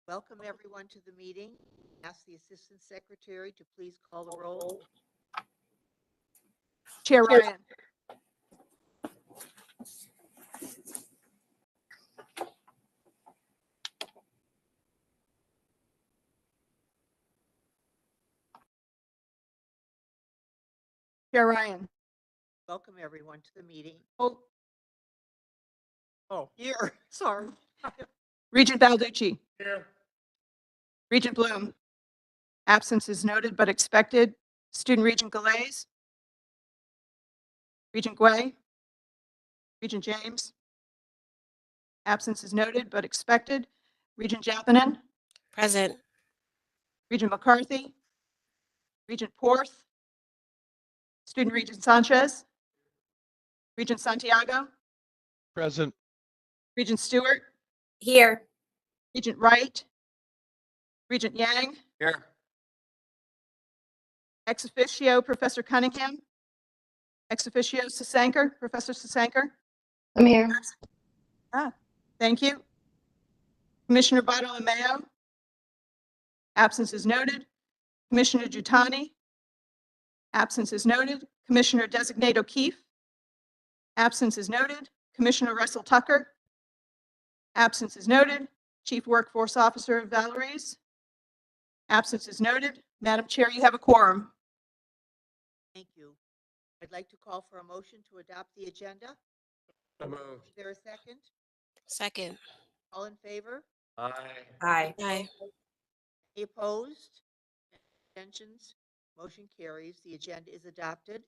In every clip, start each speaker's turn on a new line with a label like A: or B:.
A: Welcome everyone to the meeting. Ask the Assistant Secretary to please call the roll.
B: Chair Ryan. Chair Ryan.
A: Welcome everyone to the meeting.
B: Oh,
A: Here, sorry.
B: Regent Balducci.
A: Here.
B: Regent Bloom. Absence is noted but expected. Student Regent Galais. Regent Guay. Regent James. Absence is noted but expected. Regent Jappanen.
C: Present.
B: Regent McCarthy. Regent Porth. Student Regent Sanchez. Regent Santiago.
D: Present.
B: Regent Stewart.
C: Here.
B: Regent Wright. Regent Yang.
D: Here.
B: Ex officio, Professor Cunningham. Ex officio, Sasanker, Professor Sasanker.
C: I'm here.
B: Thank you. Commissioner Bartolomeo. Absence is noted. Commissioner Jutani. Absence is noted. Commissioner Designate O'Keefe. Absence is noted. Commissioner Russell Tucker. Absence is noted. Chief Workforce Officer Valeries. Absence is noted. Madam Chair, you have a quorum.
A: Thank you. I'd like to call for a motion to adopt the agenda.
D: So moved.
A: Is there a second?
C: Second.
A: All in favor?
D: Aye.
C: Aye. Aye.
A: Any opposed? Abstentions? Motion carries. The agenda is adopted.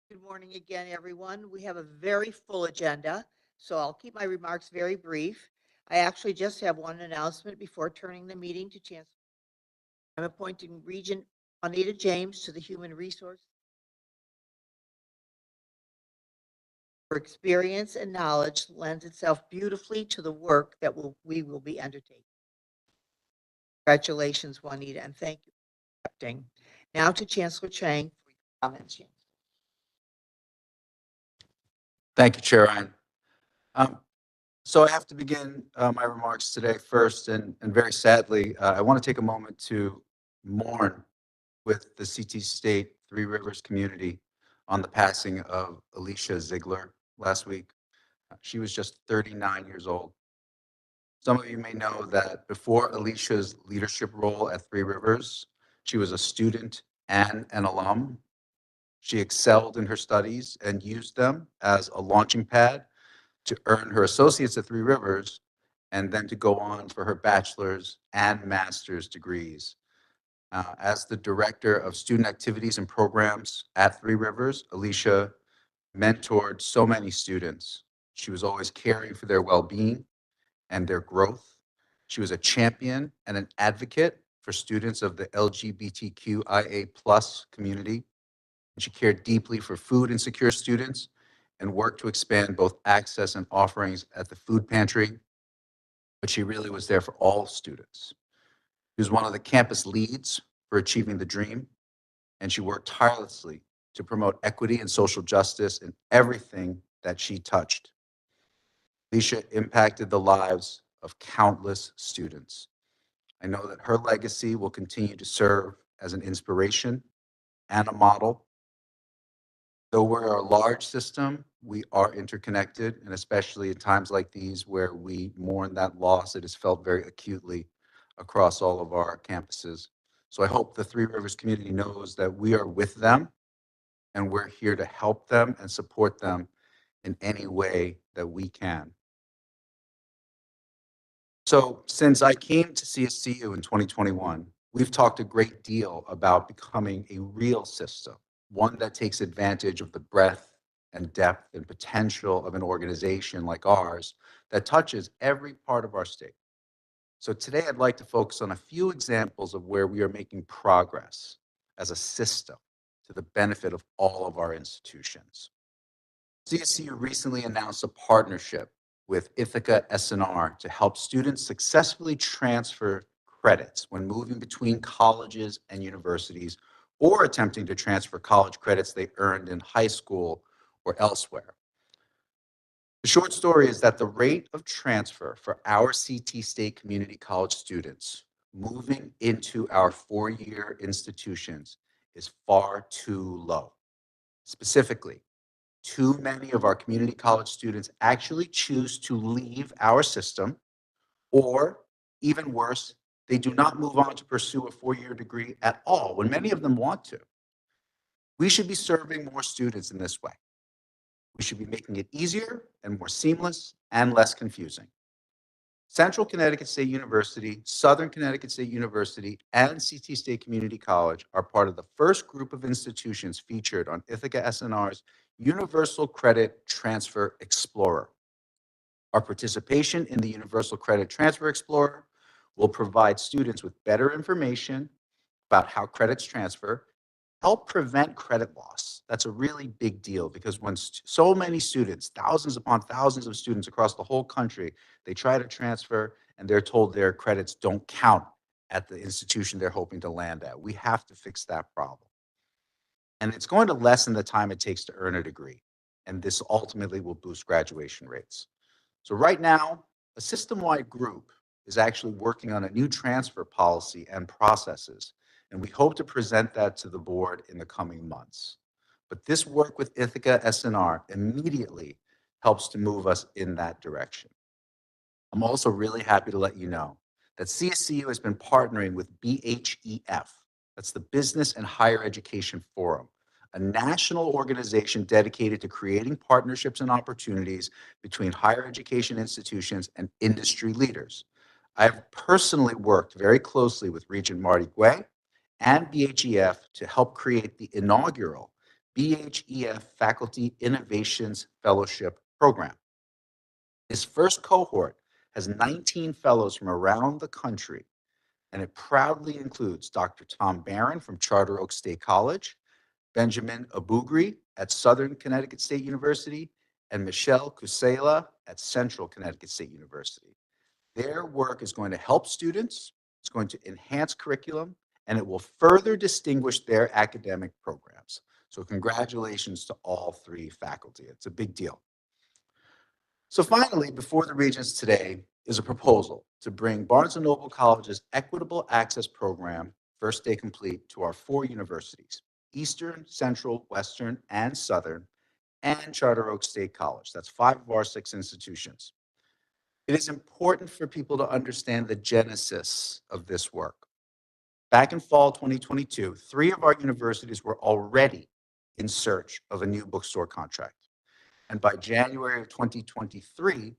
A: Good morning again, everyone. We have a very full agenda, so I'll keep my remarks very brief. I actually just have one announcement before turning the meeting to Chancellor. I'm appointing Regent Juanita James to the Human Resource. Her experience and knowledge lends itself beautifully to the work that we will be undertaking. Congratulations, Juanita, and thank you for accepting. Now to Chancellor Chang for comments. Chancellor.
E: Thank you, Chair Ryan. So I have to begin my remarks today first, and very sadly, I want to take a moment to mourn with the CT State Three Rivers community on the passing of Alicia Ziegler last week. She was just 39 years old. Some of you may know that before Alicia's leadership role at Three Rivers, she was a student and an alum. She excelled in her studies and used them as a launching pad to earn her associates at Three Rivers and then to go on for her bachelor's and master's degrees. As the director of student activities and programs at Three Rivers, Alicia mentored so many students. She was always caring for their well-being and their growth. She was a champion and an advocate for students of the LGBTQIA+ community. And she cared deeply for food insecure students and worked to expand both access and offerings at the food pantry. But she really was there for all students. She was one of the campus leads for Achieving the Dream, and she worked tirelessly to promote equity and social justice in everything that she touched. Alicia impacted the lives of countless students. I know that her legacy will continue to serve as an inspiration and a model. Though we're a large system, we are interconnected, and especially at times like these where we mourn that loss, it is felt very acutely across all of our campuses. So I hope the Three Rivers community knows that we are with them and we're here to help them and support them in any way that we can. So since I came to CSCU in 2021, we've talked a great deal about becoming a real system, one that takes advantage of the breadth and depth and potential of an organization like ours that touches every part of our state. So today I'd like to focus on a few examples of where we are making progress as a system to the benefit of all of our institutions. CSCU recently announced a partnership with Ithaca S&R to help students successfully transfer credits when moving between colleges and universities or attempting to transfer college credits they earned in high school or elsewhere. The short story is that the rate of transfer for our CT State Community College students moving into our four-year institutions is far too low. Specifically, too many of our community college students actually choose to leave our system, or even worse, they do not move on to pursue a four-year degree at all, when many of them want to. We should be serving more students in this way. We should be making it easier and more seamless and less confusing. Central Connecticut State University, Southern Connecticut State University, and CT State Community College are part of the first group of institutions featured on Ithaca SNR's Universal Credit Transfer Explorer. Our participation in the Universal Credit Transfer Explorer will provide students with better information about how credits transfer, help prevent credit loss. That's a really big deal because when so many students, thousands upon thousands of students across the whole country, they try to transfer and they're told their credits don't count at the institution they're hoping to land at. We have to fix that problem. And it's going to lessen the time it takes to earn a degree. And this ultimately will boost graduation rates. So right now, a system-wide group is actually working on a new transfer policy and processes, and we hope to present that to the board in the coming months. But this work with Ithaca SNR immediately helps to move us in that direction. I'm also really happy to let you know that CSCU has been partnering with BHEF, that's the Business and Higher Education Forum, a national organization dedicated to creating partnerships and opportunities between higher education institutions and industry leaders. I've personally worked very closely with Regent Marty Gui and BHEF to help create the inaugural BHEF Faculty Innovations Fellowship Program. This first cohort has 19 fellows from around the country, and it proudly includes Dr. Tom Barron from Charter Oak State College, Benjamin Abugri at Southern Connecticut State University, and Michelle Kusela at Central Connecticut State University. Their work is going to help students, it's going to enhance curriculum, and it will further distinguish their academic programs. So congratulations to all three faculty. It's a big deal. So finally, before the Regents today is a proposal to bring Barnes & Noble College's Equitable Access Program, First Day Complete, to our four universities, Eastern, Central, Western, and Southern, and Charter Oak State College. That's 5 of our 6 institutions. It is important for people to understand the genesis of this work. Back in fall 2022, 3 of our universities were already in search of a new bookstore contract. And by January of 2023,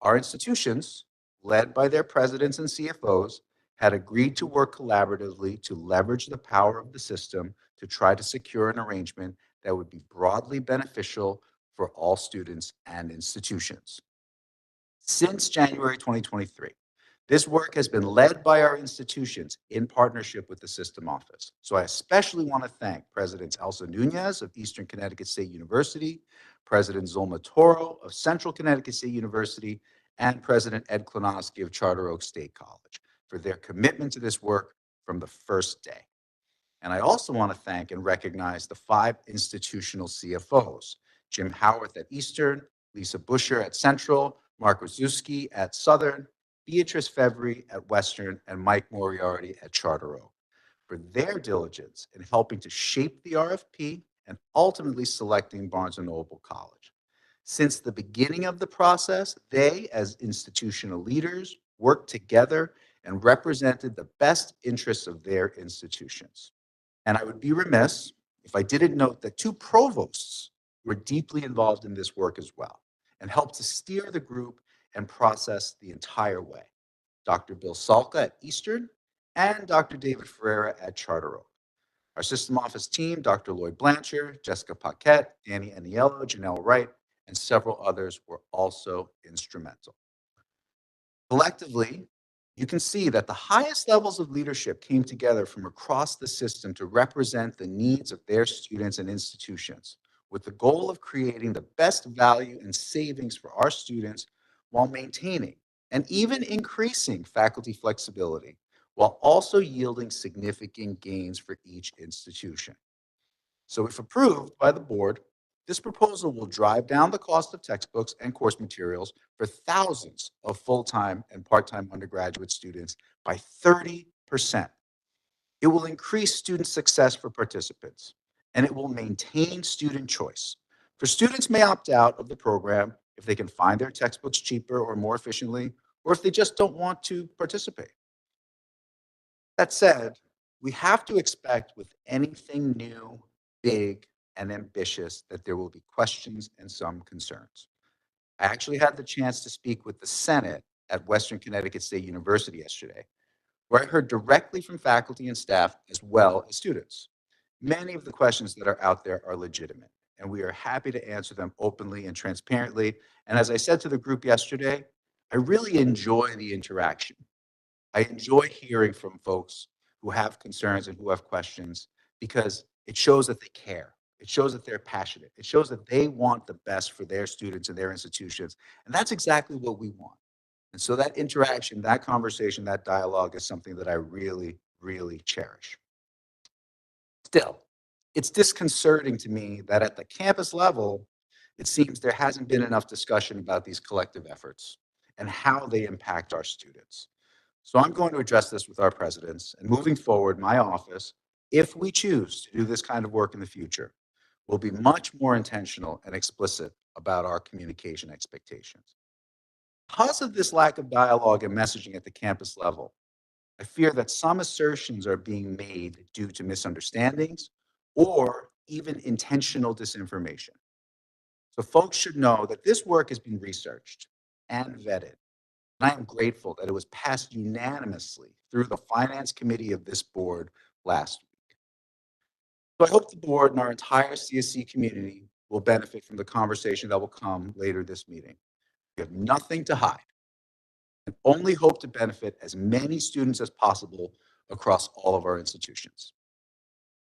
E: our institutions, led by their presidents and CFOs, had agreed to work collaboratively to leverage the power of the system to try to secure an arrangement that would be broadly beneficial for all students and institutions. Since January 2023, this work has been led by our institutions in partnership with the System Office. So I especially want to thank Presidents Elsa Nunez of Eastern Connecticut State University, President Zulma Toro of Central Connecticut State University, and President Ed Klonowski of Charter Oak State College for their commitment to this work from the first day. And I also want to thank and recognize the 5 institutional CFOs, Jim Howarth at Eastern, Lisa Busher at Central, Mark Wazewski at Southern, Beatrice Fevry at Western, and Mike Moriarty at Charter Oak, for their diligence in helping to shape the RFP and ultimately selecting Barnes & Noble College. Since the beginning of the process, they, as institutional leaders, worked together and represented the best interests of their institutions. And I would be remiss if I didn't note that 2 provosts were deeply involved in this work as well and helped to steer the group and process the entire way. Dr. Bill Salka at Eastern and Dr. David Ferreira at Charter Oak. Our system office team, Dr. Lloyd Blanchard, Jessica Paquette, Danny Aniello, Janelle Wright, and several others were also instrumental. Collectively, you can see that the highest levels of leadership came together from across the system to represent the needs of their students and institutions, with the goal of creating the best value and savings for our students while maintaining and even increasing faculty flexibility, while also yielding significant gains for each institution. So if approved by the board, This proposal will drive down the cost of textbooks and course materials for thousands of full-time and part-time undergraduate students by 30%. It will increase student success for participants, and it will maintain student choice. For students may opt out of the program if they can find their textbooks cheaper or more efficiently, or if they just don't want to participate. That said, we have to expect with anything new, big, and ambitious that there will be questions and some concerns. I actually had the chance to speak with the Senate at Western Connecticut State University yesterday, where I heard directly from faculty and staff as well as students. Many of the questions that are out there are legitimate, and we are happy to answer them openly and transparently. And as I said to the group yesterday, I really enjoy the interaction. I enjoy hearing from folks who have concerns and who have questions because it shows that they care. It shows that they're passionate. It shows that they want the best for their students and their institutions. And that's exactly what we want. And so that interaction, that conversation, that dialogue is something that I really, really cherish. Still, it's disconcerting to me that at the campus level, it seems there hasn't been enough discussion about these collective efforts and how they impact our students. So I'm going to address this with our presidents, and moving forward, my office, if we choose to do this kind of work in the future, will be much more intentional and explicit about our communication expectations. Because of this lack of dialogue and messaging at the campus level, I fear that some assertions are being made due to misunderstandings or even intentional disinformation. So folks should know that this work has been researched and vetted. And I am grateful that it was passed unanimously through the finance committee of this board last week. So I hope the board and our entire CSC community will benefit from the conversation that will come later this meeting. We have nothing to hide and only hope to benefit as many students as possible across all of our institutions.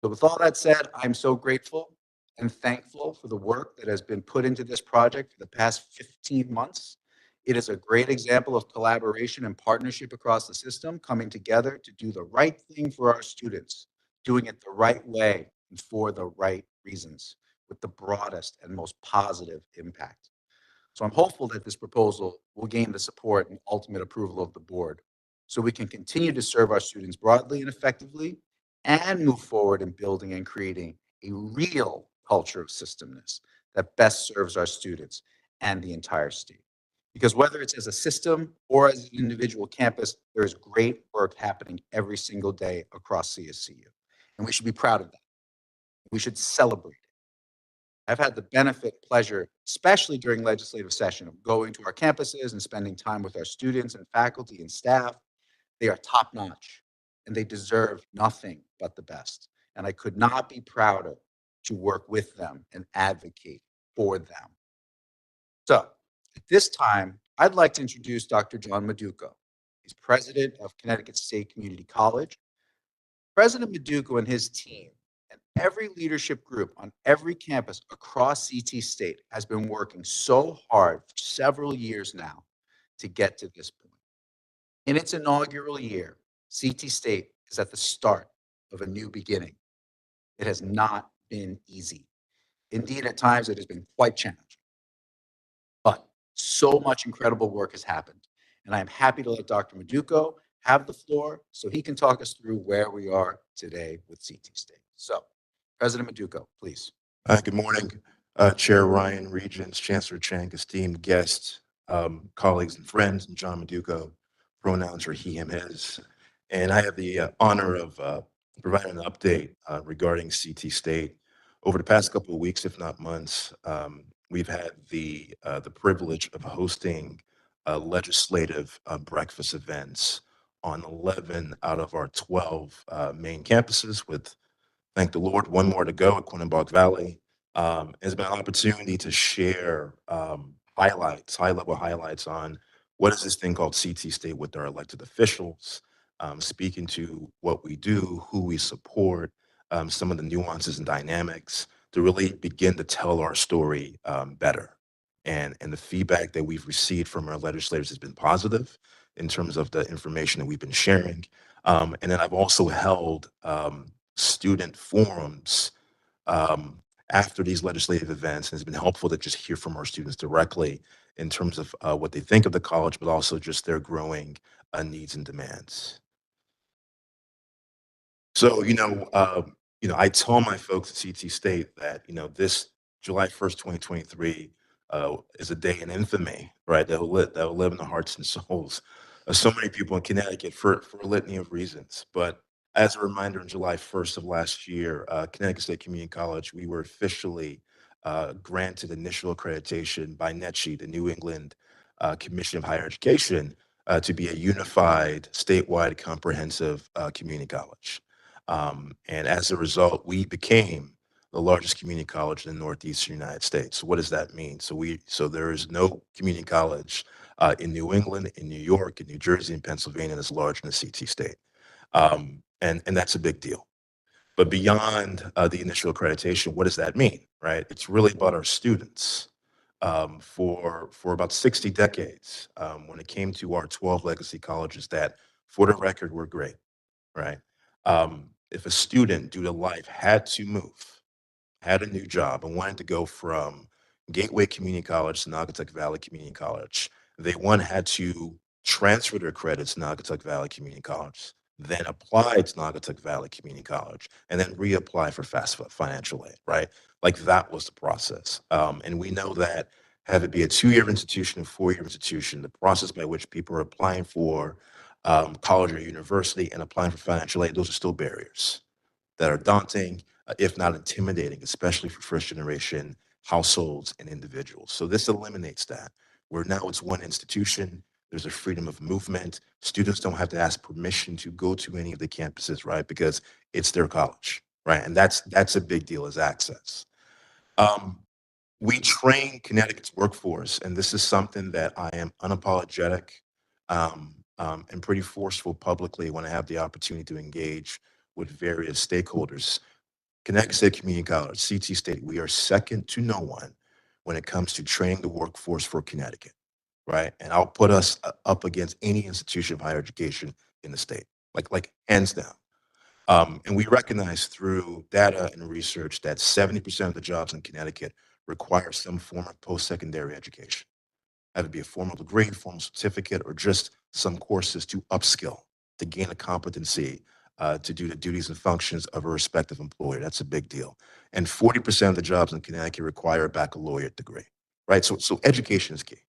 E: So with all that said, I'm so grateful and thankful for the work that has been put into this project for the past 15 months. It is a great example of collaboration and partnership across the system, coming together to do the right thing for our students, doing it the right way and for the right reasons, with the broadest and most positive impact. So I'm hopeful that this proposal will gain the support and ultimate approval of the board so we can continue to serve our students broadly and effectively and move forward in building and creating a real culture of systemness that best serves our students and the entire state. Because whether it's as a system or as an individual campus, there is great work happening every single day across CSCU. And we should be proud of that. We should celebrate it. I've had the benefit, pleasure, especially during legislative session, of going to our campuses and spending time with our students and faculty and staff. They are top notch and they deserve nothing but the best. And I could not be prouder to work with them and advocate for them. So at this time, I'd like to introduce Dr. John Maduco. He's president of Connecticut State Community College. President Maduco and his team and every leadership group on every campus across CT State has been working so hard for several years now to get to this point. In its inaugural year, CT State is at the start of a new beginning. It has not been easy. Indeed, at times it has been quite challenging. But so much incredible work has happened. And I am happy to let Dr. Maduco have the floor so he can talk us through where we are today with CT State. So, President Maduco, please.
F: Good morning, Chair Ryan, Regents, Chancellor Chang, esteemed guests, colleagues and friends, and John Maduco, pronouns are he, him, his. And I have the honor of providing an update regarding CT State. Over the past couple of weeks, if not months, we've had the privilege of hosting legislative breakfast events on 11 out of our 12 main campuses, with, thank the Lord, one more to go at Quinnebog Valley. It's been an opportunity to share highlights, high-level highlights on what is this thing called CT State with our elected officials, speaking to what we do, who we support, some of the nuances and dynamics to really begin to tell our story better. And the feedback that we've received from our legislators has been positive in terms of the information that we've been sharing. And then I've also held student forums after these legislative events. And it's been helpful to just hear from our students directly in terms of what they think of the college, but also just their growing needs and demands. So, I tell my folks at CT State that, this July 1st, 2023, is a day in infamy, right? That will live in the hearts and souls of so many people in Connecticut for a litany of reasons. But as a reminder, on July 1st of last year, Connecticut State Community College, we were officially granted initial accreditation by NETCHE, the New England Commission of Higher Education, to be a unified, statewide, comprehensive community college. And as a result, we became the largest community college in the Northeastern United States. So what does that mean? So there is no community college in New England, in New York, in New Jersey, and Pennsylvania that's larger than CT State. And that's a big deal. But beyond the initial accreditation, what does that mean, right? It's really about our students. For about 60 decades, when it came to our 12 legacy colleges that, for the record, were great, right? If a student, due to life, had to move, had a new job, and wanted to go from Gateway Community College to Naugatuck Valley Community College, they had to transfer their credits to Naugatuck Valley Community College, then apply to Naugatuck Valley Community College, and then reapply for FAFSA financial aid, right? Like that was the process. And we know that have it be a 2-year institution, a 4-year institution, the process by which people are applying for college or university and applying for financial aid, those are still barriers that are daunting, if not intimidating, especially for first generation households and individuals. So this eliminates that, where now it's one institution, there's a freedom of movement. Students don't have to ask permission to go to any of the campuses, right? Because it's their college, right? And that's a big deal, is access. We train Connecticut's workforce, and this is something that I am unapologetic and pretty forceful publicly when I have the opportunity to engage with various stakeholders. Connecticut State Community College, CT State, we are second to no one when it comes to training the workforce for Connecticut, right? And I'll put us up against any institution of higher education in the state, like hands down. And we recognize through data and research that 70% of the jobs in Connecticut require some form of post-secondary education, have it be a formal degree, formal certificate, or just some courses to upskill, to gain a competency to do the duties and functions of a respective employer. That's a big deal. And 40% of the jobs in Connecticut require a baccalaureate degree, right? So education is key.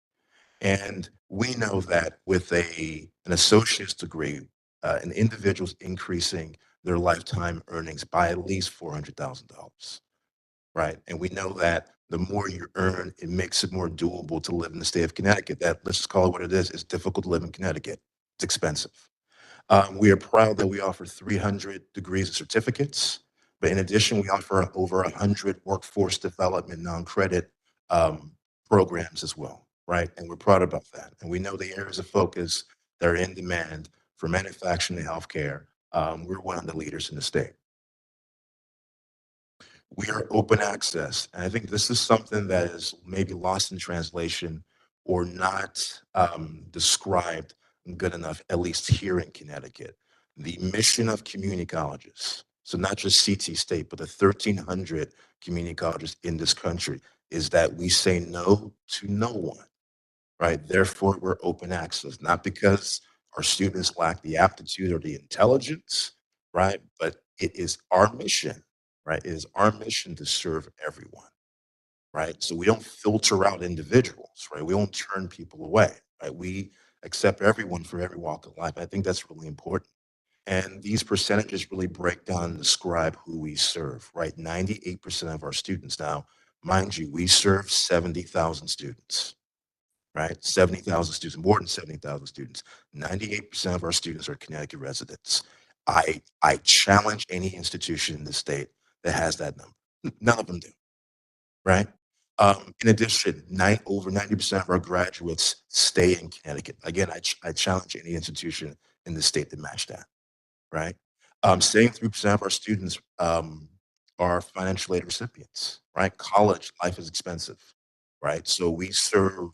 F: And we know that with an associate's degree, an individual's increasing their lifetime earnings by at least $400,000, right? And we know that the more you earn, it makes it more doable to live in the state of Connecticut. That, let's just call it what it is. It's difficult to live in Connecticut. It's expensive. We are proud that we offer 300 degrees and certificates, but in addition, we offer over 100 workforce development non-credit programs as well, right? And we're proud about that. And we know the areas of focus that are in demand for manufacturing and healthcare. We're one of the leaders in the state. We are open access. And I think this is something that is maybe lost in translation or not described good enough, at least here in Connecticut. The mission of community colleges, so not just CT State, but the 1,300 community colleges in this country, is that we say no to no one, right? Therefore, we're open access, not because our students lack the aptitude or the intelligence, right? But it is our mission, right? It is our mission to serve everyone, right? So we don't filter out individuals, right? We don't turn people away, right? We accept everyone for every walk of life. I think that's really important. And these percentages really break down and describe who we serve, right? 98% of our students now, mind you, we serve 70,000 students, right? 70,000 students, more than 70,000 students. 98% of our students are Connecticut residents. I challenge any institution in the state that has that number. None of them do, right? In addition, over 90% of our graduates stay in Connecticut. Again, I challenge any institution in the state to match that, right? 73% of our students are financial aid recipients, right? College, life is expensive, right? So we serve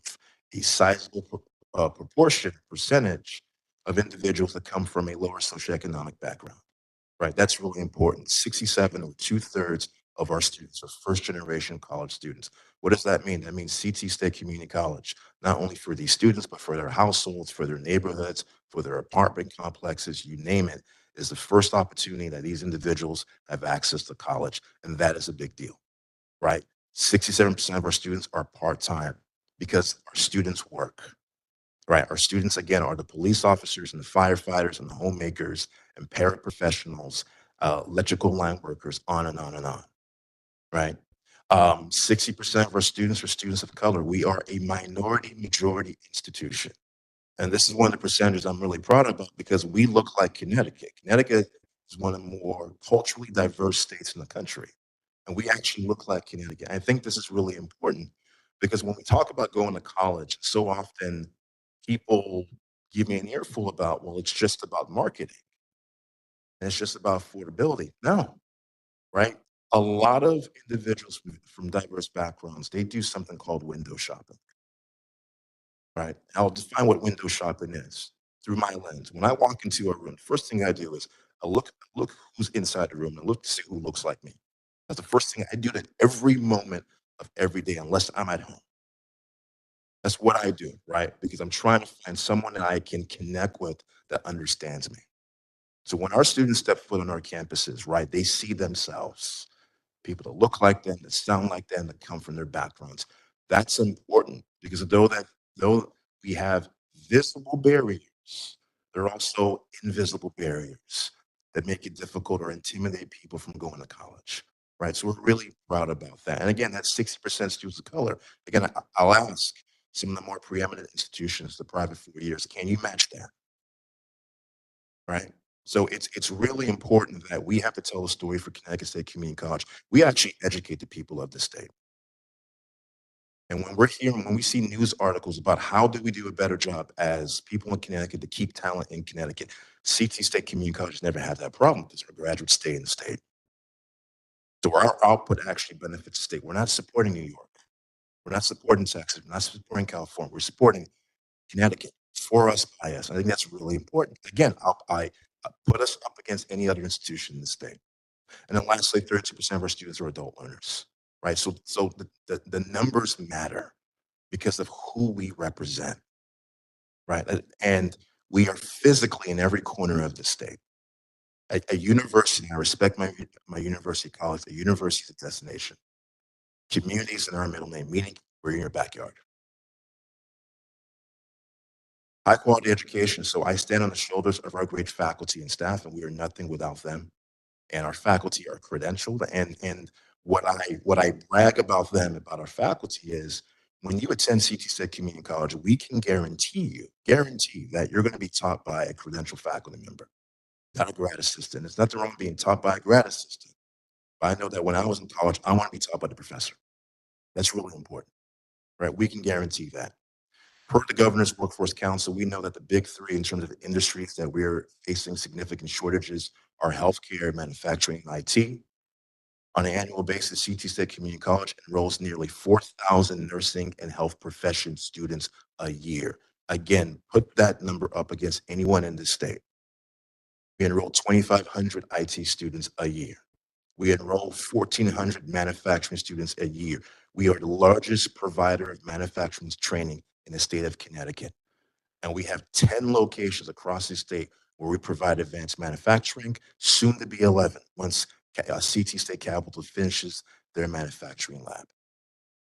F: a sizable proportion, percentage of individuals that come from a lower socioeconomic background, right? That's really important. 67 or 2/3 of our students are first-generation college students. What does that mean? That means CT State Community College, not only for these students, but for their households, for their neighborhoods, for their apartment complexes, you name it, is the first opportunity that these individuals have access to college. And that is a big deal, right? 67% of our students are part-time because our students work, right? Our students, again, are the police officers and the firefighters and the homemakers and paraprofessionals, electrical line workers, on and on and on, right? 60% of our students are students of color. We are a minority majority institution. And this is one of the percentages I'm really proud about because we look like Connecticut. Connecticut is one of the more culturally diverse states in the country. And we actually look like Connecticut. I think this is really important because when we talk about going to college, so often people give me an earful about, well, it's just about marketing and it's just about affordability. No, right? A lot of individuals from diverse backgrounds, they do something called window shopping, right? I'll define what window shopping is through my lens. When I walk into a room, the first thing I do is I look who's inside the room and look to see who looks like me. That's the first thing I do at every moment of every day, unless I'm at home. That's what I do, right? Because I'm trying to find someone that I can connect with that understands me. So when our students step foot on our campuses, right, they see themselves, people that look like them, that sound like them, that come from their backgrounds. That's important because though we have visible barriers, there are also invisible barriers that make it difficult or intimidate people from going to college. Right. So we're really proud about that. And again, that's 60% students of color. Again, I'll ask some of the more preeminent institutions, the private 4 years, can you match that? Right. So it's really important that we have to tell a story for Connecticut State Community College. We actually educate the people of the state. And when we're here, when we see news articles about how do we do a better job as people in Connecticut to keep talent in Connecticut, CT State Community College never had that problem because our graduates stay in the state. So our output actually benefits the state. We're not supporting New York. We're not supporting Texas. We're not supporting California. We're supporting Connecticut for us, by us. I think that's really important. Again, I put us up against any other institution in the state. And then lastly, 32% of our students are adult learners, right? So the numbers matter because of who we represent, right? And we are physically in every corner of the state. A university, I respect my university college, a university is a destination. Communities in our middle name, meaning we're in your backyard. High quality education. So I stand on the shoulders of our great faculty and staff, and we are nothing without them. And our faculty are credentialed. And what I brag about them, about our faculty is when you attend CT State Community College, we can guarantee that you're going to be taught by a credentialed faculty member, not a grad assistant. There's nothing wrong with being taught by a grad assistant. But I know that when I was in college, I want to be taught by the professor. That's really important, right? We can guarantee that. Per the Governor's Workforce Council, we know that the big three in terms of industries that we're facing significant shortages are healthcare, manufacturing, and IT. On an annual basis, CT State Community College enrolls nearly 4,000 nursing and health profession students a year. Again, put that number up against anyone in this state. We enroll 2,500 IT students a year. We enroll 1,400 manufacturing students a year. We are the largest provider of manufacturing training in the state of Connecticut. And we have 10 locations across the state where we provide advanced manufacturing, soon to be 11, once CT State Capital finishes their manufacturing lab,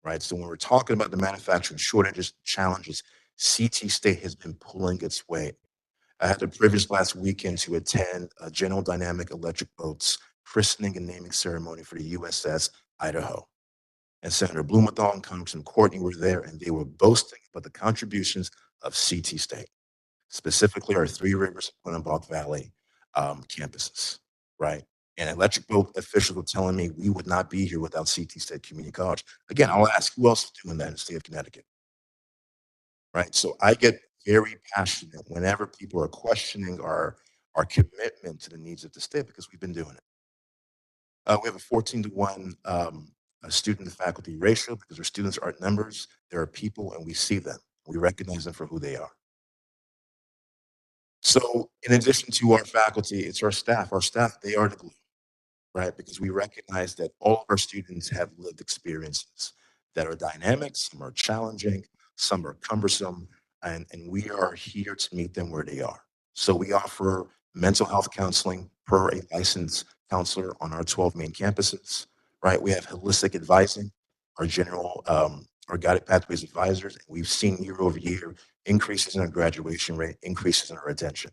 F: right? So when we're talking about the manufacturing shortages, challenges, CT State has been pulling its weight. I had the privilege last weekend to attend a General Dynamic Electric Boat's christening and naming ceremony for the USS Idaho. And Senator Blumenthal and Congressman Courtney were there, and they were boasting about the contributions of CT State, specifically our Three Rivers, Winnebago Valley campuses, right? And electric boat officials were telling me we would not be here without CT State Community College. Again, I'll ask who else is doing that in the state of Connecticut, right? So I get very passionate whenever people are questioning our commitment to the needs of the state because we've been doing it. We have a 14-to-1 student to faculty ratio because our students aren't numbers, they're people, and we see them. We recognize them for who they are. So in addition to our faculty, it's our staff. Our staff, they are the glue. right? Because we recognize that all of our students have lived experiences that are dynamic, some are challenging, some are cumbersome, and we are here to meet them where they are. So we offer mental health counseling per a licensed counselor on our 12 main campuses, right? We have holistic advising, our general, our guided pathways advisors. And we've seen year over year increases in our graduation rate, increases in our retention,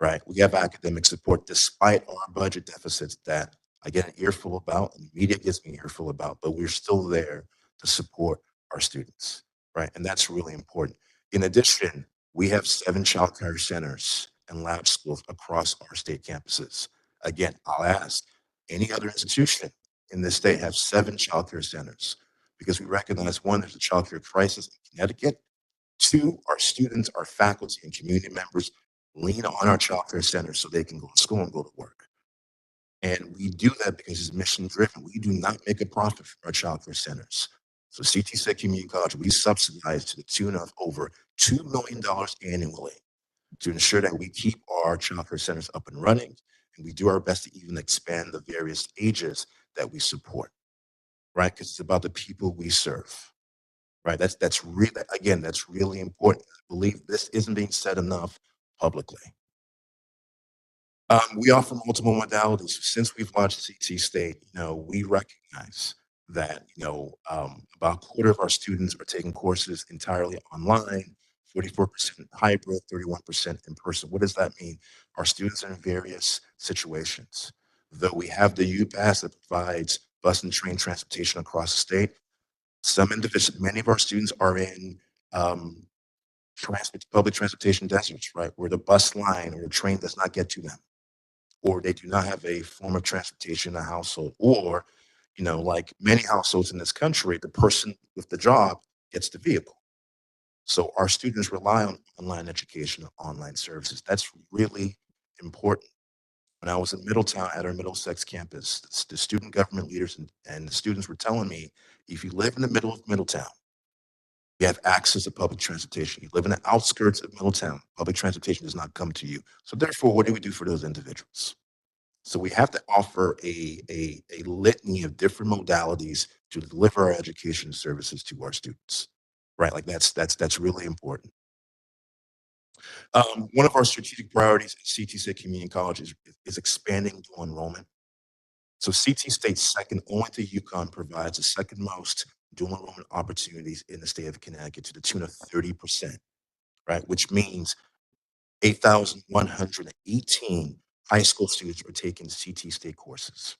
F: right? We have academic support despite our budget deficits that I get an earful about and the media gets me an earful about, but we're still there to support our students, right? And that's really important. In addition, we have 7 child care centers and lab schools across our state campuses. Again, I'll ask, any other institution in this state have 7 child care centers? Because we recognize, one, there's a child care crisis in Connecticut. Two, our students, our faculty, and community members lean on our child care centers so they can go to school and go to work. And we do that because it's mission driven. We do not make a profit from our child care centers. So CT State Community College, we subsidize to the tune of over $2 million annually to ensure that we keep our child care centers up and running. And we do our best to even expand the various ages that we support, right? Because it's about the people we serve. Right. That's really, again, that's really important. I believe this isn't being said enough publicly. We offer multiple modalities. Since we've launched CT State, we recognize that, about a quarter of our students are taking courses entirely online, 44% hybrid, 31% in person. What does that mean? Our students are in various situations. Though we have the UPass that provides bus and train transportation across the state, many of our students are in um, public transportation deserts, right, where the bus line or the train does not get to them, or they do not have a form of transportation in a household, or, like many households in this country, the person with the job gets the vehicle. So our students rely on online education and online services. That's really important. When I was in Middletown at our Middlesex campus, the student government leaders and the students were telling me, if you live in the middle of Middletown, you have access to public transportation. You live in the outskirts of Middletown, public transportation does not come to you. So therefore, what do we do for those individuals? So we have to offer a litany of different modalities to deliver our education services to our students, right? Like that's really important. One of our strategic priorities at CT State Community College is expanding dual enrollment. So CT State, second only to UConn, provides the second most dual enrollment opportunities in the state of Connecticut to the tune of 30%, right? Which means 8,118 high school students are taking CT State courses,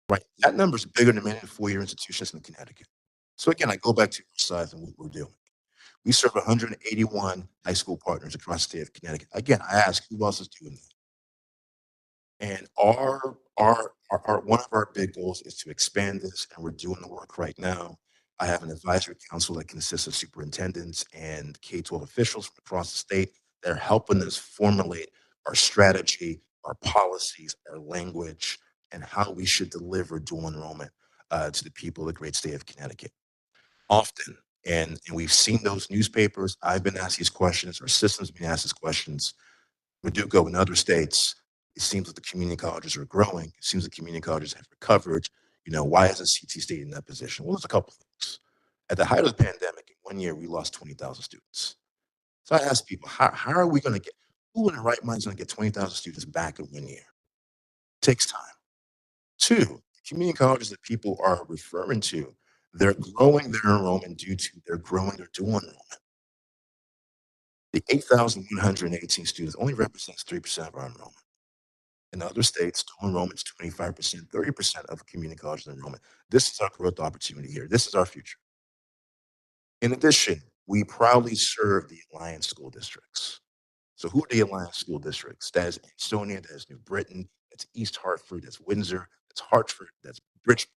F: right? That number is bigger than many four-year institutions in Connecticut. So again, I go back to your size and what we're doing. We serve 181 high school partners across the state of Connecticut. Again, I ask, who else is doing that? And one of our big goals is to expand this, and we're doing the work right now. I have an advisory council that consists of superintendents and K-12 officials from across the state that are helping us formulate our strategy, our policies, our language, and how we should deliver dual enrollment to the people of the great state of Connecticut. Often, and we've seen those newspapers. I've been asked these questions. Our system's been asked these questions. Paducah and other states, it seems that the community colleges are growing. It seems the community colleges have recovered. Why isn't CT State in that position? Well, there's a couple things. At the height of the pandemic, in 1 year, we lost 20,000 students. So I ask people, how are we going to who in the right mind is going to get 20,000 students back in 1 year? It takes time. Two, community colleges that people are referring to, they're growing their enrollment due to they're growing their dual enrollment. The 8,118 students only represents 3% of our enrollment. In other states, dual enrollment is 25%, 30% of community college enrollment. This is our growth opportunity here. This is our future. In addition, we proudly serve the Alliance school districts. So who are the Alliance school districts? That is Ansonia, that is New Britain, that's East Hartford, that's Windsor, that's Hartford, that's Bridgeport,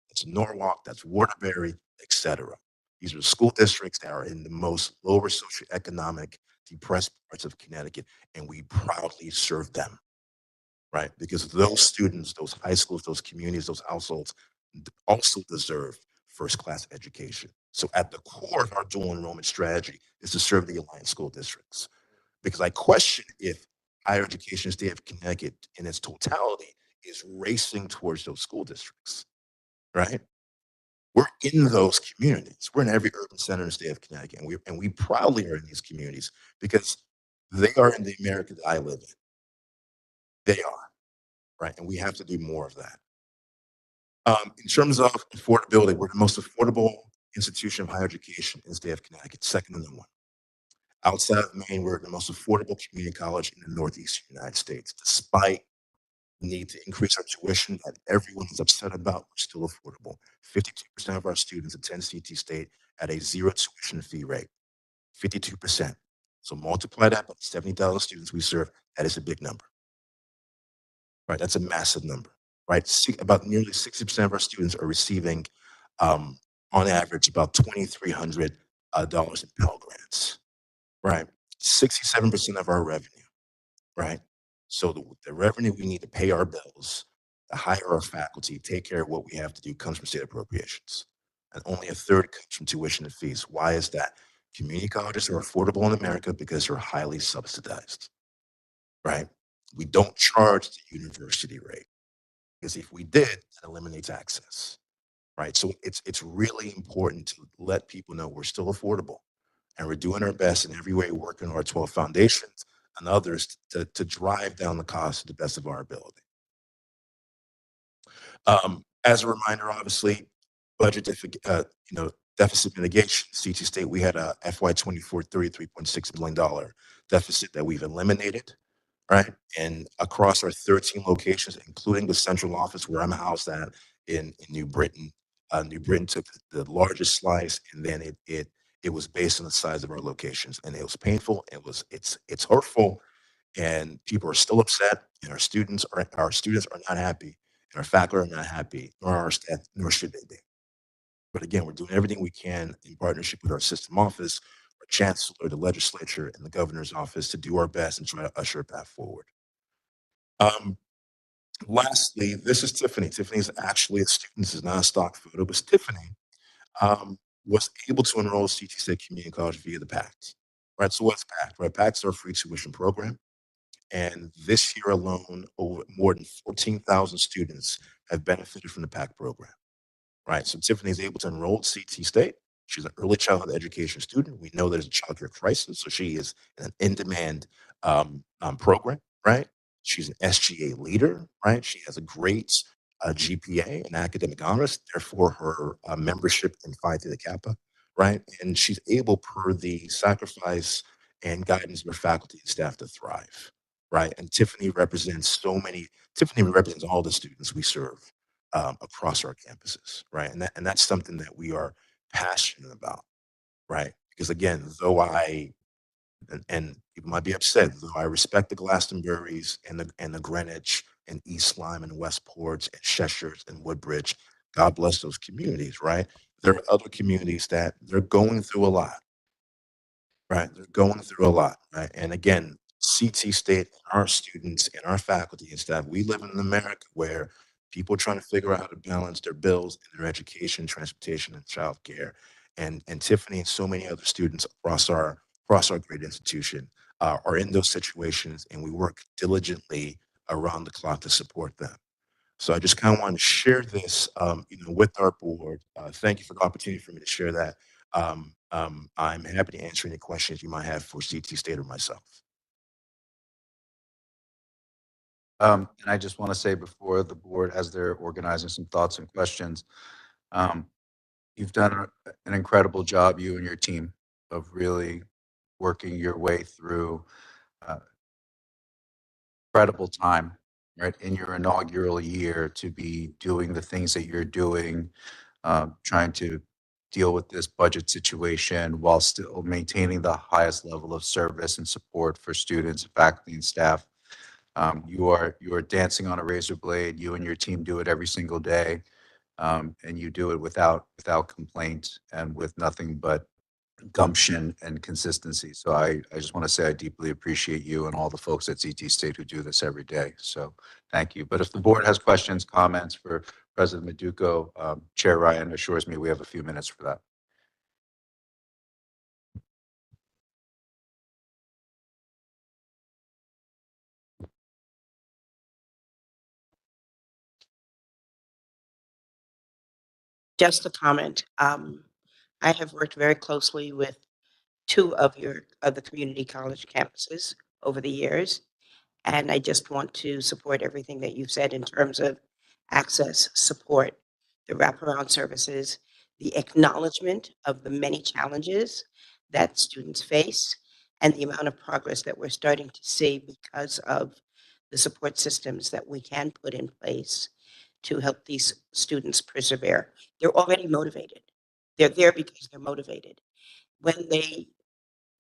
F: that's Norwalk, that's Waterbury, etc. These are school districts that are in the most lower socioeconomic, depressed parts of Connecticut, and we proudly serve them, right? Because those students, those high schools, those communities, those households also deserve first-class education. So at the core of our dual enrollment strategy is to serve the Alliance school districts. Because I question if higher education in the state of Connecticut in its totality is racing towards those school districts, right? We're in those communities. We're in every urban center in the state of Connecticut, and we proudly are in these communities because they are in the America that I live in. They are, right? And we have to do more of that. In terms of affordability, we're the most affordable institution of higher education in the state of Connecticut, second to no one. Outside of Maine, we're the most affordable community college in the Northeastern United States. Despite the need to increase our tuition that everyone is upset about, we're still affordable. 52% of our students attend CT State at a zero tuition fee rate. 52%. So multiply that by the 70,000 students we serve, that is a big number. Right? That's a massive number. Right? About nearly 60% of our students are receiving, on average, about $2,300 dollars in Pell Grants. Right? 67% of our revenue, right? So the revenue we need to pay our bills, to hire our faculty, take care of what we have to do comes from state appropriations. And only a third comes from tuition and fees. Why is that? Community colleges are affordable in America because they're highly subsidized, right? We don't charge the university rate because if we did, it eliminates access, right? So it's really important to let people know we're still affordable and we're doing our best in every way, working our 12 foundations and others to drive down the cost to the best of our ability. As a reminder, obviously, budget deficit mitigation, CT State, we had a FY24 $33.6 million deficit that we've eliminated, right? And across our 13 locations, including the central office where I'm housed at in New Britain. New Britain took the largest slice, and then it was based on the size of our locations, and it was painful. It's hurtful, and people are still upset, and our students are not happy, and our faculty are not happy, nor our staff, nor should they be. But again, we're doing everything we can in partnership with our system office, our chancellor, the legislature, and the governor's office to do our best and try to usher a path forward. Um, Lastly, this is Tiffany. Tiffany is actually a student. This is not a stock photo, but Tiffany was able to enroll at CT State Community College via the PACT. Right. So what's PACT? Right. PACT's our free tuition program. And this year alone, over more than 14,000 students have benefited from the PACT program. Right. So Tiffany is able to enroll at CT State. She's an early childhood education student. We know there's a childcare crisis, so she is in an in-demand program. Right. She's an SGA leader. Right. She has a great GPA and academic honors. Therefore, her membership in Phi Theta Kappa. Right. And she's able, per the sacrifice and guidance of her faculty and staff, to thrive. Right. And Tiffany represents so many. Tiffany represents all the students we serve across our campuses, right? And that's something that we are passionate about, right? Because again, though and people might be upset, though I respect the Glastonburys and the Greenwich and East Lyme and Westports and Cheshires and Woodbridge, God bless those communities, right? There are other communities that they're going through a lot, right? They're going through a lot, right? And again, CT State, our students and our faculty and staff, we live in America where people are trying to figure out how to balance their bills and their education, transportation, and childcare. And Tiffany and so many other students across our great institution are in those situations, and we work diligently around the clock to support them. So I just kind of wanted to share this, with our board. Thank you for the opportunity for me to share that. I'm happy to answer any questions you might have for CT State or myself.
E: And I just want to say before the board, as they're organizing some thoughts and questions, um, you've done an incredible job, you and your team, of really working your way through uh, incredible time, right, in your inaugural year to be doing the things that you're doing, trying to deal with this budget situation while still maintaining the highest level of service and support for students, faculty, and staff. You are dancing on a razor blade. You and your team do it every single day, and you do it without complaint and with nothing but gumption and consistency. So I just want to say I deeply appreciate you and all the folks at CT State who do this every day. So thank you. But if the board has questions, comments for President Maduco, Chair Ryan assures me we have a few minutes for that.
G: Just a comment. I have worked very closely with two of the community college campuses over the years, and I just want to support everything that you've said in terms of access, support, the wraparound services, the acknowledgement of the many challenges that students face, and the amount of progress that we're starting to see because of the support systems that we can put in place to help these students persevere. They're already motivated. They're there because they're motivated. When they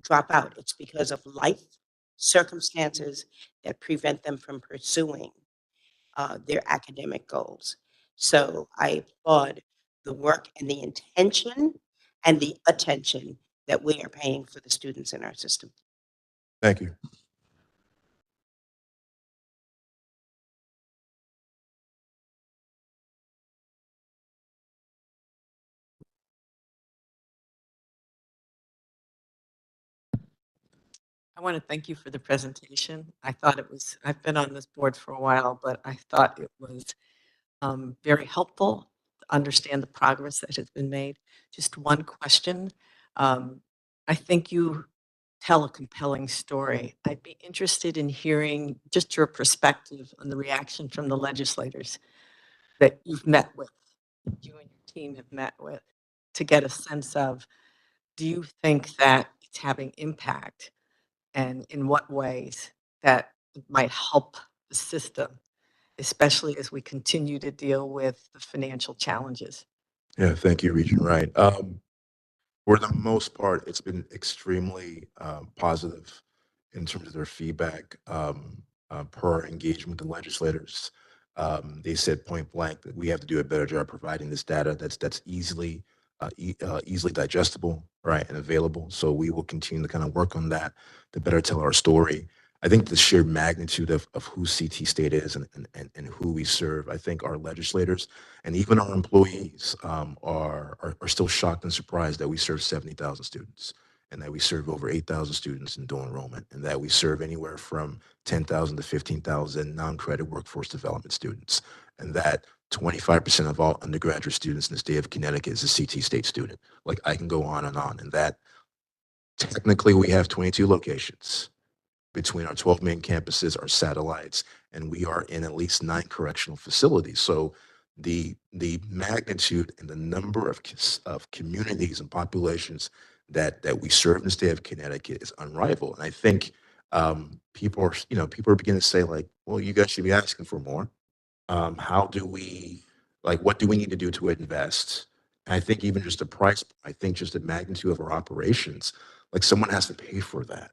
G: drop out, it's because of life circumstances that prevent them from pursuing their academic goals. So I applaud the work and the intention and the attention that we are paying for the students in our system.
F: Thank you.
H: I want to thank you for the presentation. I thought it was, I've been on this board for a while, but I thought it was very helpful to understand the progress that has been made. Just one question. I think you tell a compelling story. I'd be interested in hearing just your perspective on the reaction from the legislators that you've met with, you and your team have met with, to get a sense of, do you think that it's having impact, and in what ways that it might help the system, especially as we continue to deal with the financial challenges?
F: Yeah, thank you, Regent Wright. For the most part, it's been extremely positive in terms of their feedback per our engagement with the legislators. They said point blank that we have to do a better job providing this data that's easily digestible, right, and available. So we will continue to kind of work on that to better tell our story. I think the sheer magnitude of who CT State is and who we serve, I think our legislators and even our employees are still shocked and surprised that we serve 70,000 students and that we serve over 8,000 students in dual enrollment and that we serve anywhere from 10,000 to 15,000 non-credit workforce development students, and that 25% of all undergraduate students in the state of Connecticut is a CT State student. Like, I can go on, and that technically we have 22 locations. Between our 12 main campuses are satellites, and we are in at least 9 correctional facilities. So the magnitude and the number of communities and populations that we serve in the state of Connecticut is unrivaled. And I think people are beginning to say, like, well, you guys should be asking for more. How do we, like, what do we need to do to invest? And I think even just the price, I think just the magnitude of our operations, like, someone has to pay for that.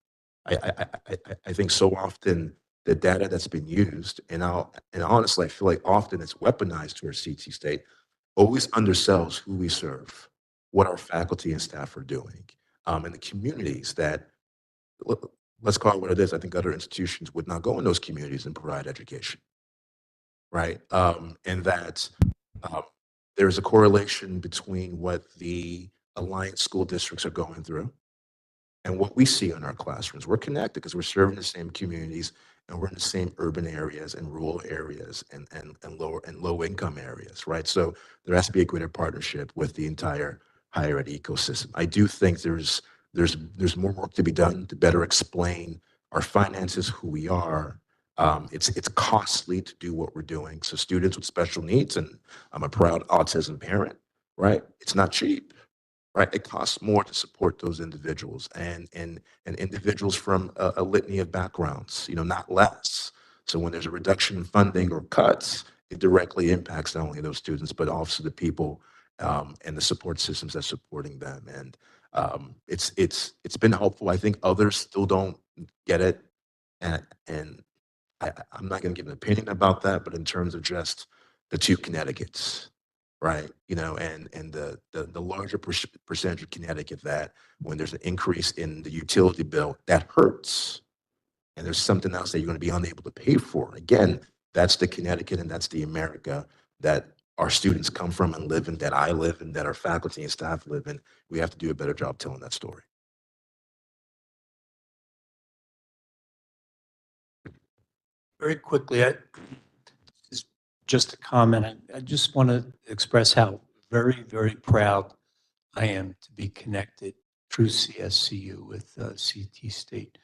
F: I think so often the data that's been used, and honestly, I feel like often it's weaponized towards CT State, always undersells who we serve, what our faculty and staff are doing, and the communities that, let's call it what it is. I think other institutions would not go in those communities and provide education, right? And that um, there's a correlation between what the alliance school districts are going through and what we see in our classrooms. We're connected because we're serving the same communities and we're in the same urban areas and rural areas and low income areas, right? So there has to be a greater partnership with the entire higher ed ecosystem. I do think there's more work to be done to better explain our finances, who we are. It's costly to do what we're doing. So students with special needs, and I'm a proud autism parent, right? It's not cheap, right? It costs more to support those individuals and individuals from a litany of backgrounds, not less. So when there's a reduction in funding or cuts, it directly impacts not only those students, but also the people and the support systems that's supporting them. And it's been helpful. I think others still don't get it. And I'm not going to give an opinion about that, but in terms of just the two Connecticut's, right? And the larger percentage of Connecticut that when there's an increase in the utility bill, that hurts. And there's something else that you're going to be unable to pay for. Again, that's the Connecticut and that's the America that our students come from and live in, that I live in, that our faculty and staff live in. We have to do a better job telling that story.
I: Very quickly, just a comment. I just want to express how very, very proud I am to be connected through CSCU with CT State.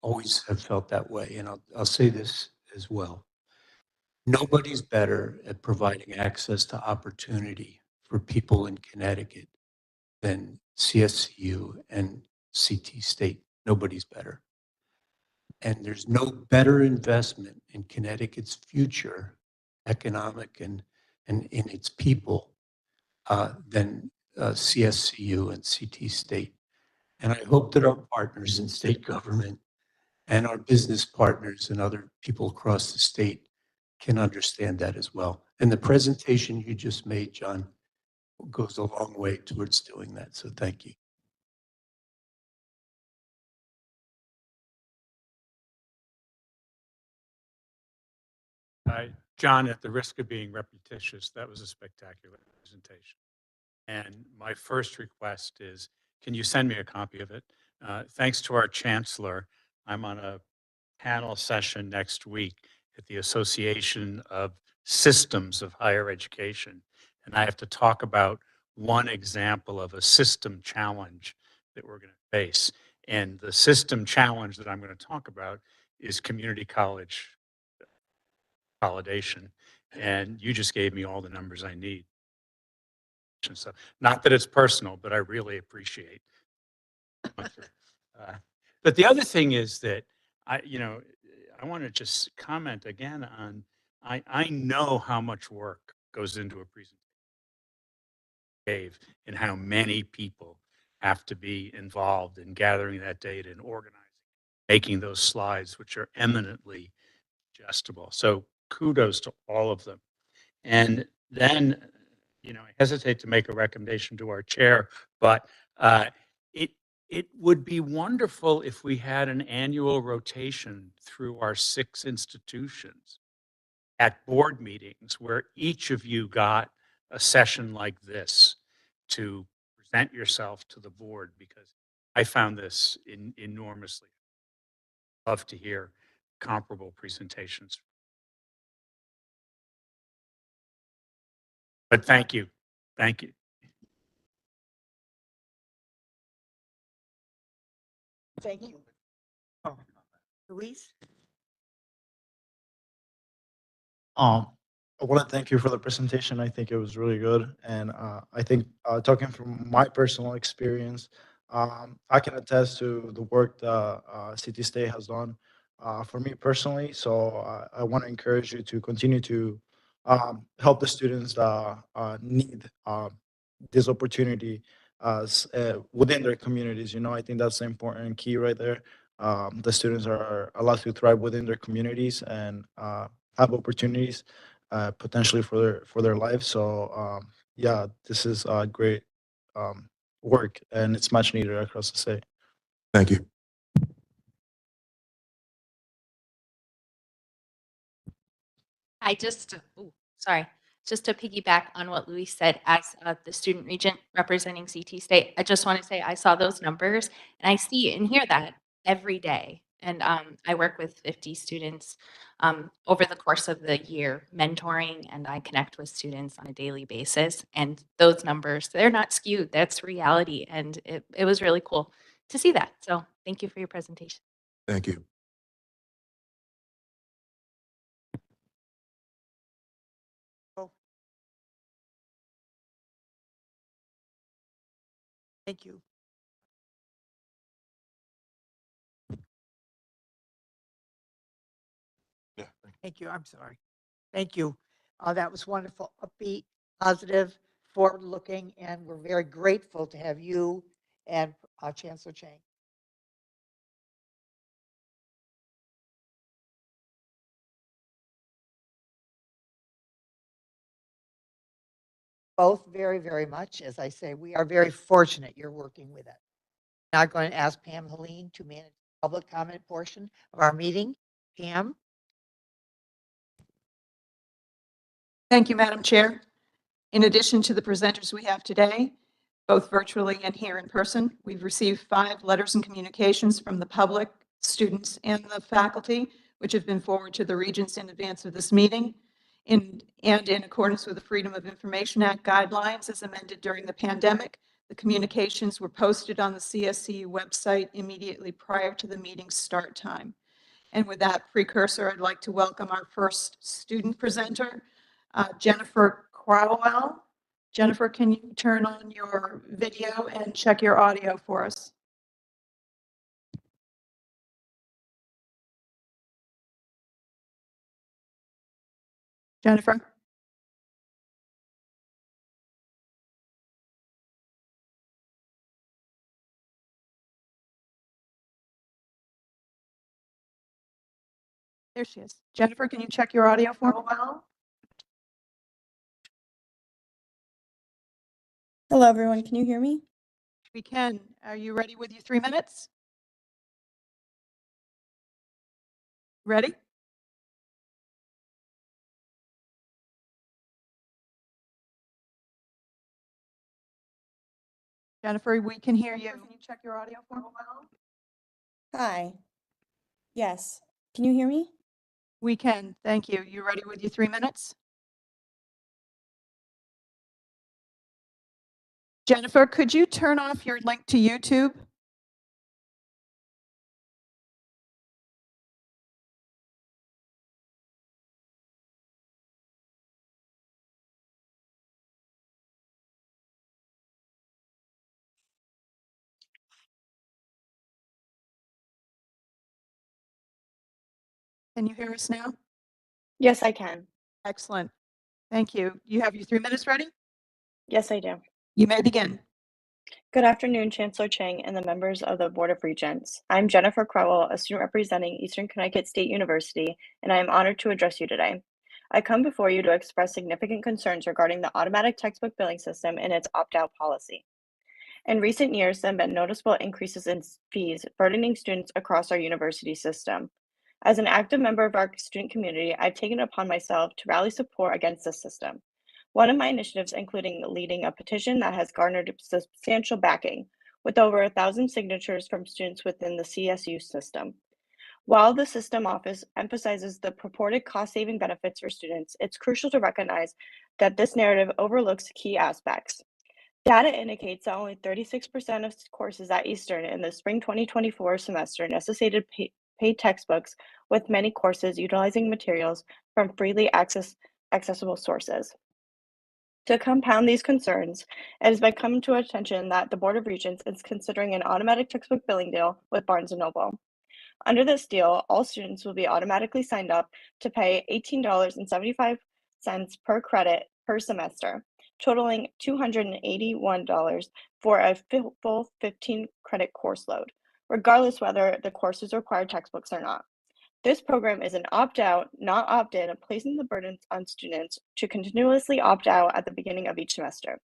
I: Always have felt that way, and I'll say this as well. Nobody's better at providing access to opportunity for people in Connecticut than CSCU and CT State. Nobody's better. And there's no better investment in Connecticut's future, economic and in its people, than CSCU and CT State. And I hope that our partners in state government and our business partners and other people across the state can understand that as well. And the presentation you just made, John, goes a long way towards doing that. So thank you.
J: John, at the risk of being repetitious, that was a spectacular presentation. And my first request is, can you send me a copy of it? Thanks to our chancellor, I'm on a panel session next week at the Association of Systems of Higher Education. And I have to talk about one example of a system challenge that we're going to face. And the system challenge that I'm going to talk about is community college consolidation. And you just gave me all the numbers I need. So, not that it's personal, but I really appreciate. But the other thing is that I want to just comment again on, I know how much work goes into a presentation and how many people have to be involved in gathering that data and organizing, making those slides, which are eminently adjustable. So kudos to all of them. And then, I hesitate to make a recommendation to our chair, but it would be wonderful if we had an annual rotation through our 6 institutions at board meetings where each of you got a session like this to present yourself to the board, because I found this enormously. Love to hear comparable presentations. But thank you. Thank you.
A: Thank you. Luis?
K: I want to thank you for the presentation. I think it was really good. And I think talking from my personal experience, I can attest to the work that City State has done for me personally. So I want to encourage you to continue to help the students that need this opportunity within their communities. I think that's the important key right there. The students are allowed to thrive within their communities and have opportunities potentially for their lives. So yeah, this is great work, and it's much needed across the state.
F: Thank you.
L: Just to piggyback on what Luis said, as the student regent representing CT State, I just want to say I saw those numbers and I see and hear that every day. And I work with 50 students over the course of the year mentoring, and I connect with students on a daily basis. And those numbers, they're not skewed. That's reality. And it was really cool to see that. So thank you for your presentation.
F: Thank you.
A: Thank you.
F: Yeah.
A: Thank you. I'm sorry. Thank you. That was wonderful, upbeat, positive, forward-looking, and we're very grateful to have you and Chancellor Chang. Both very, very much. As I say, we are very fortunate you're working with us. Now I'm going to ask Pam Helene to manage the public comment portion of our meeting. Pam?
B: Thank you, Madam Chair. In addition to the presenters we have today, both virtually and here in person, we've received 5 letters and communications from the public, students, and the faculty, which have been forwarded to the regents in advance of this meeting. and in accordance with the Freedom of Information Act guidelines as amended during the pandemic. The communications were posted on the CSCU website immediately prior to the meeting's start time. And with that precursor, I'd like to welcome our first student presenter, Jennifer Crowell. Jennifer, can you turn on your video and check your audio for us? Jennifer? There she is. Jennifer, can you check your audio for me?
M: Hello, everyone. Can you hear me?
B: We can. Are you ready with your 3 minutes? Ready? Jennifer, we can hear you. Can you check your audio for me?
M: Hi. Yes. Can you hear me?
B: We can. Thank you. You ready with your 3 minutes? Jennifer, could you turn off your link to YouTube? Can you hear us now?
M: Yes, I can.
B: Excellent. Thank you. You have your 3 minutes ready?
M: Yes, I do.
B: You may begin.
M: Good afternoon, Chancellor Chang and the members of the Board of Regents. I'm Jennifer Crowell, a student representing Eastern Connecticut State University, and I am honored to address you today. I come before you to express significant concerns regarding the automatic textbook billing system and its opt-out policy. In recent years, there have been noticeable increases in fees burdening students across our university system. As an active member of our student community, I've taken it upon myself to rally support against this system. One of my initiatives including leading a petition that has garnered substantial backing, with over 1,000 signatures from students within the CSU system. While the system office emphasizes the purported cost-saving benefits for students, it's crucial to recognize that this narrative overlooks key aspects. Data indicates that only 36% of courses at Eastern in the spring 2024 semester necessitated paid textbooks, with many courses utilizing materials from freely accessible sources. To compound these concerns, it has been come to attention that the Board of Regents is considering an automatic textbook billing deal with Barnes & Noble. Under this deal, all students will be automatically signed up to pay $18.75 per credit per semester, totaling $281 for a full 15 credit course load, regardless whether the courses require textbooks or not. This program is an opt-out, not opt-in, placing the burden on students to continuously opt out at the beginning of each semester.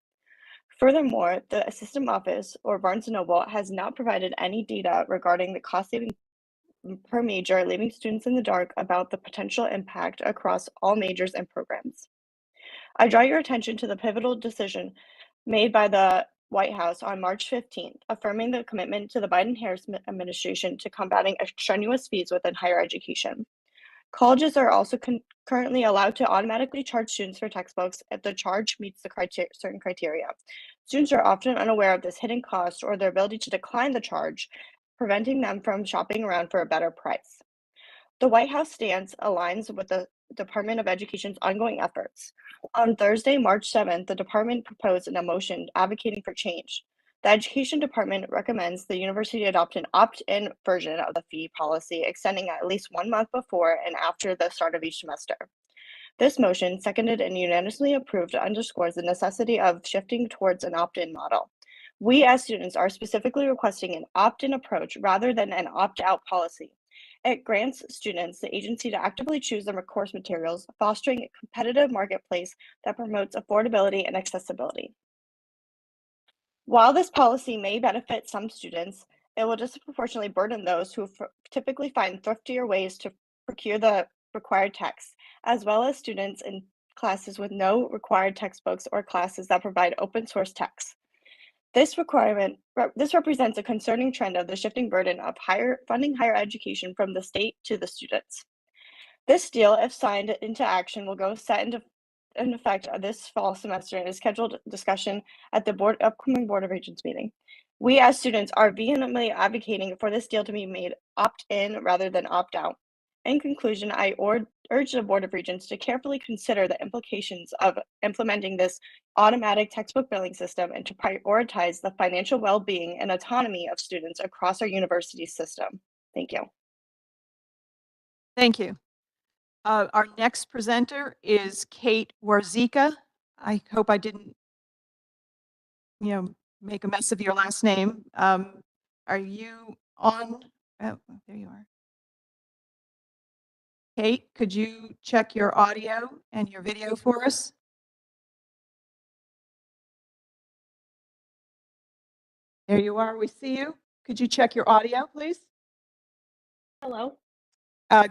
M: Furthermore, the system office, or Barnes & Noble, has not provided any data regarding the cost saving per major, leaving students in the dark about the potential impact across all majors and programs. I draw your attention to the pivotal decision made by the White House on March 15th, affirming the commitment to the Biden-Harris administration to combating extraneous fees within higher education. Colleges are also currently allowed to automatically charge students for textbooks if the charge meets the certain criteria. Students are often unaware of this hidden cost or their ability to decline the charge, preventing them from shopping around for a better price. The White House stance aligns with the Department of Education's ongoing efforts. On Thursday, March 7th, the department proposed a motion advocating for change. The Education Department recommends the university adopt an opt-in version of the fee policy, extending at least 1 month before and after the start of each semester. This motion, seconded and unanimously approved, underscores the necessity of shifting towards an opt-in model. We as students are specifically requesting an opt-in approach rather than an opt-out policy. It grants students the agency to actively choose their course materials, fostering a competitive marketplace that promotes affordability and accessibility. While this policy may benefit some students, it will disproportionately burden those who typically find thriftier ways to procure the required texts, as well as students in classes with no required textbooks or classes that provide open source texts. This represents a concerning trend of the shifting burden of funding higher education from the state to the students. This deal, if signed into action, will go set into in effect this fall semester and is scheduled discussion at the upcoming Board of Regents meeting. We as students are vehemently advocating for this deal to be made opt-in rather than opt-out. In conclusion, I urge the Board of Regents to carefully consider the implications of implementing this automatic textbook billing system and to prioritize the financial well-being and autonomy of students across our university system. Thank you.
B: Thank you. Our next presenter is Kate Warzika. I hope I didn't, make a mess of your last name. Are you on? Oh, there you are. Kate, could you check your audio and your video for us? There you are. We see you. Could you check your audio, please?
N: Hello.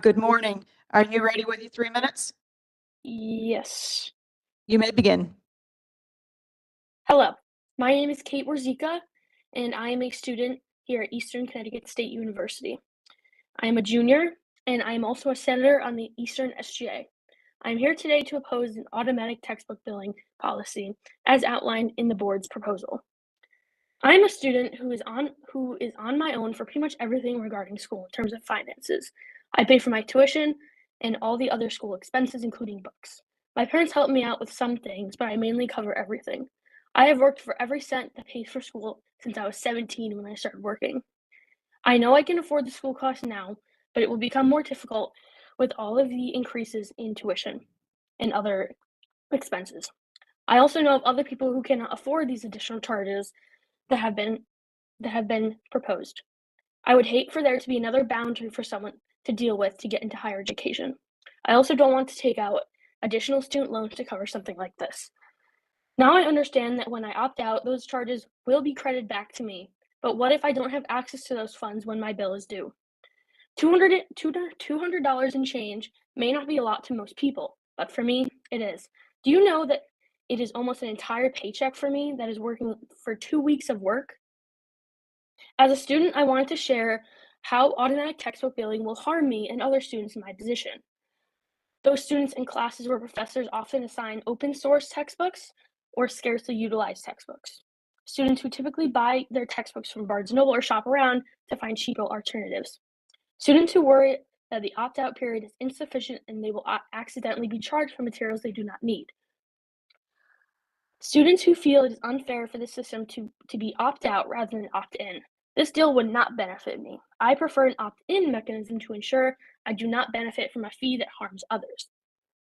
B: Good morning. Are you ready with your 3 minutes?
N: Yes.
B: You may begin.
N: Hello. My name is Kate Warzika, and I am a student here at Eastern Connecticut State University. I am a junior, and I am also a senator on the Eastern SGA. I am here today to oppose an automatic textbook billing policy as outlined in the board's proposal. I am a student who is on my own for pretty much everything regarding school in terms of finances. I pay for my tuition and all the other school expenses, including books. My parents help me out with some things, but I mainly cover everything. I have worked for every cent that pays for school since I was 17 when I started working. I know I can afford the school costs now, but it will become more difficult with all of the increases in tuition and other expenses. I also know of other people who cannot afford these additional charges that have been proposed. I would hate for there to be another boundary for someone to deal with to get into higher education. I also don't want to take out additional student loans to cover something like this. Now I understand that when I opt out, those charges will be credited back to me. But what if I don't have access to those funds when my bill is due? $200 and change may not be a lot to most people, but for me, it is. Do you know that it is almost an entire paycheck for me that is working for 2 weeks of work? As a student, I wanted to share how automatic textbook billing will harm me and other students in my position. Those students in classes where professors often assign open source textbooks or scarcely utilized textbooks. Students who typically buy their textbooks from Barnes & Noble or shop around to find cheaper alternatives. Students who worry that the opt-out period is insufficient and they will accidentally be charged for materials they do not need. Students who feel it is unfair for the system to be opt-out rather than opt-in. This deal would not benefit me. I prefer an opt-in mechanism to ensure I do not benefit from a fee that harms others.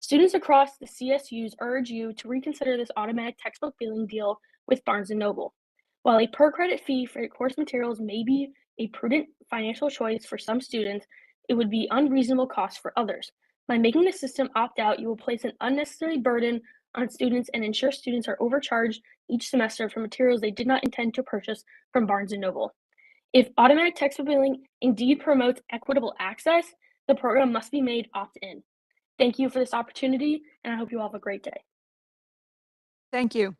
N: Students across the CSUs urge you to reconsider this automatic textbook billing deal with Barnes & Noble. While a per-credit fee for course materials may be a prudent financial choice for some students, it would be unreasonable cost for others. By making the system opt-out, you will place an unnecessary burden on students and ensure students are overcharged each semester for materials they did not intend to purchase from Barnes & Noble. If automatic textbook billing indeed promotes equitable access, the program must be made opt-in. Thank you for this opportunity, and I hope you all have a great day.
B: Thank you.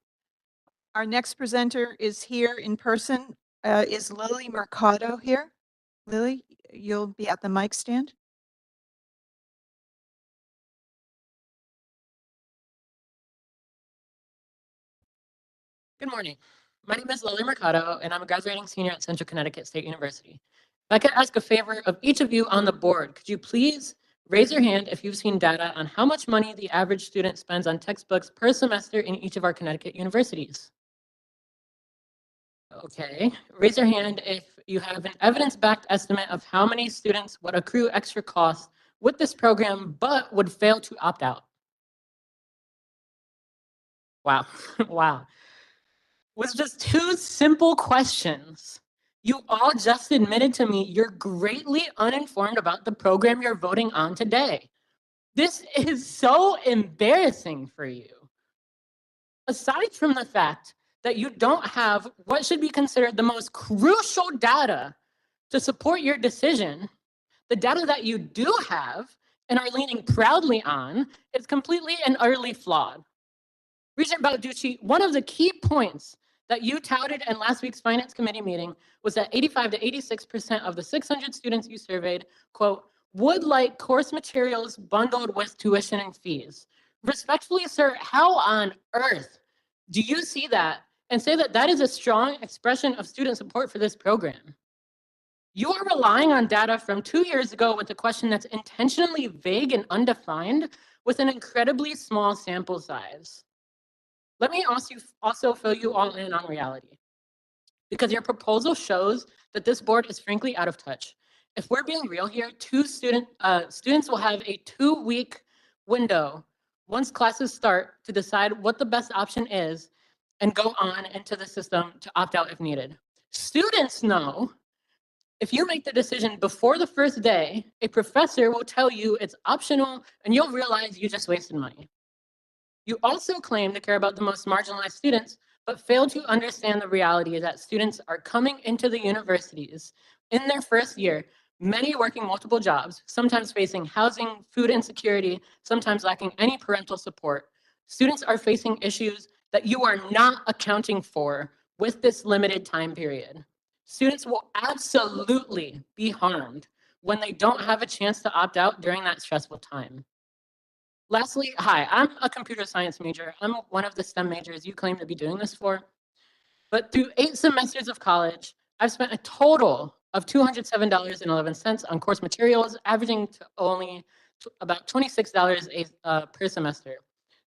B: Our next presenter is here in person. Is Lily Mercado here? Lily, you'll be at the mic stand.
O: Good morning. My name is Lily Mercado, and I'm a graduating senior at Central Connecticut State University. If I could ask a favor of each of you on the board, could you please raise your hand if you've seen data on how much money the average student spends on textbooks per semester in each of our Connecticut universities? Okay, raise your hand if you have an evidence-backed estimate of how many students would accrue extra costs with this program but would fail to opt out. Wow, wow. With just 2 simple questions, you all just admitted to me you're greatly uninformed about the program you're voting on today. This is so embarrassing for you. Aside from the fact that you don't have what should be considered the most crucial data to support your decision, the data that you do have and are leaning proudly on is completely and utterly flawed. Regent Balducci, one of the key points that you touted in last week's Finance Committee meeting was that 85 to 86% of the 600 students you surveyed, quote, would like course materials bundled with tuition and fees. Respectfully, sir, how on earth do you see that and say that that is a strong expression of student support for this program? You are relying on data from 2 years ago with a question that's intentionally vague and undefined with an incredibly small sample size. Let me also fill you all in on reality, because your proposal shows that this board is frankly out of touch. If we're being real here, students will have a 2-week window once classes start to decide what the best option is and go on into the system to opt out if needed. Students know if you make the decision before the first day, a professor will tell you it's optional and you'll realize you just wasted money. You also claim to care about the most marginalized students, but fail to understand the reality that students are coming into the universities in their first year, many working multiple jobs, sometimes facing housing, food insecurity, sometimes lacking any parental support. Students are facing issues that you are not accounting for with this limited time period. Students will absolutely be harmed when they don't have a chance to opt out during that stressful time. Lastly, hi, I'm a computer science major. I'm one of the STEM majors you claim to be doing this for. But through 8 semesters of college, I've spent a total of $207.11 on course materials, averaging to only about $26 per semester.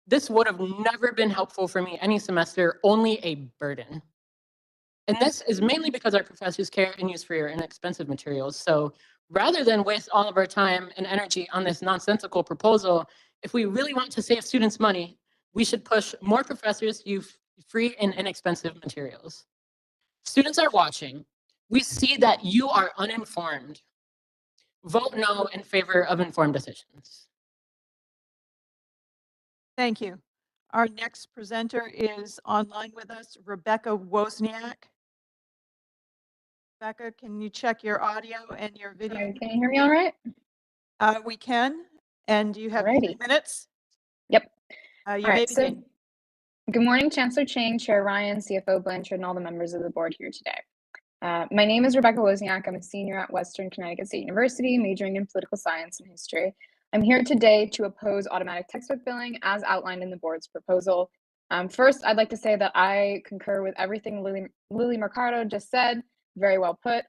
O: This would have never been helpful for me any semester, only a burden. And this is mainly because our professors care and use free or inexpensive materials. So rather than waste all of our time and energy on this nonsensical proposal, if we really want to save students money, we should push more professors to use free and inexpensive materials. Students are watching. We see that you are uninformed. Vote no in favor of informed decisions.
B: Thank you. Our next presenter is online with us, Rebecca Wozniak. Rebecca, can you check your audio and your video?
P: Hi, can you hear me all right?
B: We can, and you have
P: Alrighty.
B: 3 minutes.
P: Yep.
B: You
P: All
B: may
P: right,
B: begin.
P: so good morning, Chancellor Chang, Chair Ryan, CFO Blanchard, and all the members of the board here today. My name is Rebecca Wozniak. I'm a senior at Western Connecticut State University, majoring in political science and history. I'm here today to oppose automatic textbook billing as outlined in the board's proposal. First, I'd like to say that I concur with everything Lily Mercado just said. Very well put.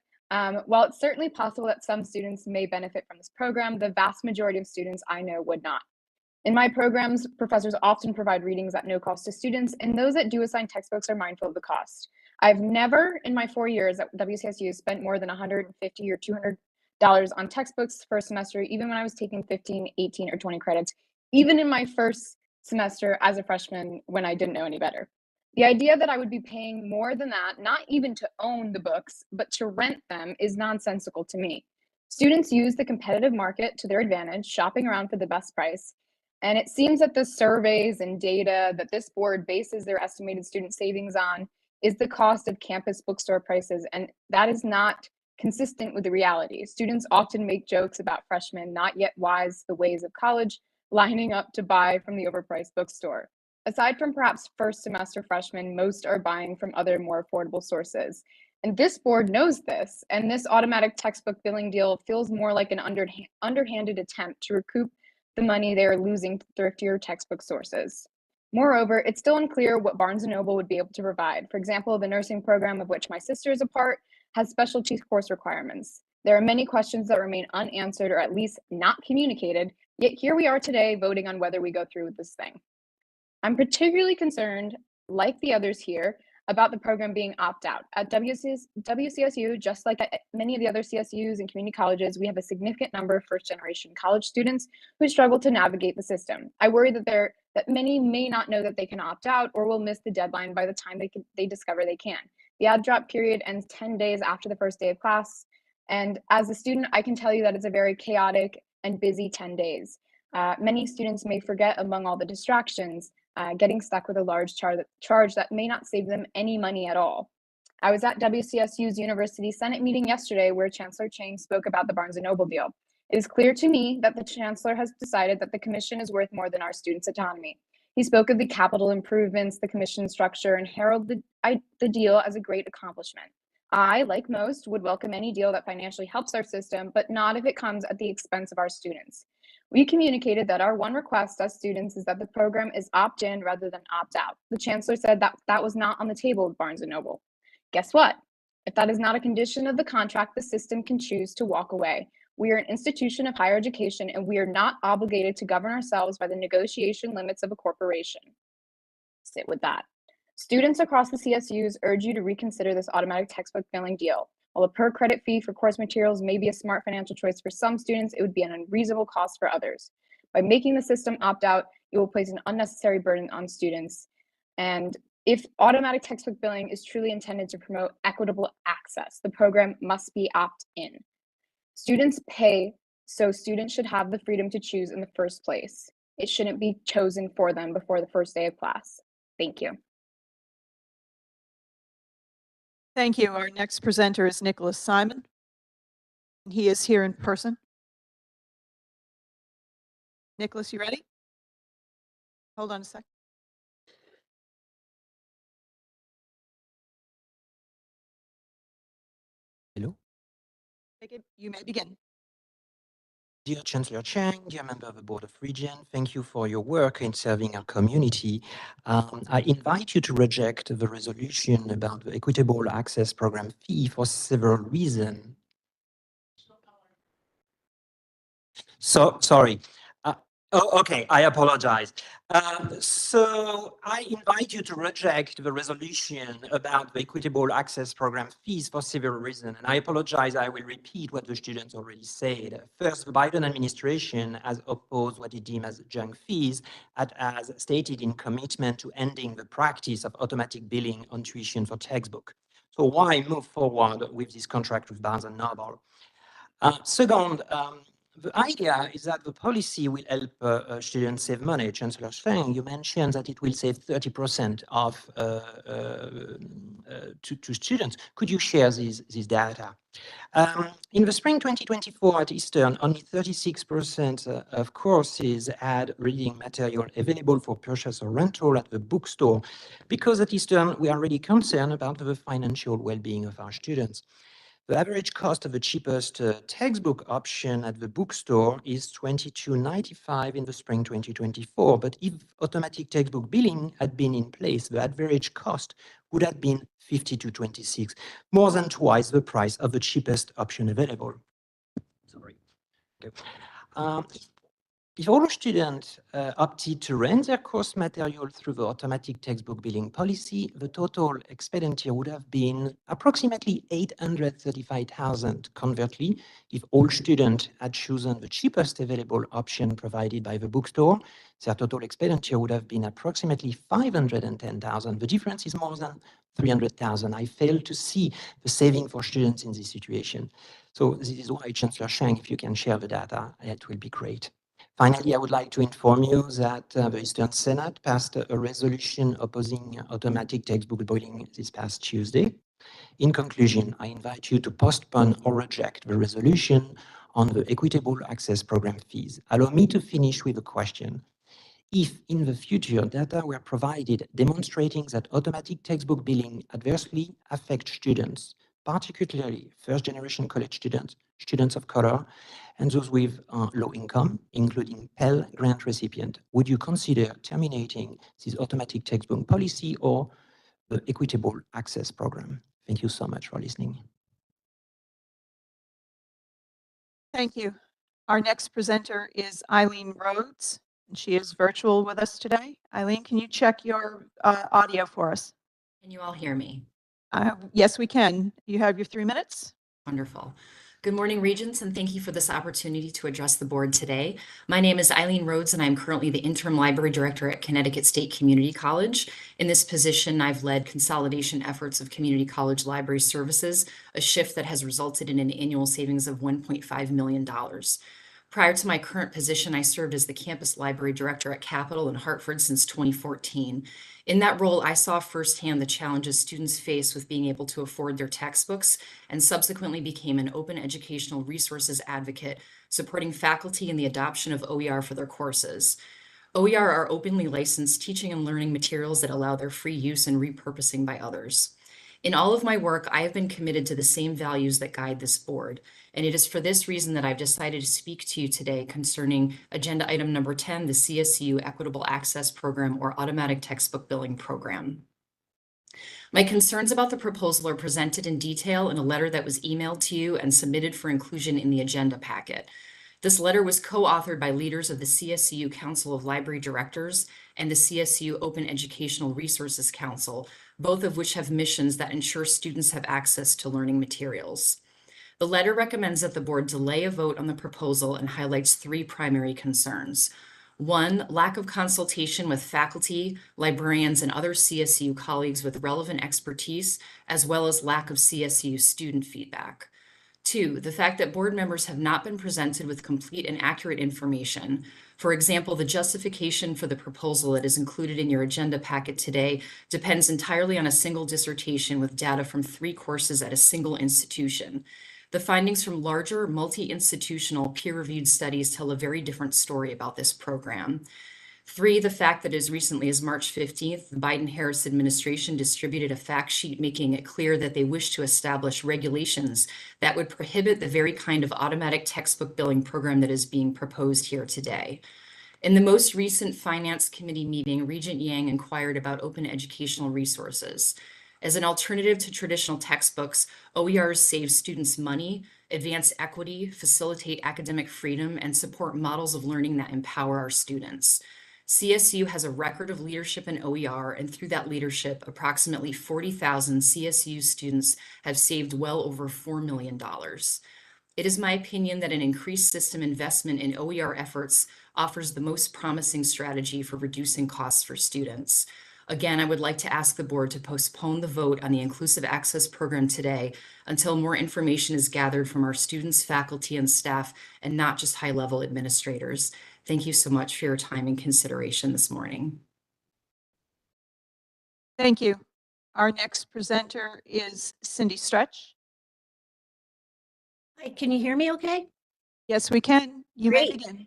P: While it's certainly possible that some students may benefit from this program, the vast majority of students I know would not. In my programs, professors often provide readings at no cost to students, and those that do assign textbooks are mindful of the cost. I've never, in my 4 years at WCSU, spent more than $150 or $200 on textbooks for a semester, even when I was taking 15, 18, or 20 credits, even in my first semester as a freshman when I didn't know any better. The idea that I would be paying more than that, not even to own the books, but to rent them, is nonsensical to me. Students use the competitive market to their advantage, shopping around for the best price. And it seems that the surveys and data that this board bases their estimated student savings on is the cost of campus bookstore prices. And that is not consistent with the reality. Students often make jokes about freshmen not yet wise the ways of college, lining up to buy from the overpriced bookstore. Aside from perhaps first semester freshmen, most are buying from other more affordable sources. And this board knows this, and this automatic textbook billing deal feels more like an underhanded attempt to recoup the money they are losing to thriftier textbook sources. Moreover, it's still unclear what Barnes & Noble would be able to provide. For example, the nursing program of which my sister is a part has specialty course requirements. There are many questions that remain unanswered or at least not communicated, yet here we are today voting on whether we go through with this thing. I'm particularly concerned, like the others here, about the program being opt-out. At WCSU, just like at many of the other CSUs and community colleges, we have a significant number of first-generation college students who struggle to navigate the system. I worry that many may not know that they can opt out or will miss the deadline by the time they discover they can. The ad drop period ends 10 days after the first day of class, and as a student, I can tell you that it's a very chaotic and busy 10 days. Many students may forget among all the distractions, getting stuck with a large charge that may not save them any money at all. I was at WCSU's University Senate meeting yesterday where Chancellor Chang spoke about the Barnes & Noble deal. It is clear to me that the Chancellor has decided that the commission is worth more than our students' autonomy. He spoke of the capital improvements, the commission structure, and heralded the deal as a great accomplishment. I, like most, would welcome any deal that financially helps our system, but not if it comes at the expense of our students. We communicated that our one request as students is that the program is opt-in rather than opt-out. The chancellor said that that was not on the table with Barnes & Noble. Guess what? If that is not a condition of the contract, the system can choose to walk away. We are an institution of higher education, and we are not obligated to govern ourselves by the negotiation limits of a corporation. Sit with that. Students across the CSUs urge you to reconsider this automatic textbook billing deal. While a per credit fee for course materials may be a smart financial choice for some students, it would be an unreasonable cost for others. By making the system opt out, it will place an unnecessary burden on students. And if automatic textbook billing is truly intended to promote equitable access, the program must be opt in. Students pay, so students should have the freedom to choose in the first place. It shouldn't be chosen for them before the first day of class. Thank you.
B: Thank you. Our next presenter is Nicholas Simon. He is here in person. Nicholas, you ready? Hold on a sec.
Q: Hello.
B: You may begin.
Q: Dear Chancellor Chang, dear member of the Board of Regents, thank you for your work in serving our community. I invite you to reject the resolution about the Equitable Access Program fee for several reasons. Sorry. Okay, I apologize. So I invite you to reject the resolution about the Equitable Access Program fees for several reasons. And I apologize, I will repeat what the students already said. First, the Biden administration has opposed what it deems as junk fees, as stated in commitment to ending the practice of automatic billing on tuition for textbook. So why move forward with this contract with Barnes & Noble? Second, the idea is that the policy will help students save money. Chancellor Chang, you mentioned that it will save 30% to students. Could you share this data? In the spring 2024 at Eastern, only 36% of courses had reading material available for purchase or rental at the bookstore, because at Eastern, we are really concerned about the financial well-being of our students. The average cost of the cheapest textbook option at the bookstore is $22.95 in the spring 2024. But if automatic textbook billing had been in place, the average cost would have been $52.26, more than twice the price of the cheapest option available. Sorry. Okay. If all students opted to rent their course material through the automatic textbook billing policy, the total expenditure would have been approximately $835,000. Conversely, if all students had chosen the cheapest available option provided by the bookstore, their total expenditure would have been approximately $510,000. The difference is more than $300,000. I fail to see the saving for students in this situation. So this is why, Chancellor Chang, if you can share the data, it will be great. Finally, I would like to inform you that the Eastern Senate passed a resolution opposing automatic textbook billing this past Tuesday. In conclusion, I invite you to postpone or reject the resolution on the Equitable Access Program fees. Allow me to finish with a question. If in the future data were provided demonstrating that automatic textbook billing adversely affects students, particularly first-generation college students, students of color, and those with low income, including Pell Grant recipient, would you consider terminating this automatic textbook policy or the Equitable Access Program? Thank you so much for listening.
B: Thank you. Our next presenter is Eileen Rhodes, and she is virtual with us today. Eileen, can you check your audio for us?
R: Can you all hear me?
B: Yes, we can. You have your 3 minutes.
R: Wonderful. Good morning, Regents, and thank you for this opportunity to address the board today. My name is Eileen Rhodes, and I'm currently the Interim Library Director at Connecticut State Community College. In this position, I've led consolidation efforts of community college library services, a shift that has resulted in an annual savings of $1.5 million. Prior to my current position, I served as the Campus Library Director at Capitol in Hartford since 2014. In that role, I saw firsthand the challenges students face with being able to afford their textbooks, and subsequently became an open educational resources advocate, supporting faculty in the adoption of OER for their courses. OER are openly licensed teaching and learning materials that allow their free use and repurposing by others. In all of my work, I have been committed to the same values that guide this board, and it is for this reason that I've decided to speak to you today concerning agenda item number 10, the CSU Equitable Access Program or Automatic Textbook Billing Program. My concerns about the proposal are presented in detail in a letter that was emailed to you and submitted for inclusion in the agenda packet. This letter was co-authored by leaders of the CSU Council of Library Directors and the CSU Open Educational Resources Council, both of which have missions that ensure students have access to learning materials. The letter recommends that the board delay a vote on the proposal and highlights 3 primary concerns. 1, lack of consultation with faculty, librarians, and other CSU colleagues with relevant expertise, as well as lack of CSU student feedback. 2, the fact that board members have not been presented with complete and accurate information. For example, the justification for the proposal that is included in your agenda packet today depends entirely on a single dissertation with data from 3 courses at a single institution. The findings from larger multi-institutional peer-reviewed studies tell a very different story about this program. 3, the fact that as recently as March 15th, the Biden-Harris administration distributed a fact sheet making it clear that they wish to establish regulations that would prohibit the very kind of automatic textbook billing program that is being proposed here today. In the most recent Finance Committee meeting, Regent Yang inquired about open educational resources. As an alternative to traditional textbooks, OERs save students money, advance equity, facilitate academic freedom, and support models of learning that empower our students. CSU has a record of leadership in OER, and through that leadership, approximately 40,000 CSU students have saved well over $4 million. It is my opinion that an increased system investment in OER efforts offers the most promising strategy for reducing costs for students. Again, I would like to ask the board to postpone the vote on the Inclusive Access Program today until more information is gathered from our students, faculty, and staff, and not just high-level administrators. Thank you so much for your time and consideration this morning.
B: Thank you. Our next presenter is Cindy Stretch.
S: Hi, can you hear me okay?
B: Yes, we can. You may
S: Great.
B: begin.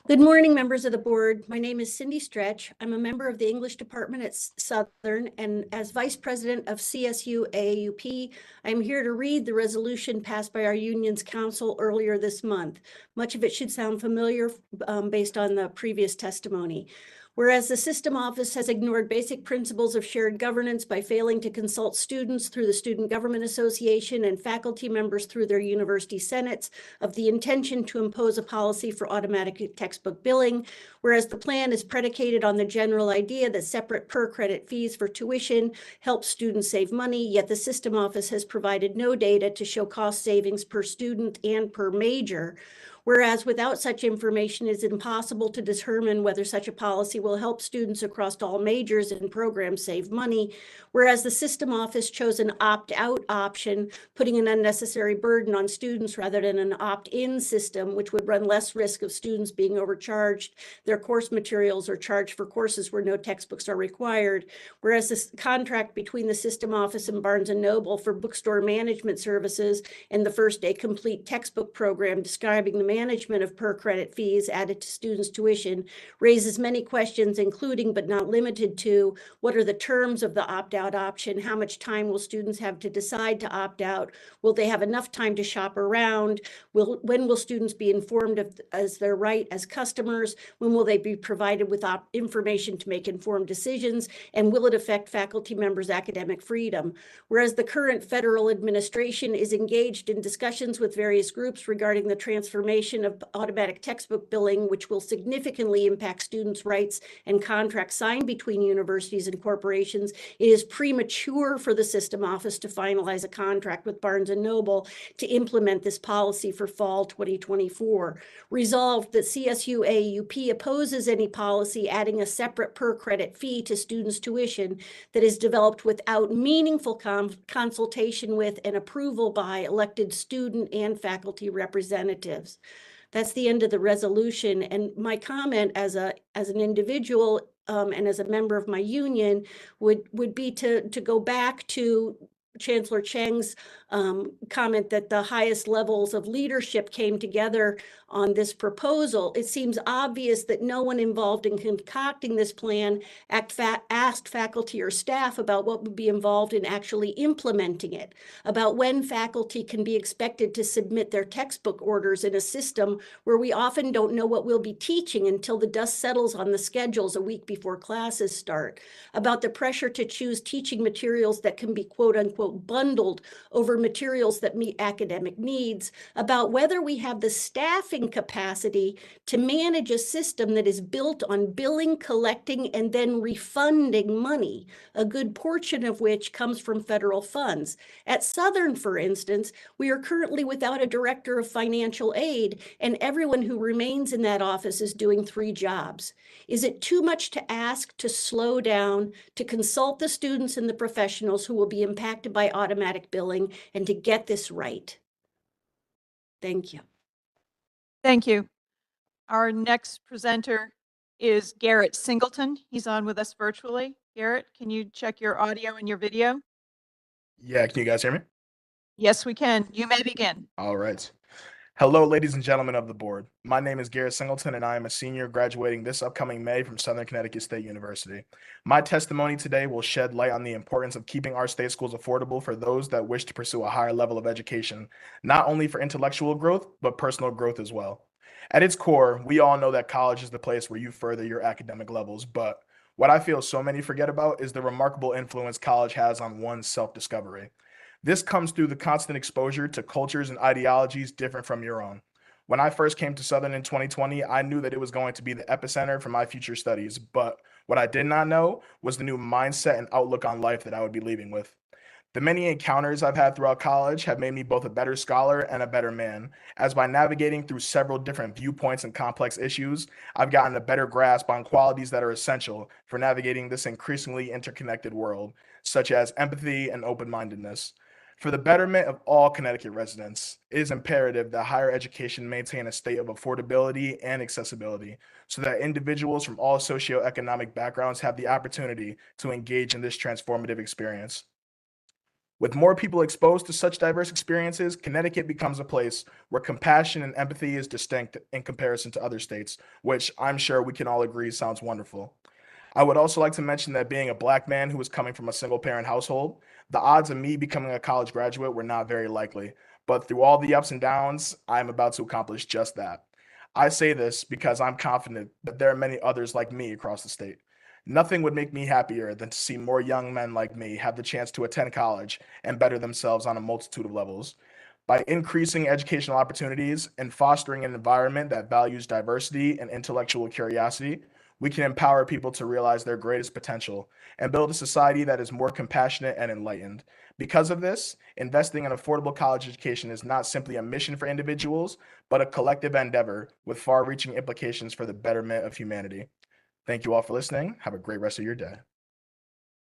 S: Good morning, members of the board. My name is Cindy Stretch. I'm a member of the English department at Southern, and as vice president of CSU AAUP, I'm here to read the resolution passed by our union's council earlier this month. Much of it should sound familiar based on the previous testimony. Whereas the system office has ignored basic principles of shared governance by failing to consult students through the Student Government Association and faculty members through their university senates of the intention to impose a policy for automatic textbook billing, whereas the plan is predicated on the general idea that separate per credit fees for tuition help students save money, yet the system office has provided no data to show cost savings per student and per major. Whereas without such information, it is impossible to determine whether such a policy will help students across all majors and programs save money. Whereas the system office chose an opt-out option, putting an unnecessary burden on students rather than an opt-in system, which would run less risk of students being overcharged their course materials or charged for courses where no textbooks are required. Whereas this contract between the system office and Barnes & Noble for bookstore management services and the First Day Complete textbook program describing the management of per credit fees added to students' tuition raises many questions, including but not limited to, what are the terms of the opt-out option? How much time will students have to decide to opt out? Will they have enough time to shop around? When will students be informed of as their right as customers? When will they be provided with information to make informed decisions? And will it affect faculty members' academic freedom? Whereas the current federal administration is engaged in discussions with various groups regarding the transformation of automatic textbook billing, which will significantly impact students' rights and contracts signed between universities and corporations, it is premature for the system office to finalize a contract with Barnes & Noble to implement this policy for fall 2024. Resolved that CSU AAUP opposes any policy adding a separate per credit fee to students' tuition that is developed without meaningful consultation with and approval by elected student and faculty representatives. That's the end of the resolution. And my comment as an individual and as a member of my union would be to go back to Chancellor Cheng's comment that the highest levels of leadership came together on this proposal, it seems obvious that no one involved in concocting this plan asked faculty or staff about what would be involved in actually implementing it, about when faculty can be expected to submit their textbook orders in a system where we often don't know what we'll be teaching until the dust settles on the schedules a week before classes start, about the pressure to choose teaching materials that can be quote unquote bundled over materials that meet academic needs, about whether we have the staffing capacity to manage a system that is built on billing, collecting, and then refunding money, a good portion of which comes from federal funds. At Southern, for instance, we are currently without a director of financial aid, and everyone who remains in that office is doing 3 jobs. Is it too much to ask to slow down, to consult the students and the professionals who will be impacted by automatic billing, and to get this right? Thank you.
B: Thank you. Our next presenter is Garrett Singleton. He's on with us virtually. Garrett, can you check your audio and your video?
T: Yeah, can you guys hear me?
B: Yes, we can. You may begin.
T: All right. Hello, ladies and gentlemen of the board. My name is Garrett Singleton, and I am a senior graduating this upcoming May from Southern Connecticut State University. My testimony today will shed light on the importance of keeping our state schools affordable for those that wish to pursue a higher level of education, not only for intellectual growth, but personal growth as well. At its core, we all know that college is the place where you further your academic levels, but what I feel so many forget about is the remarkable influence college has on one's self-discovery. This comes through the constant exposure to cultures and ideologies different from your own. When I first came to Southern in 2020, I knew that it was going to be the epicenter for my future studies, but what I did not know was the new mindset and outlook on life that I would be leaving with. The many encounters I've had throughout college have made me both a better scholar and a better man, as by navigating through several different viewpoints and complex issues, I've gotten a better grasp on qualities that are essential for navigating this increasingly interconnected world, such as empathy and open-mindedness. For the betterment of all Connecticut residents, it is imperative that higher education maintain a state of affordability and accessibility so that individuals from all socioeconomic backgrounds have the opportunity to engage in this transformative experience. With more people exposed to such diverse experiences, Connecticut becomes a place where compassion and empathy is distinct in comparison to other states, which I'm sure we can all agree sounds wonderful. I would also like to mention that being a Black man who was coming from a single parent household, the odds of me becoming a college graduate were not very likely. But through all the ups and downs, I am about to accomplish just that. I say this because I'm confident that there are many others like me across the state. Nothing would make me happier than to see more young men like me have the chance to attend college and better themselves on a multitude of levels. By increasing educational opportunities and fostering an environment that values diversity and intellectual curiosity, we can empower people to realize their greatest potential and build a society that is more compassionate and enlightened. Because of this, investing in affordable college education is not simply a mission for individuals, but a collective endeavor with far-reaching implications for the betterment of humanity. Thank you all for listening. Have a great rest of your day.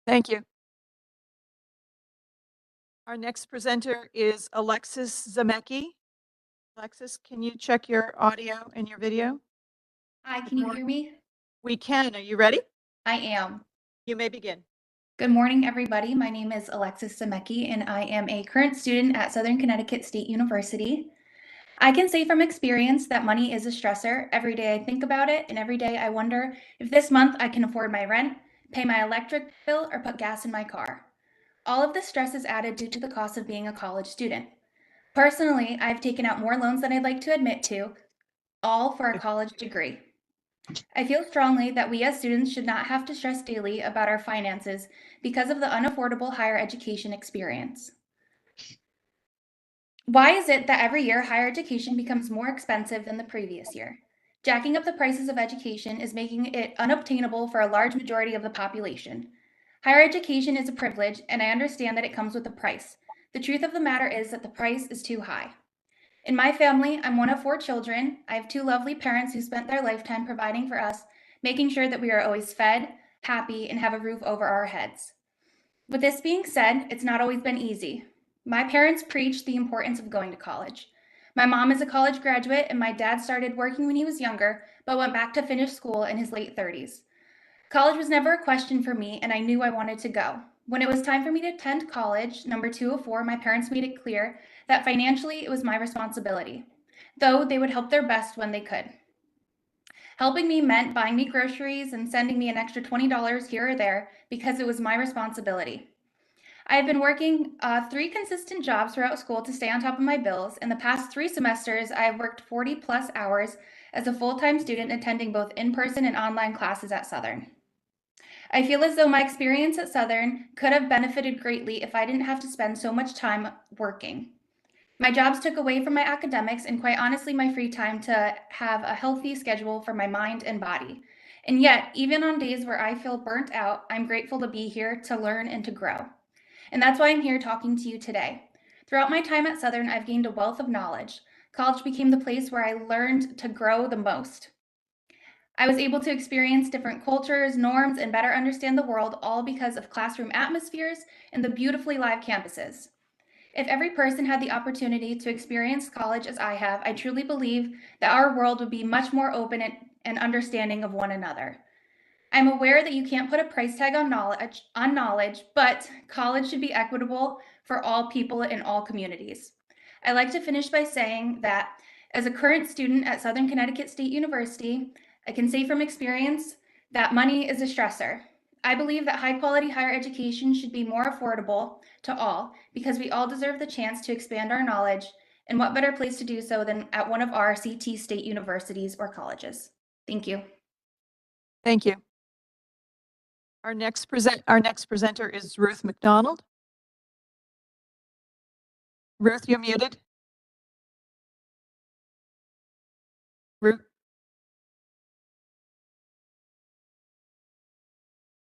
B: Thank you. Our next presenter is Alexis Zemecki. Alexis, can you check your audio and your video?
U: Hi, can you hear me?
B: We can. Are you ready?
U: I am.
B: You may begin.
U: Good morning, everybody. My name is Alexis Zemecki, and I am a current student at Southern Connecticut State University. I can say from experience that money is a stressor. Every day I think about it, and every day I wonder if this month I can afford my rent, pay my electric bill, or put gas in my car. All of this stress is added due to the cost of being a college student. Personally, I've taken out more loans than I'd like to admit to, all for a college degree. I feel strongly that we as students should not have to stress daily about our finances because of the unaffordable higher education experience. Why is it that every year higher education becomes more expensive than the previous year? Jacking up the prices of education is making it unobtainable for a large majority of the population. Higher education is a privilege, and I understand that it comes with a price. The truth of the matter is that the price is too high. In my family, I'm one of 4 children. I have 2 lovely parents who spent their lifetime providing for us, making sure that we are always fed, happy, and have a roof over our heads. With this being said, it's not always been easy. My parents preached the importance of going to college. My mom is a college graduate, and my dad started working when he was younger, but went back to finish school in his late 30s. College was never a question for me, and I knew I wanted to go. When it was time for me to attend college, number 204, my parents made it clear that financially it was my responsibility, though they would help their best when they could. Helping me meant buying me groceries and sending me an extra $20 here or there because it was my responsibility. I have been working 3 consistent jobs throughout school to stay on top of my bills. In the past 3 semesters, I have worked 40 plus hours as a full-time student attending both in-person and online classes at Southern. I feel as though my experience at Southern could have benefited greatly if I didn't have to spend so much time working. My jobs took away from my academics and quite honestly my free time to have a healthy schedule for my mind and body. And yet, even on days where I feel burnt out, I'm grateful to be here to learn and to grow. And that's why I'm here talking to you today. Throughout my time at Southern, I've gained a wealth of knowledge. College became the place where I learned to grow the most. I was able to experience different cultures, norms, and better understand the world, all because of classroom atmospheres and the beautifully live campuses. If every person had the opportunity to experience college as I have, I truly believe that our world would be much more open and understanding of one another. I'm aware that you can't put a price tag on knowledge, but college should be equitable for all people in all communities. I'd like to finish by saying that as a current student at Southern Connecticut State University, I can say from experience that money is a stressor. I believe that high quality higher education should be more affordable to all because we all deserve the chance to expand our knowledge, and what better place to do so than at one of our CT state universities or colleges. Thank you.
B: Thank you. Our next presenter is Ruth McDonald. Ruth, you're muted.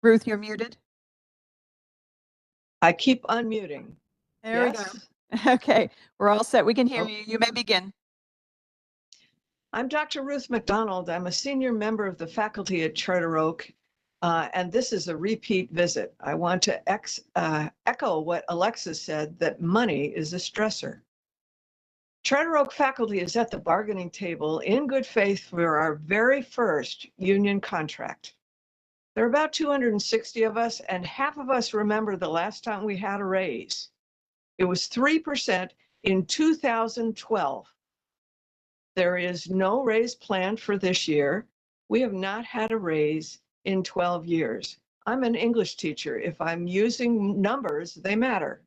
B: Ruth, you're muted.
D: I keep unmuting.
B: There
D: Yes?
B: we go. Okay, we're all set. We can hear
D: Oh.
B: you. You may begin.
D: I'm Dr. Ruth McDonald. I'm a senior member of the faculty at Charter Oak, and this is a repeat visit. I want to echo what Alexis said, that money is a stressor. Charter Oak faculty is at the bargaining table in good faith for our very first union contract. There are about 260 of us, and half of us remember the last time we had a raise. It was 3% in 2012. There is no raise planned for this year. We have not had a raise in 12 years. I'm an English teacher. If I'm using numbers, they matter.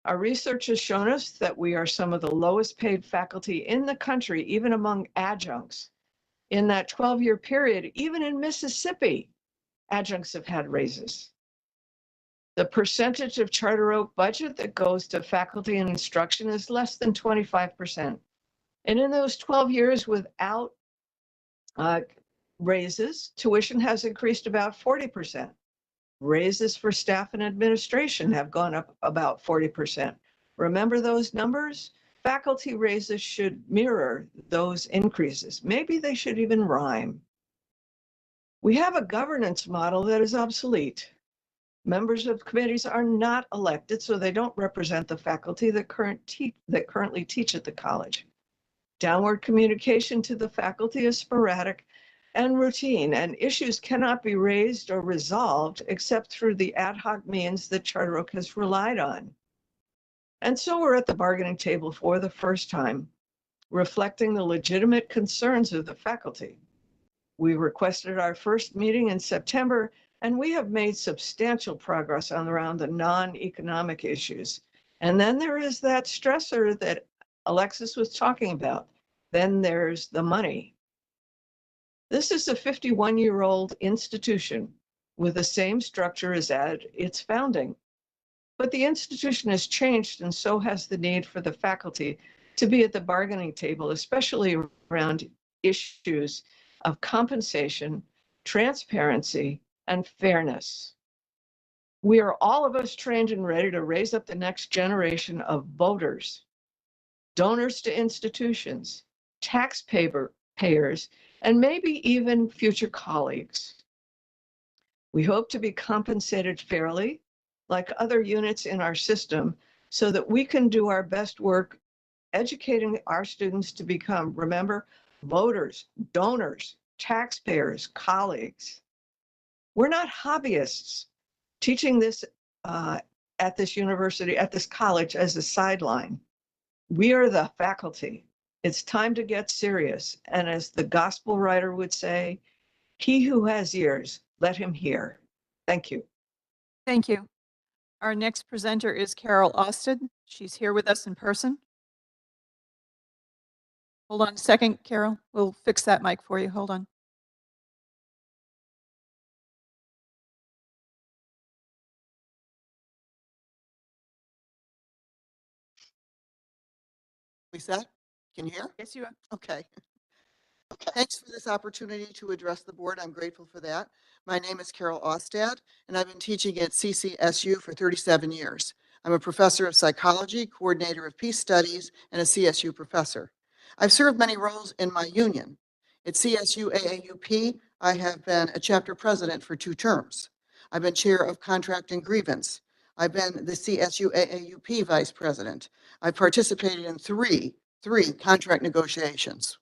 D: Our research has shown us that we are some of the lowest paid faculty in the country, even among adjuncts. In that 12-year period, even in Mississippi, adjuncts have had raises. The percentage of Charter Oak budget that goes to faculty and instruction is less than 25%. And in those 12 years without raises, tuition has increased about 40%. Raises for staff and administration have gone up about 40%. Remember those numbers? Faculty raises should mirror those increases. Maybe they should even rhyme. We have a governance model that is obsolete. Members of committees are not elected, so they don't represent the faculty that currently teach at the college. Downward communication to the faculty is sporadic and routine, and issues cannot be raised or resolved except through the ad hoc means that Charter Oak has relied on. And so we're at the bargaining table for the first time, reflecting the legitimate concerns of the faculty. We requested our first meeting in September, and we have made substantial progress around the non-economic issues. And then there is that stressor that Alexis was talking about. Then there's the money. This is a 51-year-old institution with the same structure as at its founding. But the institution has changed, and so has the need for the faculty to be at the bargaining table, especially around issues of compensation, transparency, and fairness. We are all of us trained and ready to raise up the next generation of voters, donors to institutions, taxpayers, and maybe even future colleagues. We hope to be compensated fairly, like other units in our system, so that we can do our best work educating our students to become, remember, voters, donors, taxpayers, colleagues. We're not hobbyists teaching this at this university, at this college as a sideline. We are the faculty. It's time to get serious. And as the gospel writer would say, he who has ears, let him hear. Thank you.
B: Thank you. Our next presenter is Carol Austin. She's here with us in person. Hold on a second, Carol. We'll fix that mic for you. Hold on.
C: We set? Can you hear?
B: Yes, you are.
C: Okay. Thanks for this opportunity to address the board. I'm grateful for that. My name is Carol Ostad, and I've been teaching at CCSU for 37 years. I'm a professor of psychology, coordinator of peace studies, and a CSU professor. I've served many roles in my union. At CSU AAUP, I have been a chapter president for 2 terms. I've been chair of contract and grievance. I've been the CSU AAUP vice president. I've participated in three contract negotiations.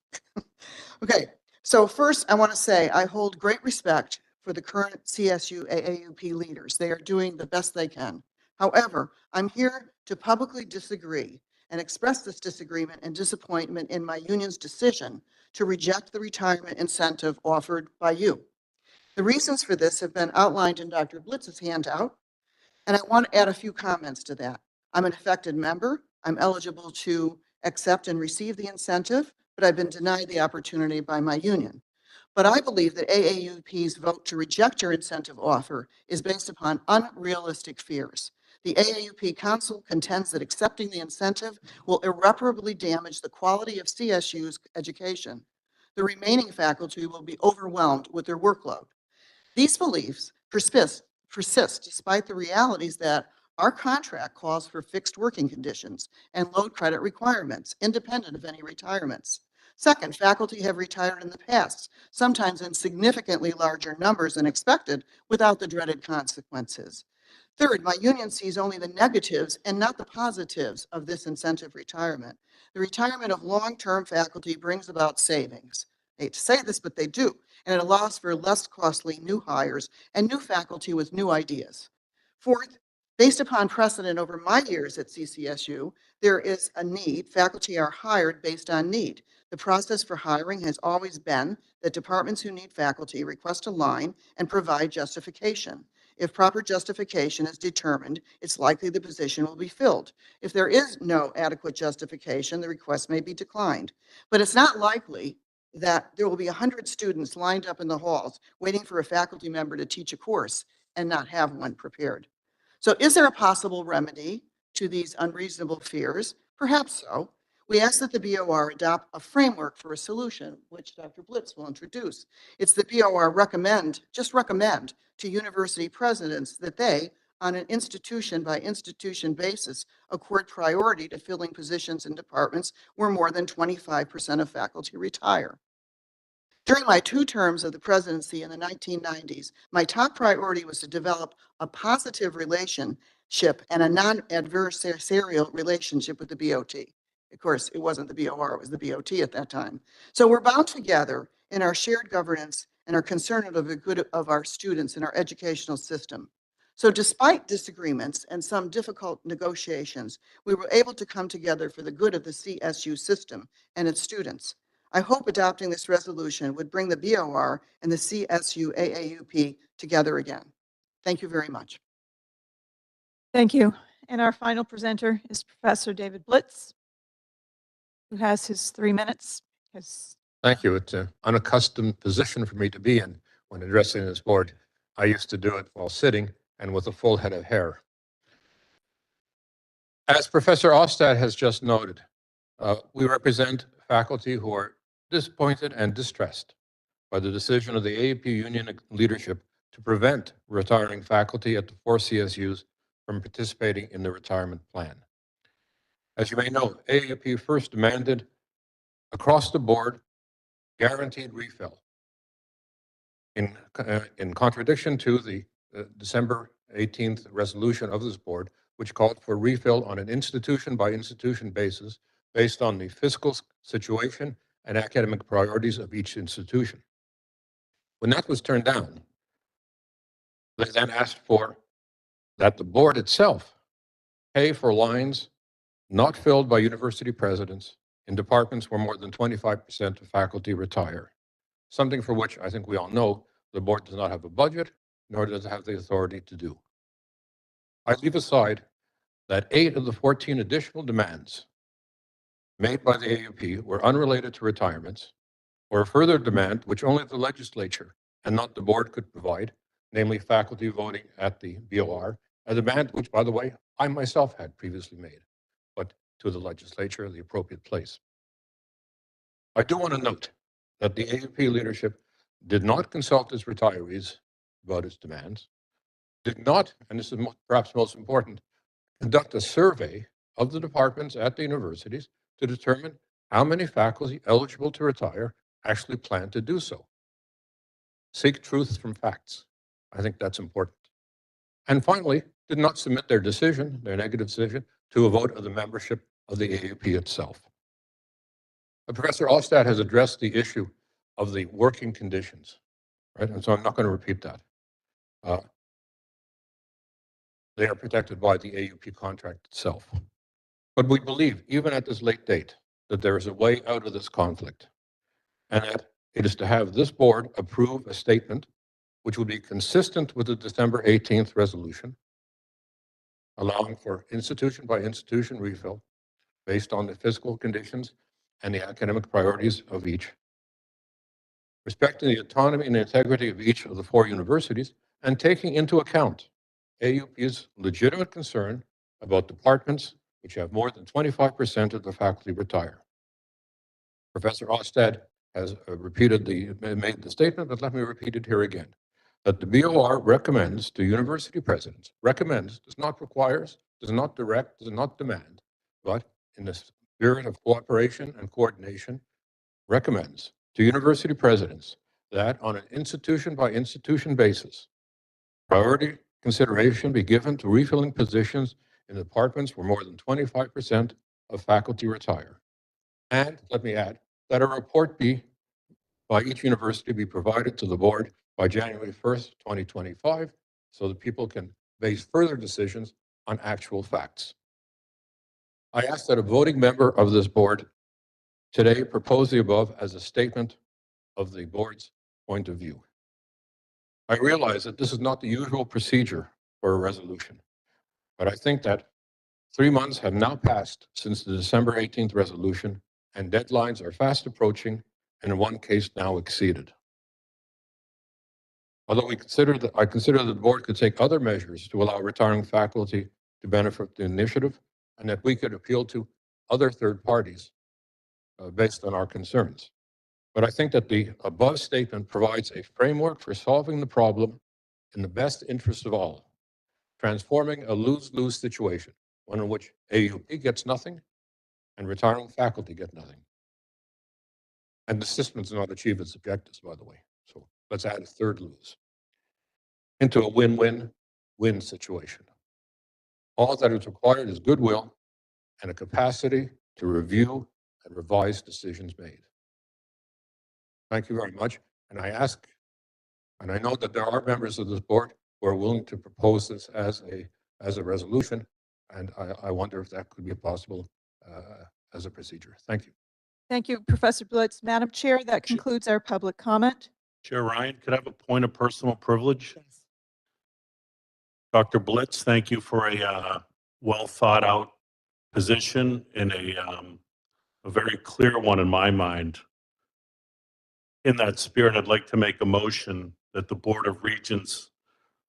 C: Okay, so first I want to say I hold great respect for the current CSU AAUP leaders. They are doing the best they can. However, I'm here to publicly disagree and express this disagreement and disappointment in my union's decision to reject the retirement incentive offered by you. The reasons for this have been outlined in Dr. Blitz's handout, and I want to add a few comments to that. I'm an affected member. I'm eligible to accept and receive the incentive, but I've been denied the opportunity by my union. But I believe that AAUP's vote to reject your incentive offer is based upon unrealistic fears. The AAUP Council contends that accepting the incentive will irreparably damage the quality of CSU's education. The remaining faculty will be overwhelmed with their workload. These beliefs persist despite the realities that our contract calls for fixed working conditions and load credit requirements, independent of any retirements. Second, faculty have retired in the past, sometimes in significantly larger numbers than expected, without the dreaded consequences. Third, my union sees only the negatives and not the positives of this incentive retirement. The retirement of long-term faculty brings about savings. I hate to say this, but they do, and it allows for less costly new hires and new faculty with new ideas. Fourth, based upon precedent over my years at CCSU, there is a need. Faculty are hired based on need. The process for hiring has always been that departments who need faculty request a line and provide justification. If proper justification is determined, it's likely the position will be filled. If there is no adequate justification, the request may be declined. But it's not likely that there will be 100 students lined up in the halls waiting for a faculty member to teach a course and not have one prepared. So is there a possible remedy to these unreasonable fears? Perhaps so. We ask that the BOR adopt a framework for a solution, which Dr. Blitz will introduce. It's the BOR recommend to university presidents that they, on an institution by institution basis, accord priority to filling positions in departments where more than 25% of faculty retire. During my 2 terms of the presidency in the 1990s, my top priority was to develop a positive relationship and a non-adversarial relationship with the BOT. Of course, it wasn't the BOR, it was the BOT at that time. So we're bound together in our shared governance and our concern of the good of our students and our educational system. So despite disagreements and some difficult negotiations, we were able to come together for the good of the CSU system and its students. I hope adopting this resolution would bring the BOR and the CSU AAUP together again. Thank you very much.
B: Thank you. And our final presenter is Professor David Blitz, who has his 3 minutes.
V: Thank you. It's an unaccustomed position for me to be in when addressing this board. I used to do it while sitting and with a full head of hair. As Professor Ostad has just noted, we represent faculty who are disappointed and distressed by the decision of the AAP union leadership to prevent retiring faculty at the 4 CSUs from participating in the retirement plan. As you may know, AAP first demanded across the board guaranteed refill in contradiction to the December 18th resolution of this board, which called for refill on an institution by institution basis based on the fiscal situation and academic priorities of each institution. When that was turned down, they then asked for that the board itself pay for lines not filled by university presidents in departments where more than 25% of faculty retire, something for which I think we all know the board does not have a budget, nor does it have the authority to do. I leave aside that 8 of the 14 additional demands made by the AUP were unrelated to retirements, or a further demand which only the legislature and not the board could provide, namely faculty voting at the BOR, a demand which, by the way, I myself had previously made, but to the legislature, the appropriate place. I do want to note that the AUP leadership did not consult its retirees about its demands, did not, and this is perhaps most important, conduct a survey of the departments at the universities to determine how many faculty eligible to retire actually plan to do so. Seek truth from facts. I think that's important. And finally, did not submit their decision, their negative decision, to a vote of the membership of the AUP itself. Professor Allstat has addressed the issue of the working conditions, right? And so I'm not going to repeat that. They are protected by the AUP contract itself. But we believe, even at this late date, that there is a way out of this conflict, and that it is to have this board approve a statement which will be consistent with the December 18th resolution, allowing for institution by institution refill based on the physical conditions and the academic priorities of each, respecting the autonomy and integrity of each of the 4 universities, and taking into account AUP's legitimate concern about departments which have more than 25% of the faculty retire. Professor Ostad has made the statement, but let me repeat it here again, that the BOR recommends to university presidents, recommends, does not requires, does not direct, does not demand, but in the spirit of cooperation and coordination, recommends to university presidents that on an institution by institution basis, priority consideration be given to refilling positions in departments where more than 25% of faculty retire. And let me add that a report by each university be provided to the board by January 1st, 2025, so that people can base further decisions on actual facts. I ask that a voting member of this board today propose the above as a statement of the board's point of view. I realize that this is not the usual procedure for a resolution, but I think that 3 months have now passed since the December 18th resolution, and deadlines are fast approaching, and in one case now exceeded. Although I consider that the board could take other measures to allow retiring faculty to benefit from the initiative, and that we could appeal to other third parties based on our concerns. But I think that the above statement provides a framework for solving the problem in the best interest of all, transforming a lose-lose situation, one in which AUP gets nothing and retiring faculty get nothing. And the system does not achieve its objectives, by the way. So let's add a third lose into a win-win-win situation. All that is required is goodwill and a capacity to review and revise decisions made. Thank you very much. And I ask, and I know that there are members of this board who are willing to propose this as a resolution, and I wonder if that could be possible as a procedure. Thank you.
B: Thank you, Professor Blitz. Madam Chair, that concludes our public comment.
J: Chair Ryan, could I have a point of personal privilege? Yes. Dr. Blitz, thank you for a well thought out position in a very clear one in my mind. In that spirit, I'd like to make a motion that the Board of Regents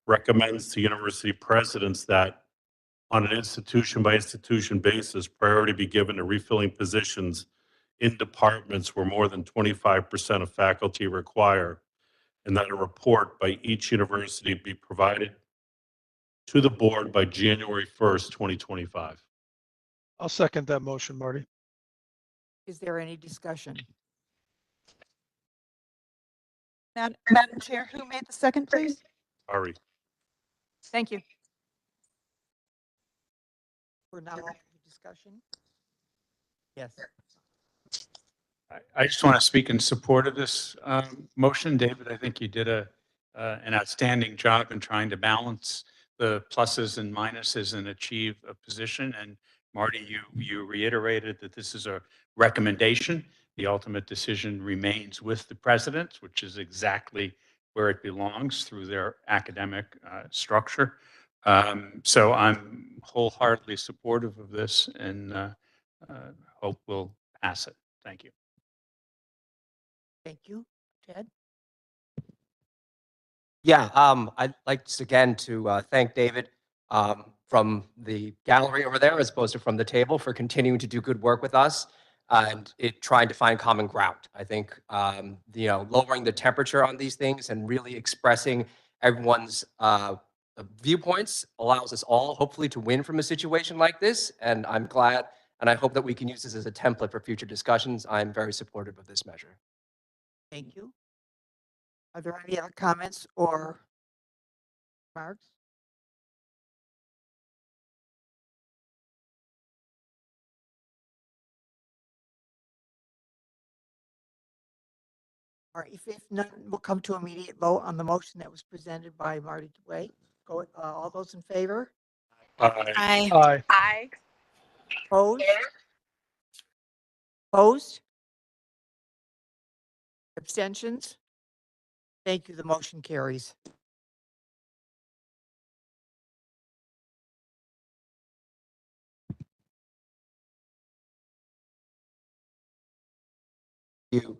J: recommends to university presidents that on an institution by institution basis, priority be given to refilling positions in departments where more than 25% of faculty require, and that a report by each university be provided to the board by January 1st, 2025.
E: I'll second that motion, Marty.
A: Is there any discussion?
B: Madam Chair, who made the second, please?
J: Sorry.
B: Thank you.
A: We're now open to discussion. Yes.
J: I just want to speak in support of this motion. David, I think you did an outstanding job in trying to balance the pluses and minuses and achieve a position. And Marty, you reiterated that this is a recommendation. The ultimate decision remains with the president, which is exactly where it belongs through their academic structure. So I'm wholeheartedly supportive of this and hope we'll pass it. Thank you.
A: Thank you. Ted?
G: Yeah, I'd like again to thank David from the gallery over there, as opposed to from the table, for continuing to do good work with us and trying to find common ground. I think lowering the temperature on these things and really expressing everyone's viewpoints allows us all, hopefully, to win from a situation like this. And I'm glad, and I hope that we can use this as a template for future discussions. I'm very supportive of this measure.
A: Thank you. Are there any other comments or remarks? All right, if none, we'll come to immediate vote on the motion that was presented by Marty Dway. All those in favor?
J: Aye.
E: Aye.
P: Aye.
A: Opposed? Opposed? Abstentions? Thank you. The motion carries.
H: You.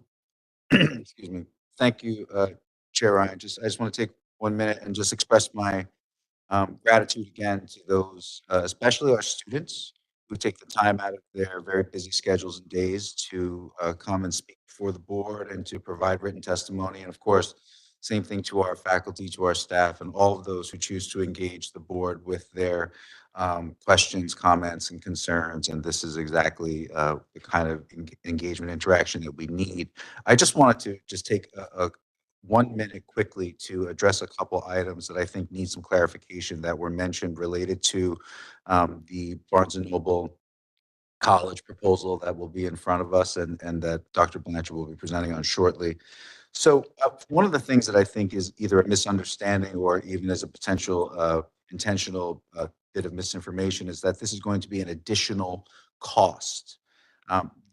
H: Excuse me. Thank you, Chair Ryan. I just want to take 1 minute and just express my gratitude again to those, especially our students, who take the time out of their very busy schedules and days to come and speak before the board and to provide written testimony. And of course, same thing to our faculty, to our staff, and all of those who choose to engage the board with their questions, comments, and concerns. And this is exactly the kind of engagement interaction that we need. I just wanted to just take a 1 minute quickly to address a couple items that I think need some clarification that were mentioned related to the Barnes and Noble College proposal that will be in front of us and that Dr. Blanchard will be presenting on shortly. So one of the things that I think is either a misunderstanding or even as a potential intentional bit of misinformation is that this is going to be an additional cost.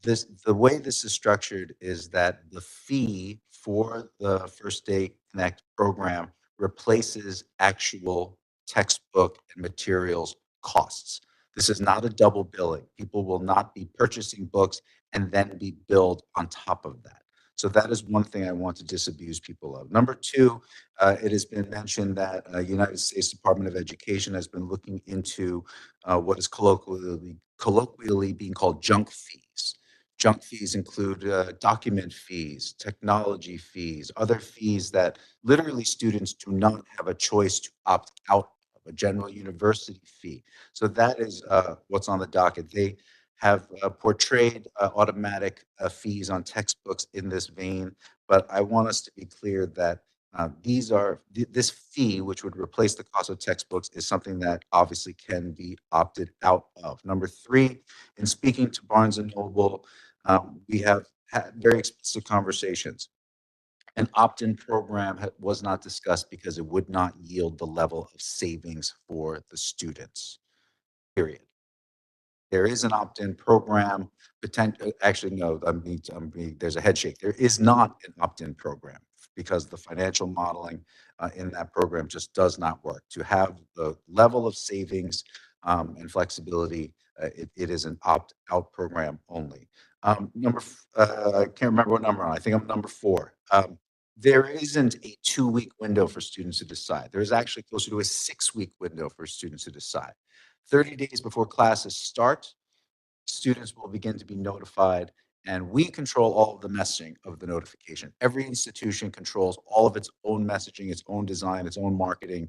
H: The way this is structured is that the fee for the First Day Connect program replaces actual textbook and materials costs. This is not a double billing. People will not be purchasing books and then be billed on top of that. So that is one thing I want to disabuse people of. Number two, it has been mentioned that United States Department of Education has been looking into what is colloquially being called junk fees. Junk fees include document fees, technology fees, other fees that literally students do not have a choice to opt out of, a general university fee. So that is what's on the docket. They have portrayed automatic fees on textbooks in this vein, but I want us to be clear that this fee, which would replace the cost of textbooks, is something that obviously can be opted out of. Number three, in speaking to Barnes and Noble, we have had very explicit conversations. An opt-in program was not discussed because it would not yield the level of savings for the students, period. There is an opt-in program, actually, no, there's a head shake. There is not an opt-in program because the financial modeling in that program just does not work. To have the level of savings and flexibility, it is an opt-out program only. I can't remember what number I'm on. I think I'm number 4. There isn't a 2-week window for students to decide. There is actually closer to a 6-week window for students to decide. 30 days before classes start, students will begin to be notified, and we control all of the messaging of the notification. Every institution controls all of its own messaging, its own design, its own marketing.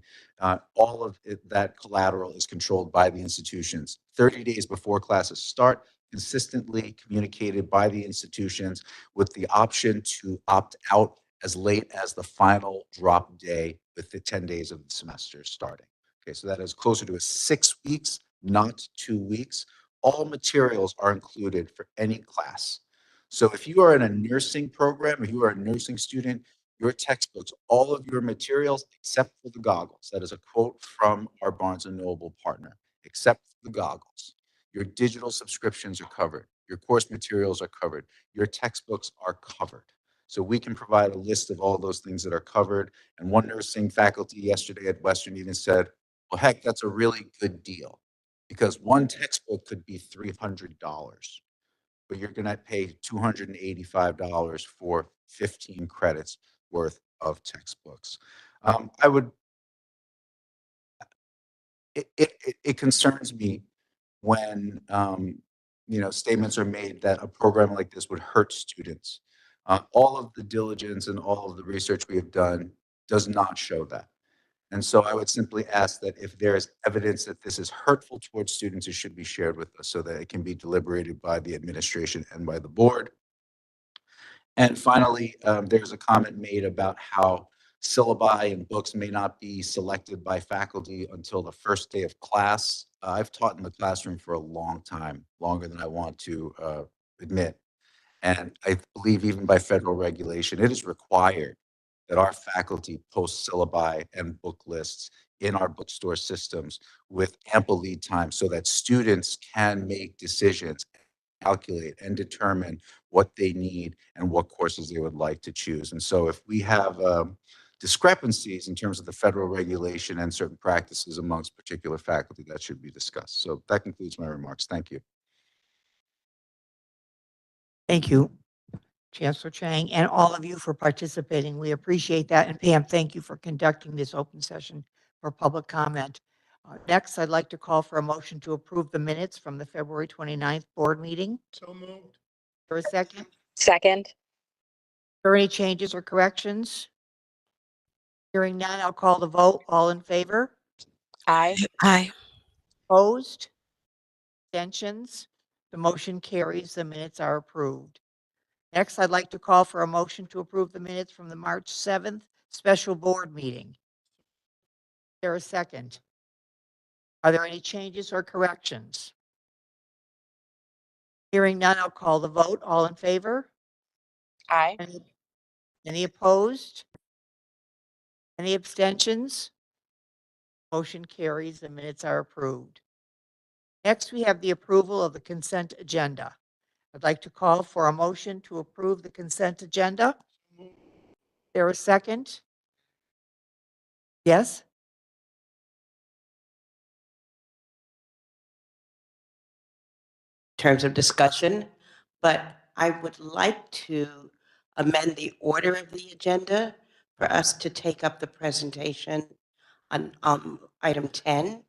H: All of that collateral is controlled by the institutions. 30 days before classes start, consistently communicated by the institutions with the option to opt out as late as the final drop day with the 10 days of the semester starting. Okay, so that is closer to 6 weeks, not 2 weeks. All materials are included for any class. So if you are in a nursing program, if you are a nursing student, your textbooks, all of your materials except for the goggles. That is a quote from our Barnes & Noble partner, except for the goggles. Your digital subscriptions are covered. Your course materials are covered. Your textbooks are covered. So we can provide a list of all those things that are covered. And one nursing faculty yesterday at Western even said, well, heck, that's a really good deal because one textbook could be $300, but you're going to pay $285 for 15 credits worth of textbooks. I would, it concerns me when, statements are made that a program like this would hurt students. All of the diligence and all of the research we have done does not show that. And so I would simply ask that if there is evidence that this is hurtful towards students, it should be shared with us so that it can be deliberated by the administration and by the board. And finally, there's a comment made about how syllabi and books may not be selected by faculty until the first day of class. I've taught in the classroom for a long time, longer than I want to admit. And I believe even by federal regulation, it is required that our faculty post syllabi and book lists in our bookstore systems with ample lead time so that students can make decisions, calculate and determine what they need and what courses they would like to choose. And so if we have discrepancies in terms of the federal regulation and certain practices amongst particular faculty, that should be discussed. So that concludes my remarks. Thank you.
A: Thank you, Chancellor Chang, and all of you for participating. We appreciate that. And Pam, thank you for conducting this open session for public comment. Next, I'd like to call for a motion to approve the minutes from the February 29th board meeting.
T: So moved.
A: For a second,
I: Second.
A: are there any changes or corrections? Hearing none, I'll call the vote. All in favor?
I: Aye. Aye.
A: Opposed? Abstentions? The motion carries. The minutes are approved. Next, I'd like to call for a motion to approve the minutes from the March 7th special board meeting. Is there a second? Are there any changes or corrections? Hearing none, I'll call the vote. All in favor?
I: Aye.
A: Any opposed? Any abstentions? Motion carries. The minutes are approved. Next, we have the approval of the consent agenda. I'd like to call for a motion to approve the consent agenda. Is there a second? Yes?
K: Terms of discussion, but I would like to amend the order of the agenda for us to take up the presentation on item 10,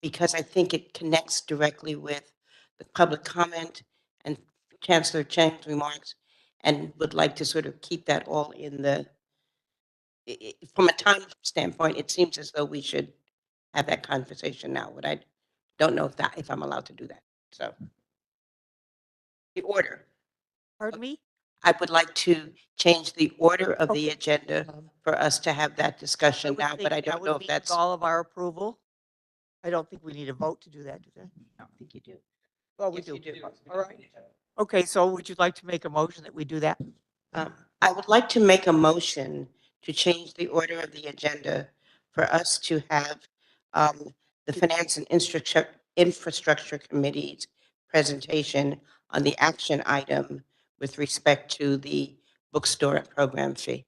K: because I think it connects directly with the public comment and Chancellor Chang's remarks, and would like to sort of keep that all in the, from a time standpoint, it seems as though we should have that conversation now, but I don't know if I'm allowed to do that, so. The order.
A: Pardon me?
K: I would like to change the order of the agenda for us to have that discussion now, but I don't know if that's.
A: All of our approval. I don't think we need a vote to do that, do they?
K: I don't think you do.
A: Well, we
K: Yes,
A: do.
K: you do.
A: All right. Okay, so would you like to make a motion that we do that?
K: I would like to make a motion to change the order of the agenda for us to have the Finance and Infrastructure Committee's presentation on the action item with respect to the bookstore program fee.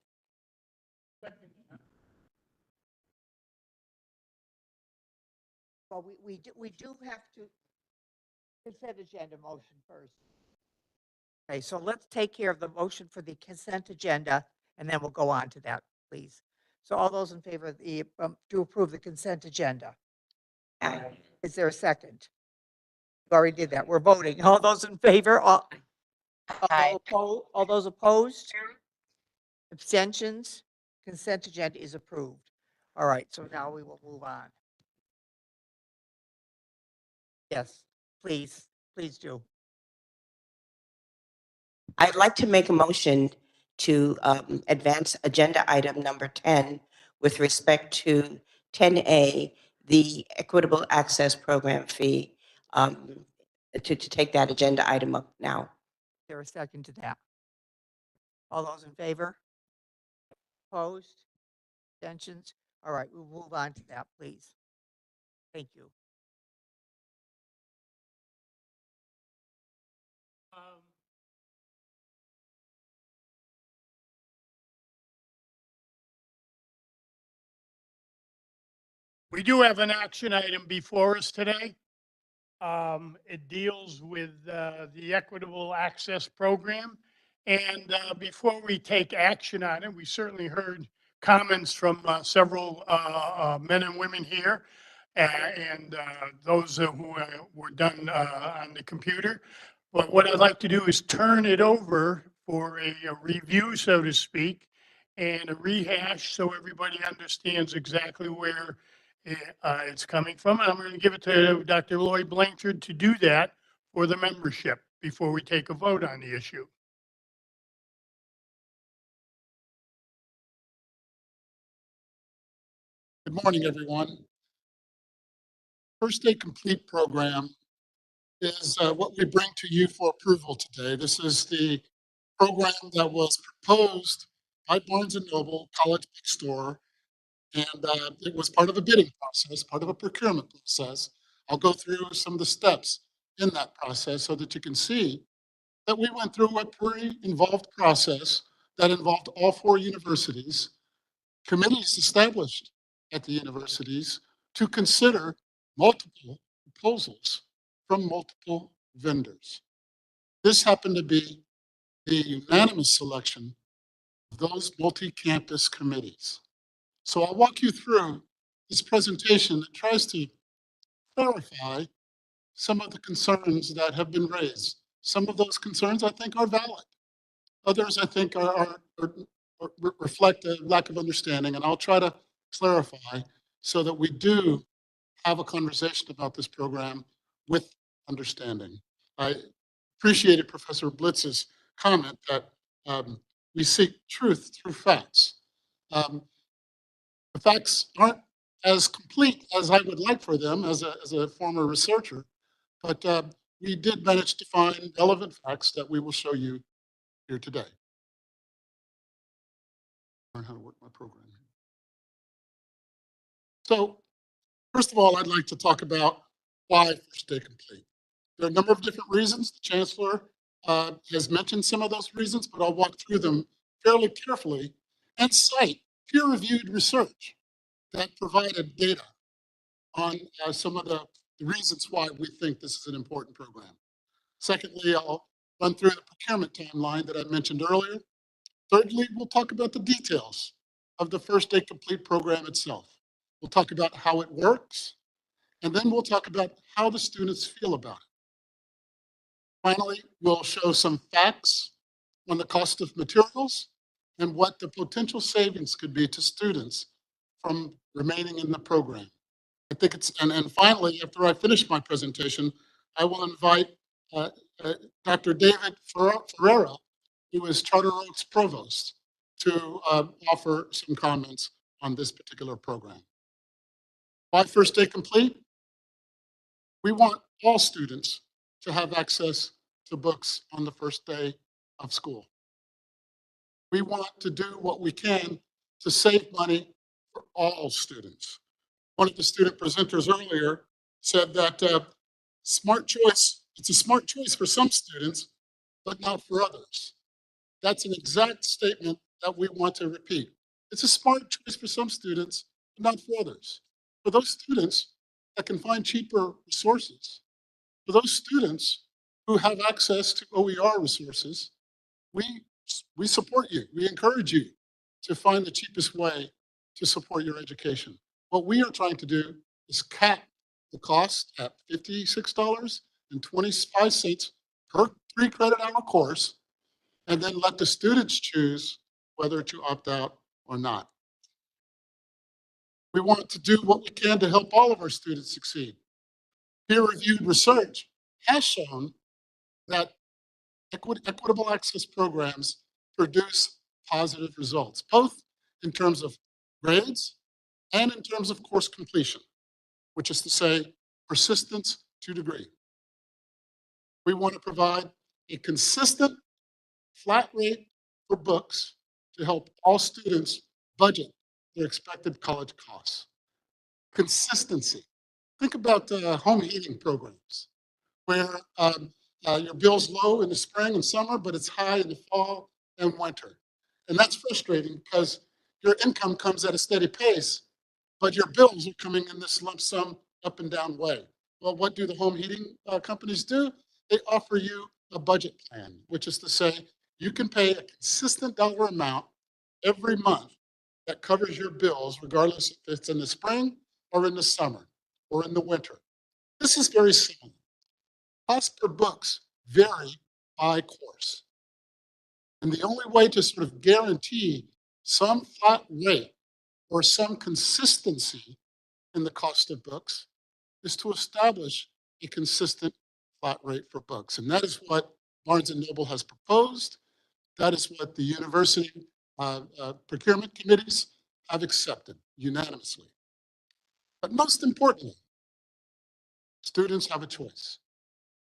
A: Well, we do have to consent agenda motion first. Okay, so let's take care of the motion for the consent agenda, and then we'll go on to that, please. So all those in favor of the, to approve the consent agenda?
K: Aye.
A: Is there a second? We already did that. We're voting. All those in favor? All those opposed? Abstentions? Consent agenda is approved. All right, so now we will move on. Yes, please do.
K: I'd like to make a motion to advance agenda item number 10 with respect to 10A, the Equitable Access Program fee, to take that agenda item up now.
A: Is there a second to that? All those in favor? Opposed? Abstentions? All right, we'll move on to that, please. Thank you.
F: We do have an action item before us today. It deals with the Equitable Access Program. And before we take action on it, we certainly heard comments from several men and women here and those who were done on the computer. But what I'd like to do is turn it over for a review, so to speak, and a rehash so everybody understands exactly where it's coming from. And I'm going to give it to Dr. Lloyd Blanchard to do that for the membership before we take a vote on the issue.
L: Good morning, everyone. First Day Complete program is what we bring to you for approval today. This is the program that was proposed by Barnes & Noble College Bookstore, and it was part of a bidding process, part of a procurement process. I'll go through some of the steps in that process so that you can see that we went through a pretty involved process that involved all 4 universities, committees established at the universities to consider multiple proposals from multiple vendors. This happened to be the unanimous selection of those multi-campus committees. So I'll walk you through this presentation that tries to clarify some of the concerns that have been raised. Some of those concerns I think are valid. Others I think reflect a lack of understanding, and I'll try to clarify so that we do have a conversation about this program with understanding. I appreciated Professor Blitz's comment that we seek truth through facts. The facts aren't as complete as I would like for them as a former researcher, but we did manage to find relevant facts that we will show you here today. Learn how to work my program. So, first of all, I'd like to talk about why First Day Complete. There are a number of different reasons. The Chancellor has mentioned some of those reasons, but I'll walk through them fairly carefully and cite peer-reviewed research that provided data on some of the reasons why we think this is an important program. Secondly, I'll run through the procurement timeline that I mentioned earlier. Thirdly, we'll talk about the details of the First Day Complete program itself. We'll talk about how it works, and then we'll talk about how the students feel about it. Finally, we'll show some facts on the cost of materials and what the potential savings could be to students from remaining in the program. I think it's, and finally, after I finish my presentation, I will invite Dr. David Ferreira, who is Charter Oaks Provost, to offer some comments on this particular program. Why First Day Complete? We want all students to have access to books on the first day of school. We want to do what we can to save money for all students. One of the student presenters earlier said that smart choice, it's a smart choice for some students, but not for others. That's an exact statement that we want to repeat. It's a smart choice for some students, but not for others. For those students that can find cheaper resources, for those students who have access to OER resources, we support you. We encourage you to find the cheapest way to support your education. What we are trying to do is cap the cost at $56.25 per 3-credit hour course, and then let the students choose whether to opt out or not. We want to do what we can to help all of our students succeed. Peer-reviewed research has shown that equitable access programs produce positive results, both in terms of grades and in terms of course completion, which is to say persistence to degree. We want to provide a consistent flat rate for books to help all students budget their expected college costs. Consistency. Think about home heating programs where your bill's low in the spring and summer, but it's high in the fall and winter. And that's frustrating because your income comes at a steady pace, but your bills are coming in this lump sum up and down way. Well, what do the home heating companies do? They offer you a budget plan, which is to say you can pay a consistent dollar amount every month that covers your bills, regardless if it's in the spring or in the summer or in the winter. This is very similar. Costs per books vary by course. And the only way to sort of guarantee some flat rate or some consistency in the cost of books is to establish a consistent flat rate for books. And that is what Barnes & Noble has proposed. That is what the university procurement committees have accepted unanimously. But most importantly, students have a choice.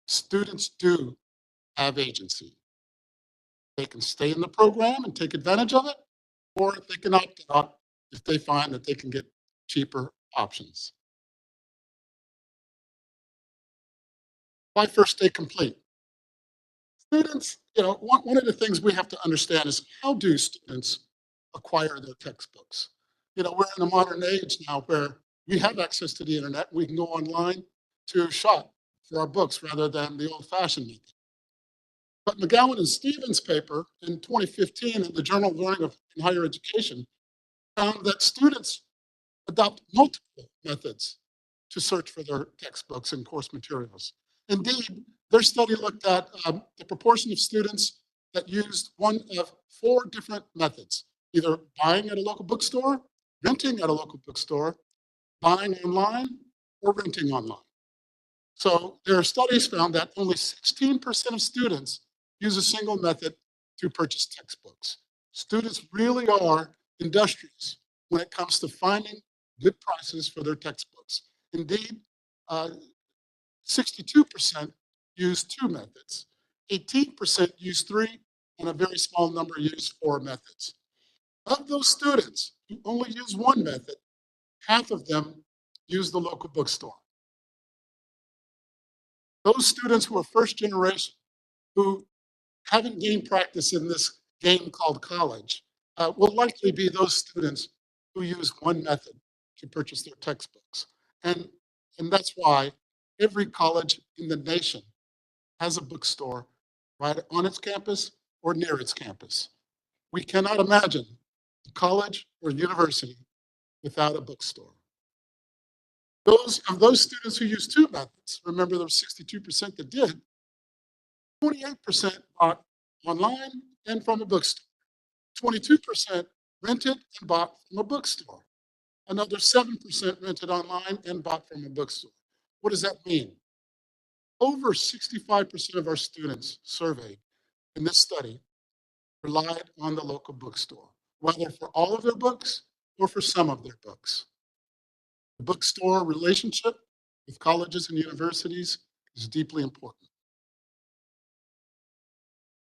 L: Students do have agency. They can stay in the program and take advantage of it, or they can opt out if they find that they can get cheaper options. Why first day complete? Students, one of the things we have to understand is how do students acquire their textbooks? We're in a modern age now where we have access to the internet. We can go online to shop for our books rather than the old-fashioned method. But McGowan and Stevens' paper in 2015 in the Journal of Learning in Higher Education found that students adopt multiple methods to search for their textbooks and course materials. Indeed, their study looked at the proportion of students that used one of 4 different methods, either buying at a local bookstore, renting at a local bookstore, buying online, or renting online. So their studies found that only 16% of students use a single method to purchase textbooks. Students really are industrious when it comes to finding good prices for their textbooks. Indeed, 62% use 2 methods, 18% use 3, and a very small number use 4 methods. Of those students who only use 1 method, half of them use the local bookstore. Those students who are first generation, who haven't gained practice in this game called college, will likely be those students who use 1 method to purchase their textbooks. And that's why every college in the nation has a bookstore right on its campus or near its campus. We cannot imagine a college or university without a bookstore. Of those students who use 2 methods, remember there were 62% that did, 28% bought online and from a bookstore. 22% rented and bought from a bookstore. Another 7% rented online and bought from a bookstore. What does that mean? Over 65% of our students surveyed in this study relied on the local bookstore, whether for all of their books or for some of their books. The bookstore relationship with colleges and universities is deeply important.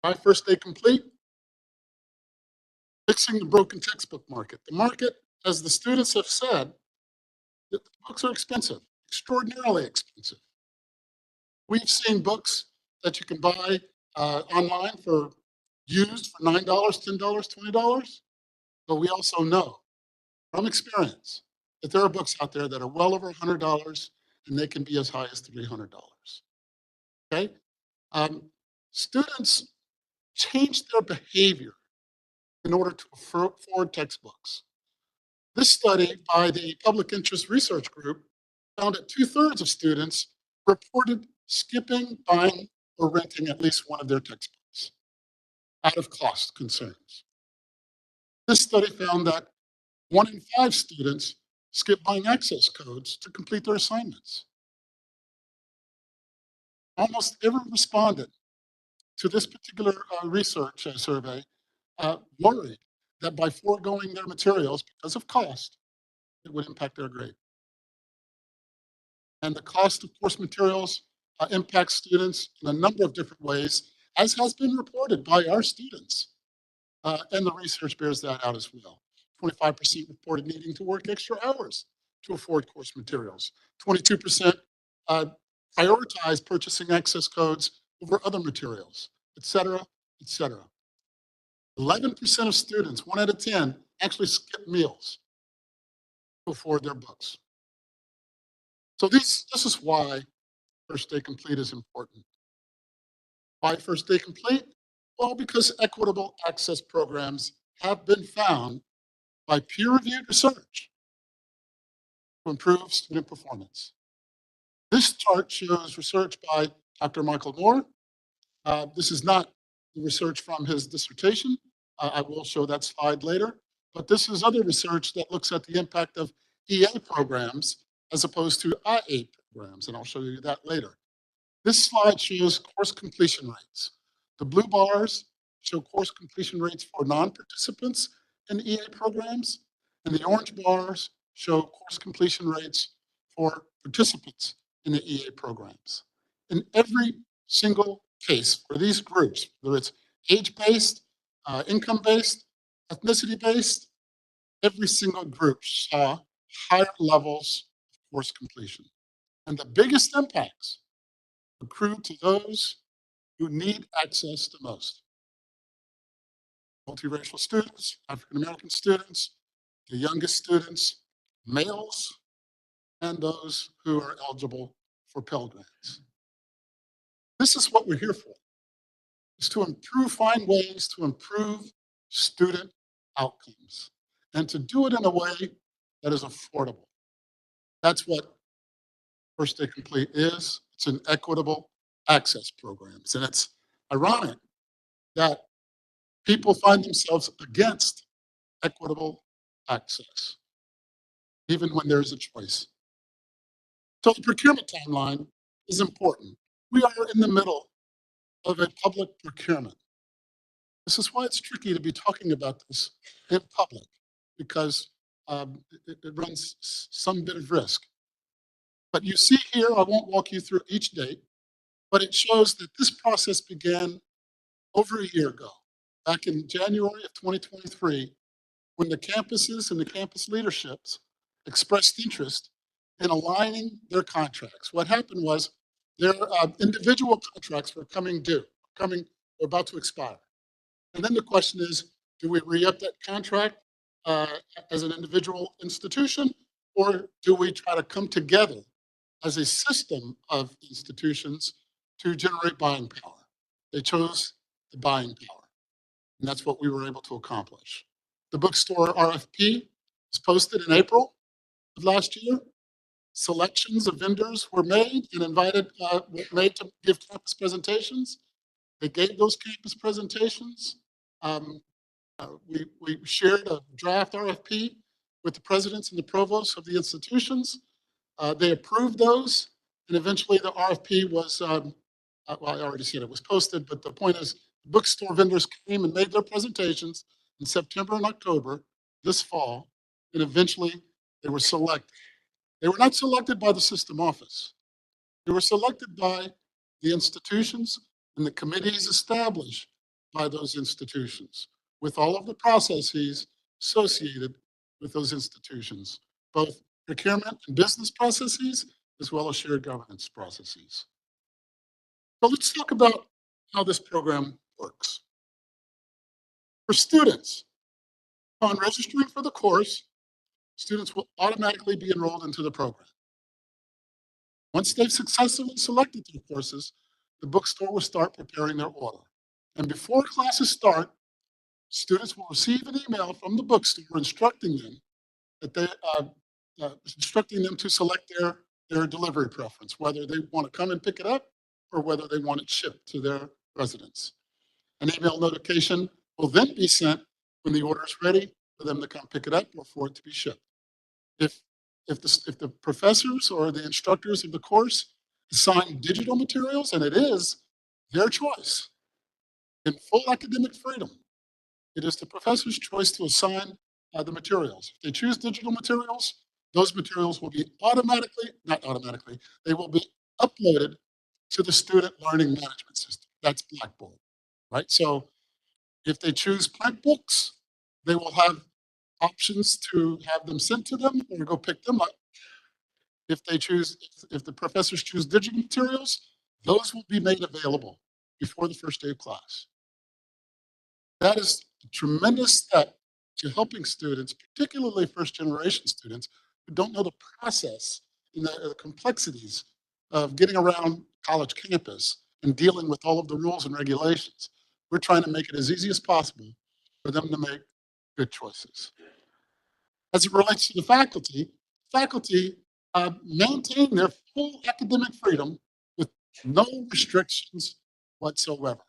L: My first day complete, fixing the broken textbook market. The market, as the students have said, that the books are expensive, extraordinarily expensive. We've seen books that you can buy online for used for $9, $10, $20, but we also know from experience that there are books out there that are well over $100 and they can be as high as $300. Okay? Students change their behavior in order to afford textbooks. This study by the Public Interest Research Group found that 2/3 of students reported skipping, buying, or renting at least one of their textbooks out of cost concerns. This study found that 1 in 5 students skip buying access codes to complete their assignments. Almost every respondent to this particular research survey worried that by foregoing their materials because of cost, it would impact their grade. And the cost of course materials impacts students in a number of different ways, as has been reported by our students. And the research bears that out as well. 25% reported needing to work extra hours to afford course materials. 22% prioritize purchasing access codes over other materials, et cetera, et cetera. 11% of students, 1 out of 10, actually skip meals to afford their books. So this is why First Day Complete is important. Why First Day Complete? Well, because equitable access programs have been found by peer-reviewed research to improve student performance. This chart shows research by Dr. Michael Moore. This is not the research from his dissertation. I will show that slide later. But this is other research that looks at the impact of EA programs as opposed to IA programs, and I'll show you that later. This slide shows course completion rates. The blue bars show course completion rates for non-participants in EA programs, and the orange bars show course completion rates for participants in the EA programs. In every single case for these groups, whether it's age-based, income-based, ethnicity-based, every single group saw higher levels of course completion. And the biggest impacts accrue to those who need access the most. Multiracial students, African-American students, the youngest students, males, and those who are eligible for Pell Grants. This is what we're here for, is to find ways to improve student outcomes and to do it in a way that is affordable. That's what First Day Complete is. It's an equitable access program. And it's ironic that people find themselves against equitable access, even when there's a choice. So the procurement timeline is important. We are in the middle of a public procurement. This is why it's tricky to be talking about this in public, because it runs some bit of risk. But you see here, I won't walk you through each date, but it shows that this process began over a year ago, back in January of 2023, when the campuses and the campus leaderships expressed interest in aligning their contracts. What happened was their individual contracts were coming due, were about to expire. And then the question is, do we re-up that contract as an individual institution, or do we try to come together as a system of institutions to generate buying power? They chose the buying power, and that's what we were able to accomplish. The bookstore RFP was posted in April of last year. Selections of vendors were made and made to give campus presentations. They gave those campus presentations. We shared a draft RFP with the presidents and the provosts of the institutions. They approved those, and eventually the RFP was, well, I already said it was posted, but the point is, bookstore vendors came and made their presentations in September and October this fall, and eventually they were selected. They were not selected by the system office. They were selected by the institutions and the committees established by those institutions, with all of the processes associated with those institutions, both procurement and business processes, as well as shared governance processes. So let's talk about how this program works. For students, upon registering for the course, students will automatically be enrolled into the program. Once they've successfully selected their courses, the bookstore will start preparing their order. And before classes start, students will receive an email from the bookstore instructing them that instructing them to select their delivery preference, whether they want to come and pick it up or whether they want it shipped to their residence. An email notification will then be sent when the order is ready for them to come pick it up or for it to be shipped. If the professors or the instructors of the course assign digital materials, and it is their choice, in full academic freedom, it is the professor's choice to assign the materials. If they choose digital materials, those materials will be not automatically, they will be uploaded to the student learning management system. That's Blackboard, right? So if they choose print books, they will have options to have them sent to them or go pick them up. If they choose, if the professors choose digital materials, those will be made available before the first day of class. That is a tremendous step to helping students, particularly first generation students who don't know the process and the complexities of getting around college campus and dealing with all of the rules and regulations. We're trying to make it as easy as possible for them to make good choices. As it relates to the faculty, maintain their full academic freedom with no restrictions whatsoever.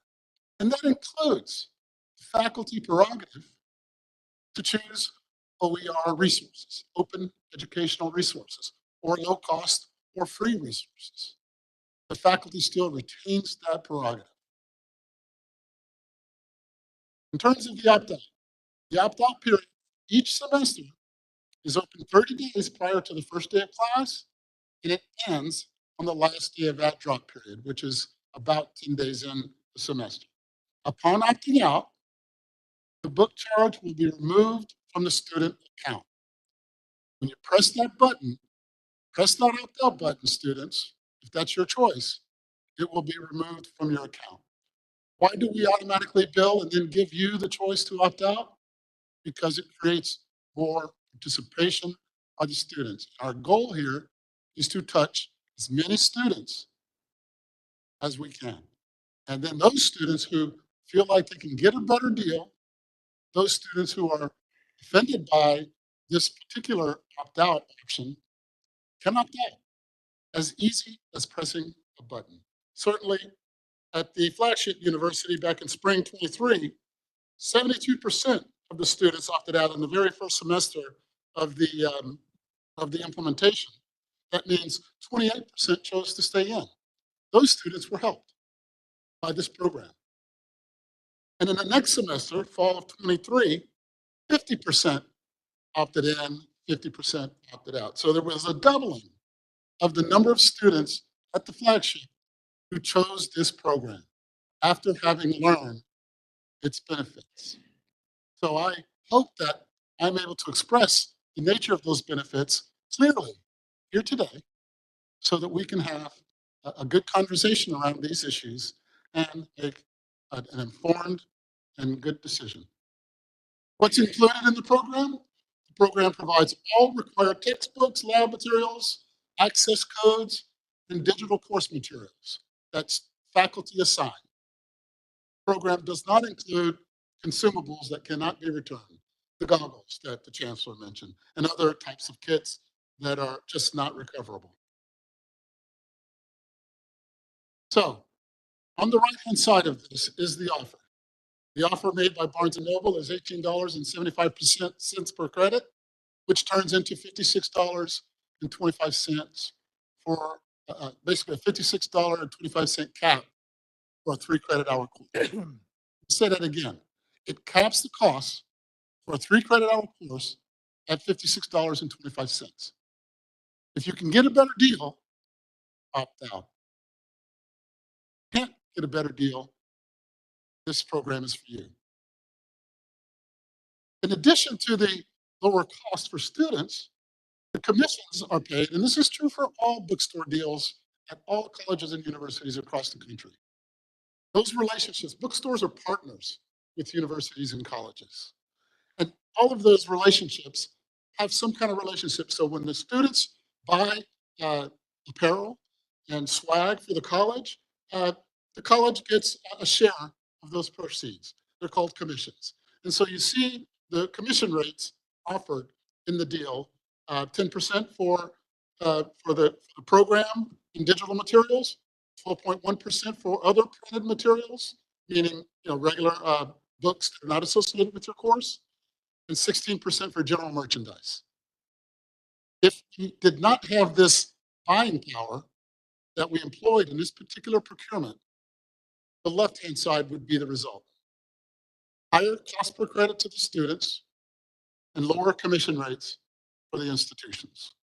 L: And that includes the faculty prerogative to choose OER resources, open educational resources, or low cost or free resources. The faculty still retains that prerogative. In terms of the opt-out period each semester is open 30 days prior to the first day of class, and it ends on the last day of that drop period, which is about 10 days in the semester. Upon opting out, the book charge will be removed from the student account. When you press that button, press that opt-out button, students, if that's your choice, it will be removed from your account. Why do we automatically bill and then give you the choice to opt out? Because it creates more participation by the students. Our goal here is to touch as many students as we can. And then those students who feel like they can get a better deal, those students who are offended by this particular opt-out option can opt out. As easy as pressing a button. Certainly, at the flagship university back in spring 23, 72% of the students opted out in the very first semester of the implementation. That means 28% chose to stay in. Those students were helped by this program. And in the next semester, fall of 23, 50% opted in, 50% opted out. So there was a doubling of the number of students at the flagship who chose this program after having learned its benefits. So I hope that I'm able to express the nature of those benefits clearly here today so that we can have a good conversation around these issues and make an informed and good decision. What's included in the program? The program provides all required textbooks, lab materials, access codes, and digital course materials. That's faculty assigned. The program does not include consumables that cannot be returned, the goggles that the chancellor mentioned, and other types of kits that are just not recoverable. So on the right-hand side of this is the offer. The offer made by Barnes & Noble is $18.75 per credit, which turns into $56.25 for basically a $56.25 cap for a 3-credit hour course. Say that again. It caps the cost for a 3-credit hour course at $56.25. If you can get a better deal, opt out. Can't get a better deal, this program is for you. In addition to the lower cost for students, the commissions are paid, and this is true for all bookstore deals at all colleges and universities across the country. Those relationships, bookstores are partners with universities and colleges. And all of those relationships have some kind of relationship. So when the students buy apparel and swag for the college gets a share of those proceeds. They're called commissions. And so you see the commission rates offered in the deal, 10% for the program in digital materials, 12.1% for other printed materials, meaning regular books that are not associated with your course, and 16% for general merchandise. If we did not have this buying power that we employed in this particular procurement, the left-hand side would be the result. Higher cost per credit to the students and lower commission rates for the institutions.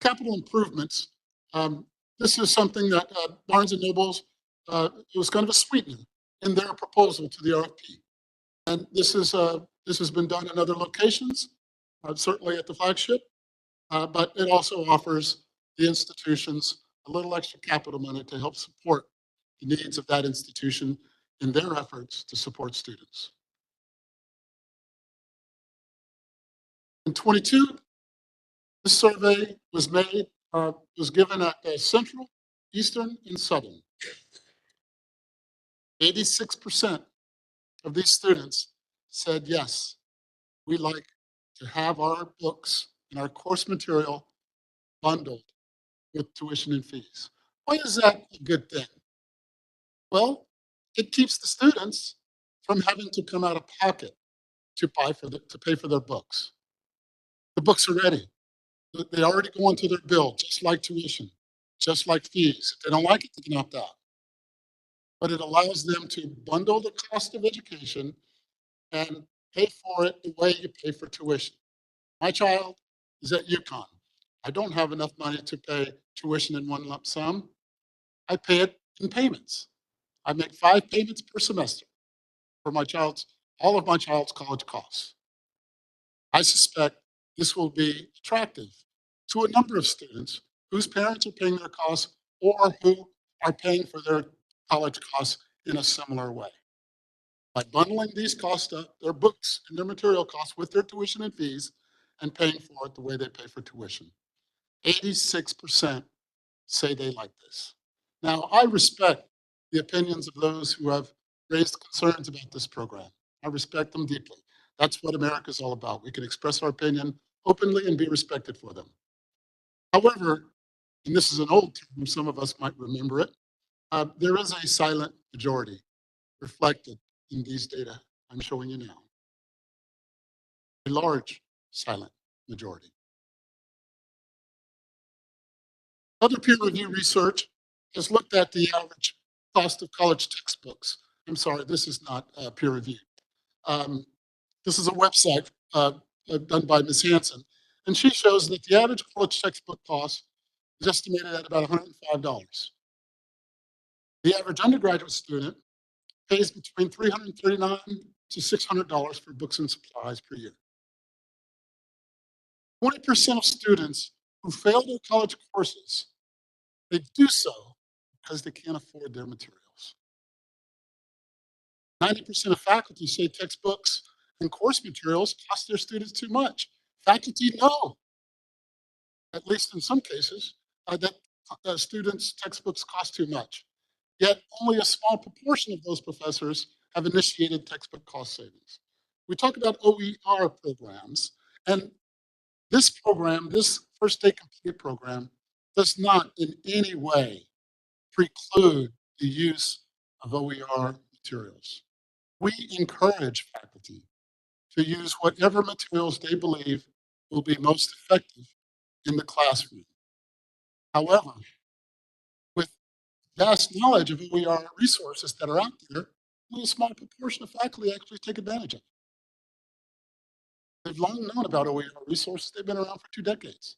L: Capital improvements. This is something that Barnes & Noble's, it was kind of a sweetener in their proposal to the RFP. And this has been done in other locations, certainly at the flagship, but it also offers the institutions a little extra capital money to help support the needs of that institution in their efforts to support students. In 22, this survey was given at Central, Eastern, and Southern. 86% of these students said, yes, we like to have our books and our course material bundled with tuition and fees. Why is that a good thing? Well, it keeps the students from having to come out of pocket to pay for their books. The books are ready. They already go into their bill, just like tuition, just like fees. If they don't like it, they can opt out. But it allows them to bundle the cost of education and pay for it the way you pay for tuition. My child is at UConn. I don't have enough money to pay tuition in one lump sum. I pay it in payments. I make 5 payments per semester for all of my child's college costs. I suspect this will be attractive to a number of students whose parents are paying their costs or who are paying for their college costs in a similar way. By bundling these costs up, their books and their material costs with their tuition and fees, and paying for it the way they pay for tuition. 86% say they like this. Now, I respect the opinions of those who have raised concerns about this program. I respect them deeply. That's what America is all about. We can express our opinion openly and be respected for them. However, and this is an old term, some of us might remember it, there is a silent majority reflected in these data I'm showing you now. A large silent majority. Other peer review research has looked at the average cost of college textbooks. I'm sorry, this is not peer reviewed. This is a website done by Ms. Hansen, and she shows that the average college textbook cost is estimated at about $105. The average undergraduate student pays between $339 to $600 for books and supplies per year. 20% of students who fail their college courses, they do so because they can't afford their materials. 90% of faculty say textbooks and course materials cost their students too much. Faculty know, at least in some cases, that students' textbooks cost too much. Yet only a small proportion of those professors have initiated textbook cost savings. We talk about OER programs, and this program, this First Day Complete program, does not in any way preclude the use of OER materials. We encourage faculty to use whatever materials they believe will be most effective in the classroom. However, with vast knowledge of OER resources that are out there, only a small proportion of faculty actually take advantage of it. They've long known about OER resources. They've been around for 2 decades.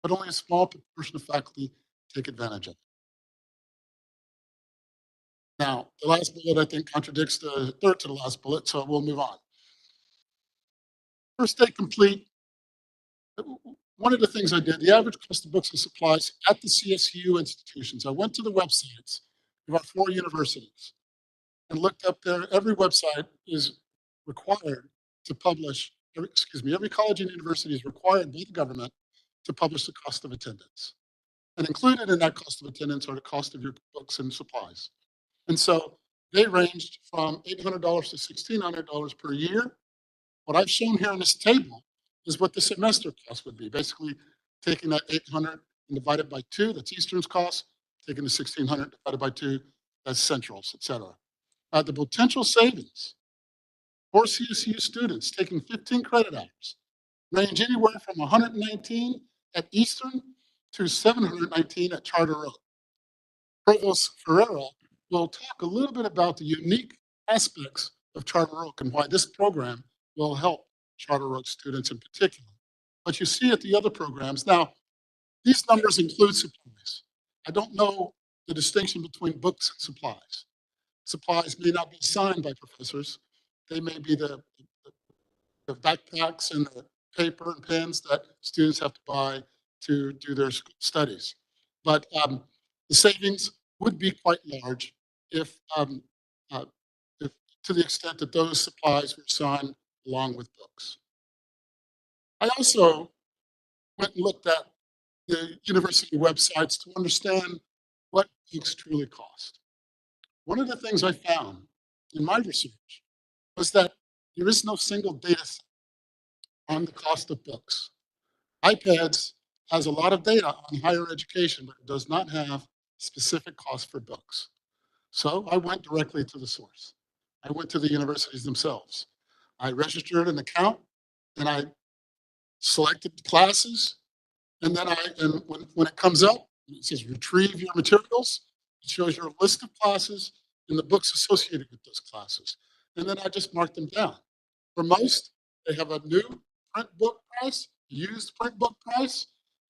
L: But only a small proportion of faculty take advantage of it. Now, the last bullet, I think, contradicts the third to the last bullet, so we'll move on. First Day Complete, one of the things I did, the average cost of books and supplies at the CSU institutions. I went to the websites of our 4 universities and looked up there. Every website is required to publish, every college and university is required by the government to publish the cost of attendance. And included in that cost of attendance are the cost of your books and supplies. And so they ranged from $800 to $1,600 per year. What I've shown here on this table is what the semester cost would be. Basically, taking that 800 and divided by 2, that's Eastern's cost. Taking the 1,600 divided by 2, that's Central's, et cetera. The potential savings for CSU students taking 15 credit hours range anywhere from 119 at Eastern to 719 at Charter Oak. Provost Ferreira will talk a little bit about the unique aspects of Charter Oak and why this program will help Charter Oak students in particular. But you see at the other programs, now, these numbers include supplies. I don't know the distinction between books and supplies. Supplies may not be assigned by professors. They may be the backpacks and the paper and pens that students have to buy to do their studies. But the savings would be quite large if, uh, if to the extent that those supplies were signed along with books. I also went and looked at the university websites to understand what books truly cost. One of the things I found in my research was that there is no single data set on the cost of books. iPads has a lot of data on higher education, but it does not have specific costs for books. So I went directly to the source. I went to the universities themselves. I registered an account and I selected classes. And then when it comes up, it says retrieve your materials. It shows you a list of classes and the books associated with those classes. And then I just mark them down. For most, they have a new print book price, used print book price,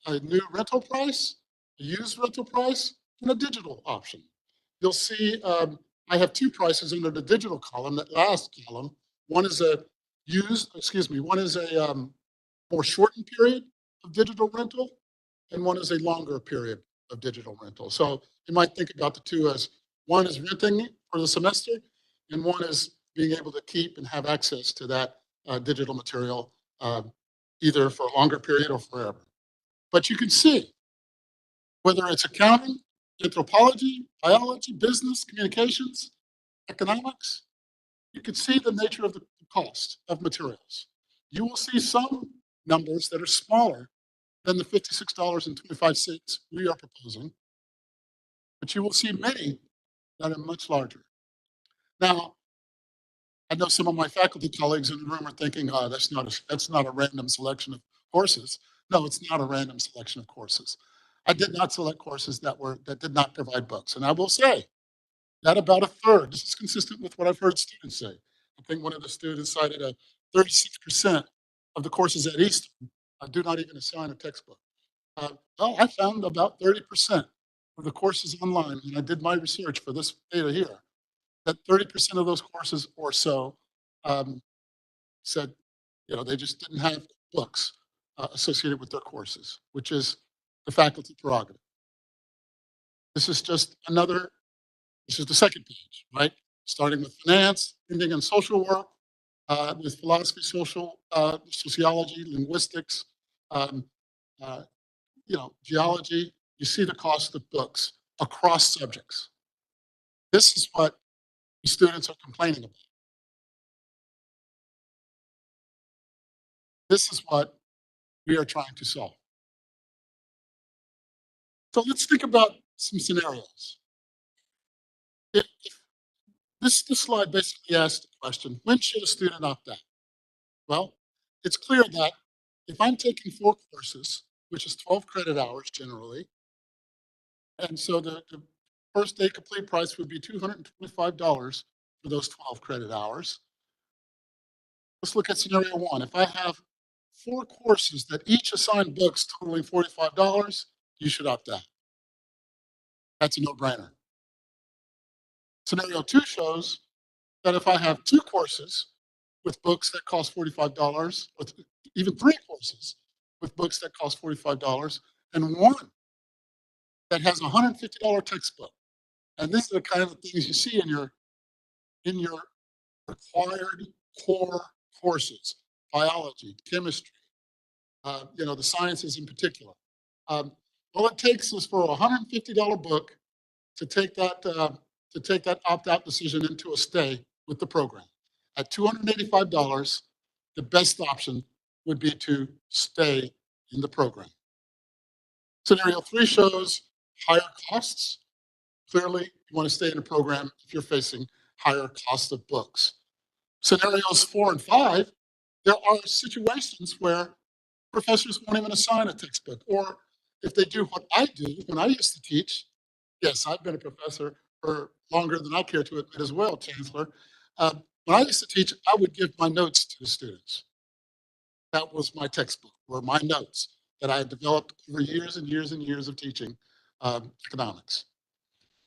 L: a new rental price, a used rental price, and a digital option. You'll see I have two prices under the digital column, that last column. One is a one is a more shortened period of digital rental, and one is a longer period of digital rental. So you might think about the two as one is renting for the semester, and one is being able to keep and have access to that digital material either for a longer period or forever. But you can see whether it's accounting, anthropology, biology, business, communications, economics, you can see the nature of the cost of materials. You will see some numbers that are smaller than the $56.25 we are proposing, but you will see many that are much larger. Now, I know some of my faculty colleagues in the room are thinking, oh, that's not a random selection of courses. No, it's not a random selection of courses. I did not select courses that did not provide books. And I will say that about a third, this is consistent with what I've heard students say. I think one of the students cited a 36% of the courses at Eastern do not even assign a textbook. Well, I found about 30% of the courses online, and I did my research for this data here, that 30% of those courses or so said, they just didn't have books associated with their courses, which is the faculty prerogative. This is this is the second page, right? Starting with finance, ending in social work, with philosophy, sociology, linguistics, um, uh, geology. You see the cost of books across subjects. This is what the students are complaining about. This is what we are trying to solve. So let's think about some scenarios. This slide basically asks the question, when should a student opt out? Well, it's clear that if I'm taking 4 courses, which is 12 credit hours generally, and so the first day complete price would be $225 for those 12 credit hours. Let's look at scenario 1. If I have 4 courses that each assign books totaling $45, you should opt out. That's a no-brainer. Scenario 2 shows that if I have 2 courses with books that cost $45, or even 3 courses with books that cost $45, and 1 that has a $150 textbook, and these are the kind of things you see in your required core courses, biology, chemistry, the sciences in particular. All it takes is for a $150 book to take that opt-out decision into a stay with the program. At $285, the best option would be to stay in the program. Scenario 3 shows higher costs. Clearly, you want to stay in the program if you're facing higher cost of books. Scenarios 4 and 5, there are situations where professors won't even assign a textbook, or if they do what I do when I used to teach, yes, I've been a professor for longer than I care to admit as well, Chancellor. When I used to teach, I would give my notes to the students. That was my textbook, or my notes that I had developed over years and years and years of teaching economics.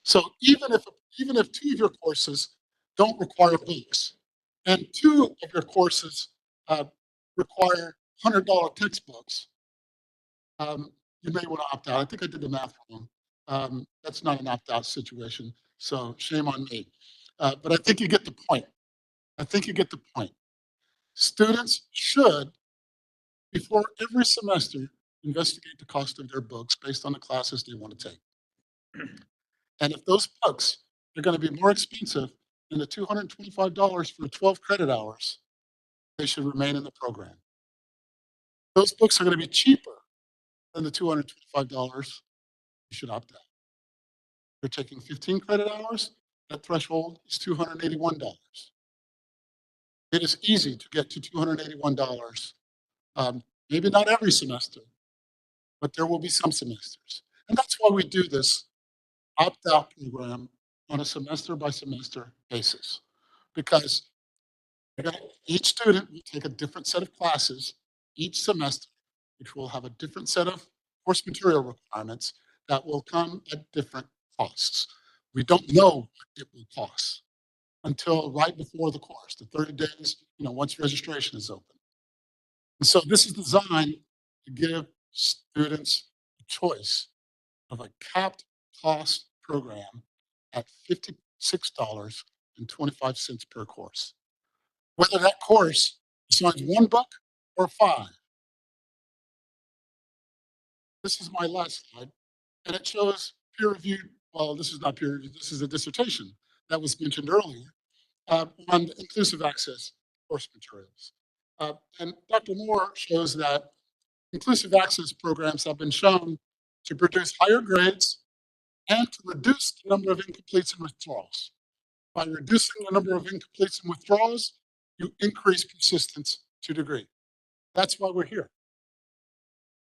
L: So even if 2 of your courses don't require books, and 2 of your courses require $100 textbooks, you may want to opt out. I think I did the math wrong. That's not an opt-out situation, so shame on me. But I think you get the point. I think you get the point. Students should, before every semester, investigate the cost of their books based on the classes they want to take. And if those books are going to be more expensive than the $225 for 12 credit hours, they should remain in the program. Those books are going to be cheaper than the $225, you should opt out. They're taking 15 credit hours, that threshold is $281. It is easy to get to $281. Maybe not every semester, but there will be some semesters. And that's why we do this opt-out program on a semester by semester basis. Because each student will take a different set of classes each semester, which will have a different set of course material requirements that will come at different costs. We don't know what it will cost until right before the course, the 30 days, once registration is open. And so this is designed to give students a choice of a capped cost program at $56.25 per course. Whether that course assigns 1 book or 5. This is my last slide, and it shows peer-reviewed, well, this is not peer-reviewed, this is a dissertation that was mentioned earlier on inclusive access course materials. And Dr. Moore shows that inclusive access programs have been shown to produce higher grades and to reduce the number of incompletes and withdrawals. By reducing the number of incompletes and withdrawals, you increase persistence to degree. That's why we're here.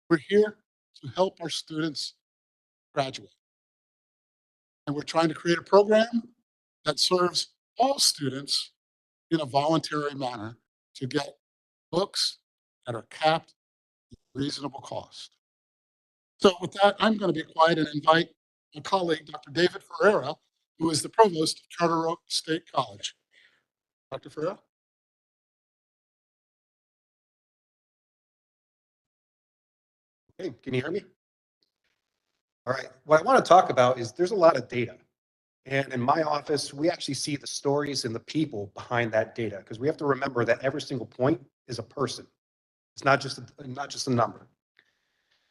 L: We're here to help our students graduate. And we're trying to create a program that serves all students in a voluntary manner to get books that are capped at reasonable cost. So with that, I'm going to be quiet and invite my colleague, Dr. David Ferreira, who is the provost of Charter Oak State College. Dr. Ferreira?
M: Hey, can you hear me? All right. What I want to talk about is there's a lot of data. And in my office, we actually see the stories and the people behind that data, because we have to remember that every single point is a person. It's not just a number.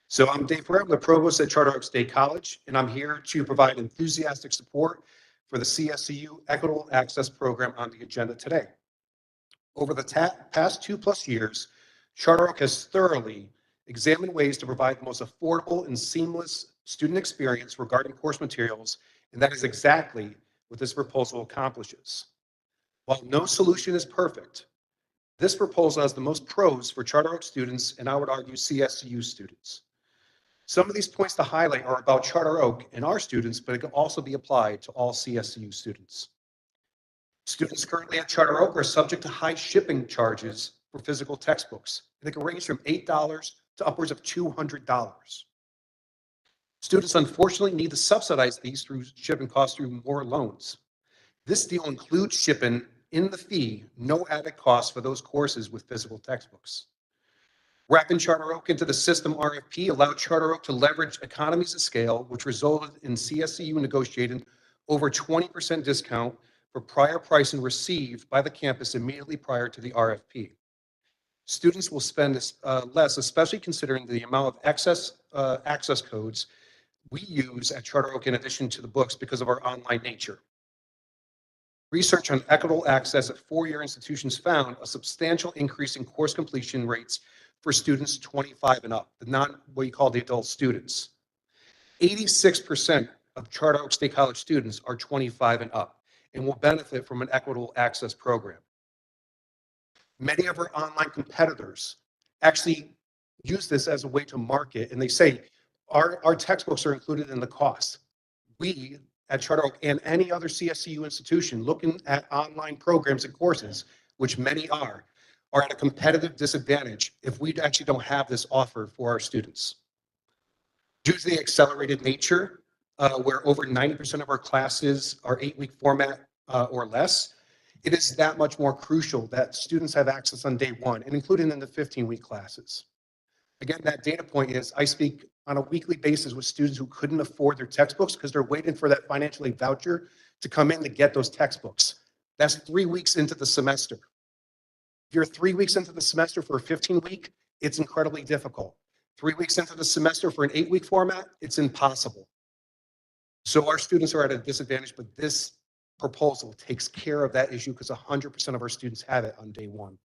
M: So I'm Dave Ferreira, I'm the provost at Charter Oak State College, and I'm here to provide enthusiastic support for the CSCU Equitable Access Program on the agenda today. Over the past 2+ years, Charter Oak has thoroughly examined ways to provide the most affordable and seamless student experience regarding course materials, and that is exactly what this proposal accomplishes. While no solution is perfect, this proposal has the most pros for Charter Oak students, and I would argue CSCU students. Some of these points to highlight are about Charter Oak and our students, but it can also be applied to all CSCU students. Students currently at Charter Oak are subject to high shipping charges for physical textbooks. They can range from $8 to upwards of $200. Students unfortunately need to subsidize these through shipping costs through more loans. This deal includes shipping in the fee, no added cost for those courses with physical textbooks. Wrapping Charter Oak into the system RFP allowed Charter Oak to leverage economies of scale, which resulted in CSCU negotiating over 20% discount for prior pricing received by the campus immediately prior to the RFP. Students will spend less, especially considering the amount of access codes we use at Charter Oak in addition to the books because of our online nature. Research on equitable access at four-year institutions found a substantial increase in course completion rates for students 25 and up, what you call the adult students. 86% of Charter Oak State College students are 25 and up and will benefit from an equitable access program. Many of our online competitors actually use this as a way to market, and they say our textbooks are included in the cost. We at Charter Oak and any other CSCU institution looking at online programs and courses, which many are at a competitive disadvantage if we actually don't have this offer for our students. Due to the accelerated nature, where over 90% of our classes are 8-week format or less, It is that much more crucial that students have access on day one and included in the 15-week classes. Again, that data point is I speak on a weekly basis with students who couldn't afford their textbooks because they're waiting for that financial aid voucher to come in to get those textbooks. That's 3 weeks into the semester. If you're 3 weeks into the semester for a 15-week, it's incredibly difficult. 3 weeks into the semester for an 8-week format, it's impossible. So our students are at a disadvantage, but this proposal takes care of that issue because 100% of our students have it on day one.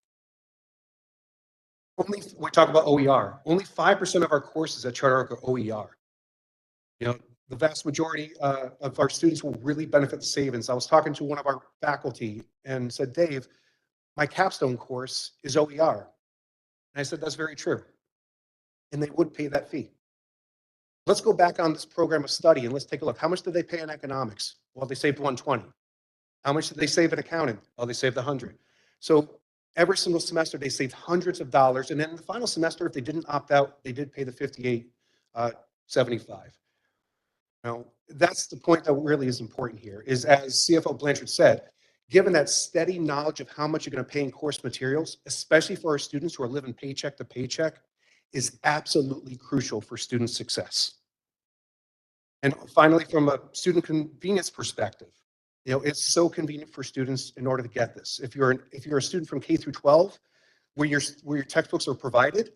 M: We talk about OER. Only 5% of our courses at Charter Oak are OER. You know, the vast majority of our students will really benefit the savings. I was talking to one of our faculty and said, Dave, my capstone course is OER. And I said, that's very true. And they would pay that fee. Let's go back on this program of study and let's take a look. How much did they pay in economics? Well, they saved 120. How much did they save in accounting? Oh, they saved 100. So every single semester, they saved hundreds of dollars. And then in the final semester, if they didn't opt out, they did pay the $58.75. Now, that's the point that really is important here, is as CFO Blanchard said, given that steady knowledge of how much you're going to pay in course materials, especially for our students who are living paycheck to paycheck, is absolutely crucial for student success. And finally, from a student convenience perspective, you know, it's so convenient for students in order to get this. If you're a student from K through 12, where your textbooks are provided,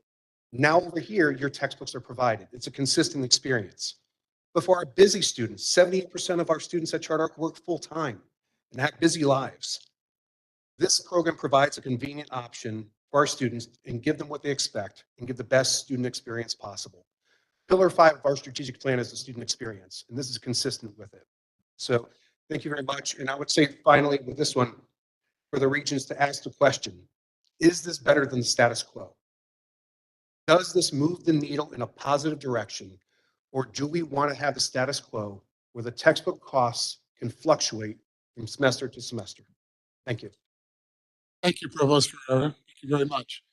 M: now over here, your textbooks are provided. It's a consistent experience. But for our busy students, 78% of our students at Charter Oak work full-time and have busy lives. This program provides a convenient option for our students and give them what they expect and give the best student experience possible. Pillar 5 of our strategic plan is the student experience, and this is consistent with it. So thank you very much. And I would say finally with this one, for the regions to ask the question, is this better than the status quo? Does this move the needle in a positive direction, or do we want to have the status quo where the textbook costs can fluctuate from semester to semester? Thank you.
L: Thank you, Provost Ferreira. Thank you very much.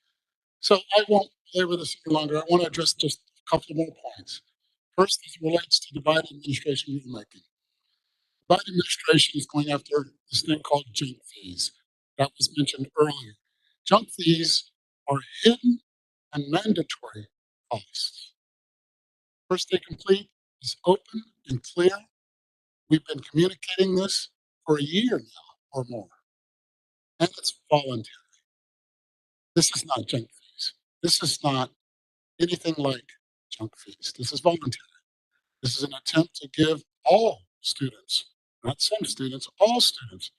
L: So I won't labor this any longer. I want to address just a couple more points. First, as it relates to divide administration rulemaking. Divide administration is going after this thing called junk fees that was mentioned earlier. Junk fees are hidden and mandatory costs. First Day Complete is open and clear. We've been communicating this for a year now or more, and it's voluntary. This is not junk fees. This is not anything like junk fees. This is voluntary. This is an attempt to give all students, not some students, all students,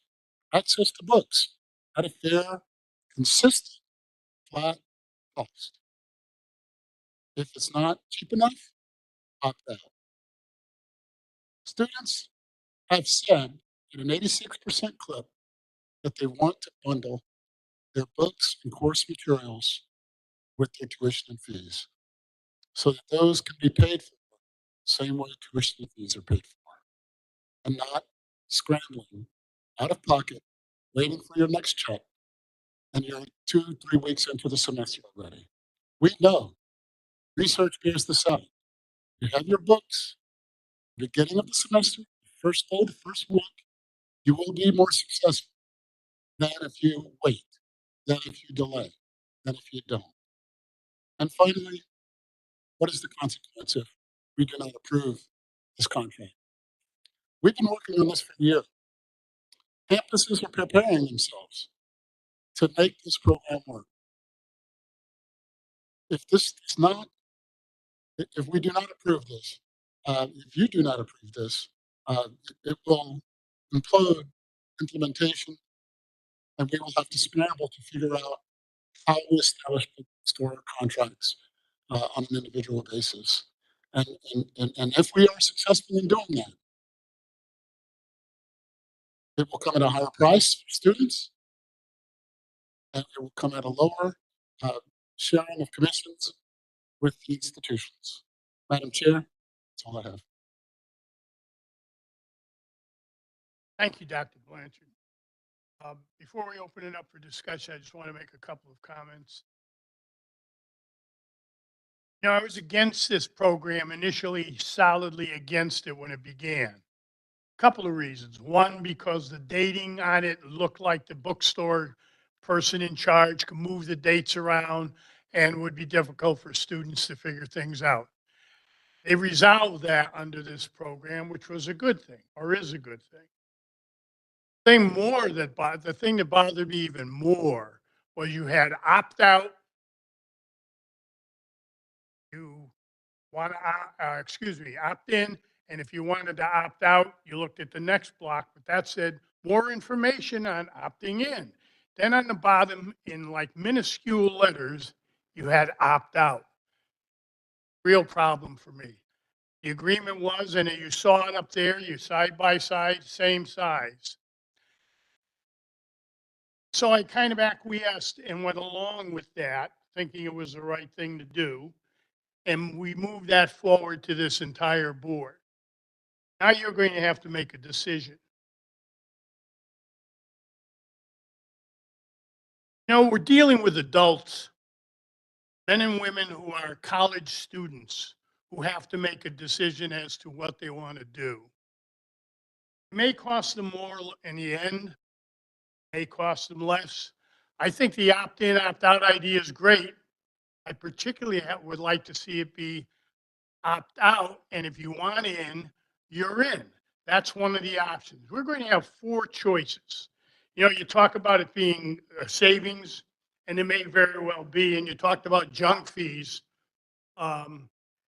L: access to books at a fair, consistent, flat cost. If it's not cheap enough, opt out. Students have said at an 86% clip that they want to bundle their books and course materials with their tuition and fees so that those can be paid for the same way tuition and fees are paid for and not scrambling out of pocket, waiting for your next check, and you're 2-3 weeks into the semester already. We know, research bears this out. You have your books, beginning of the semester, first day, the first week, you will be more successful than if you wait, than if you delay, than if you don't. And finally, what is the consequence if we do not approve this contract? We've been working on this for a year. Campuses are preparing themselves to make this program work. If this is not, if we do not approve this, if you do not approve this, it will implode implementation, and we will have to scramble to figure out how we establish store contracts on an individual basis. And if we are successful in doing that, it will come at a higher price for students, and it will come at a lower sharing of commissions with the institutions. Madam Chair, that's all I have.
F: Thank you, Dr. Blanchard. Before we open it up for discussion, I just want to make a couple of comments. You know, I was against this program initially, solidly against it when it began. Couple of reasons. One, because the dating on it looked like the bookstore person in charge could move the dates around and would be difficult for students to figure things out. They resolved that under this program, which was a good thing, or is a good thing. The thing that bothered me even more was you had opt out. You want to, opt in. And if you wanted to opt out, you looked at the next block, but that said more information on opting in. Then on the bottom, in like minuscule letters, you had opt out. Real problem for me. The agreement was, and you saw it up there, you side by side, same size. So I kind of acquiesced and went along with that, thinking it was the right thing to do. And we moved that forward to this entire board. Now you're going to have to make a decision. You know, we're dealing with adults, men and women who are college students who have to make a decision as to what they want to do. It may cost them more in the end, it may cost them less. I think the opt-in, opt-out idea is great. I particularly would like to see it be opt out, and if you want in, you're in. That's one of the options. We're going to have 4 choices. You know, you talk about it being a savings, and it may very well be, and you talked about junk fees, and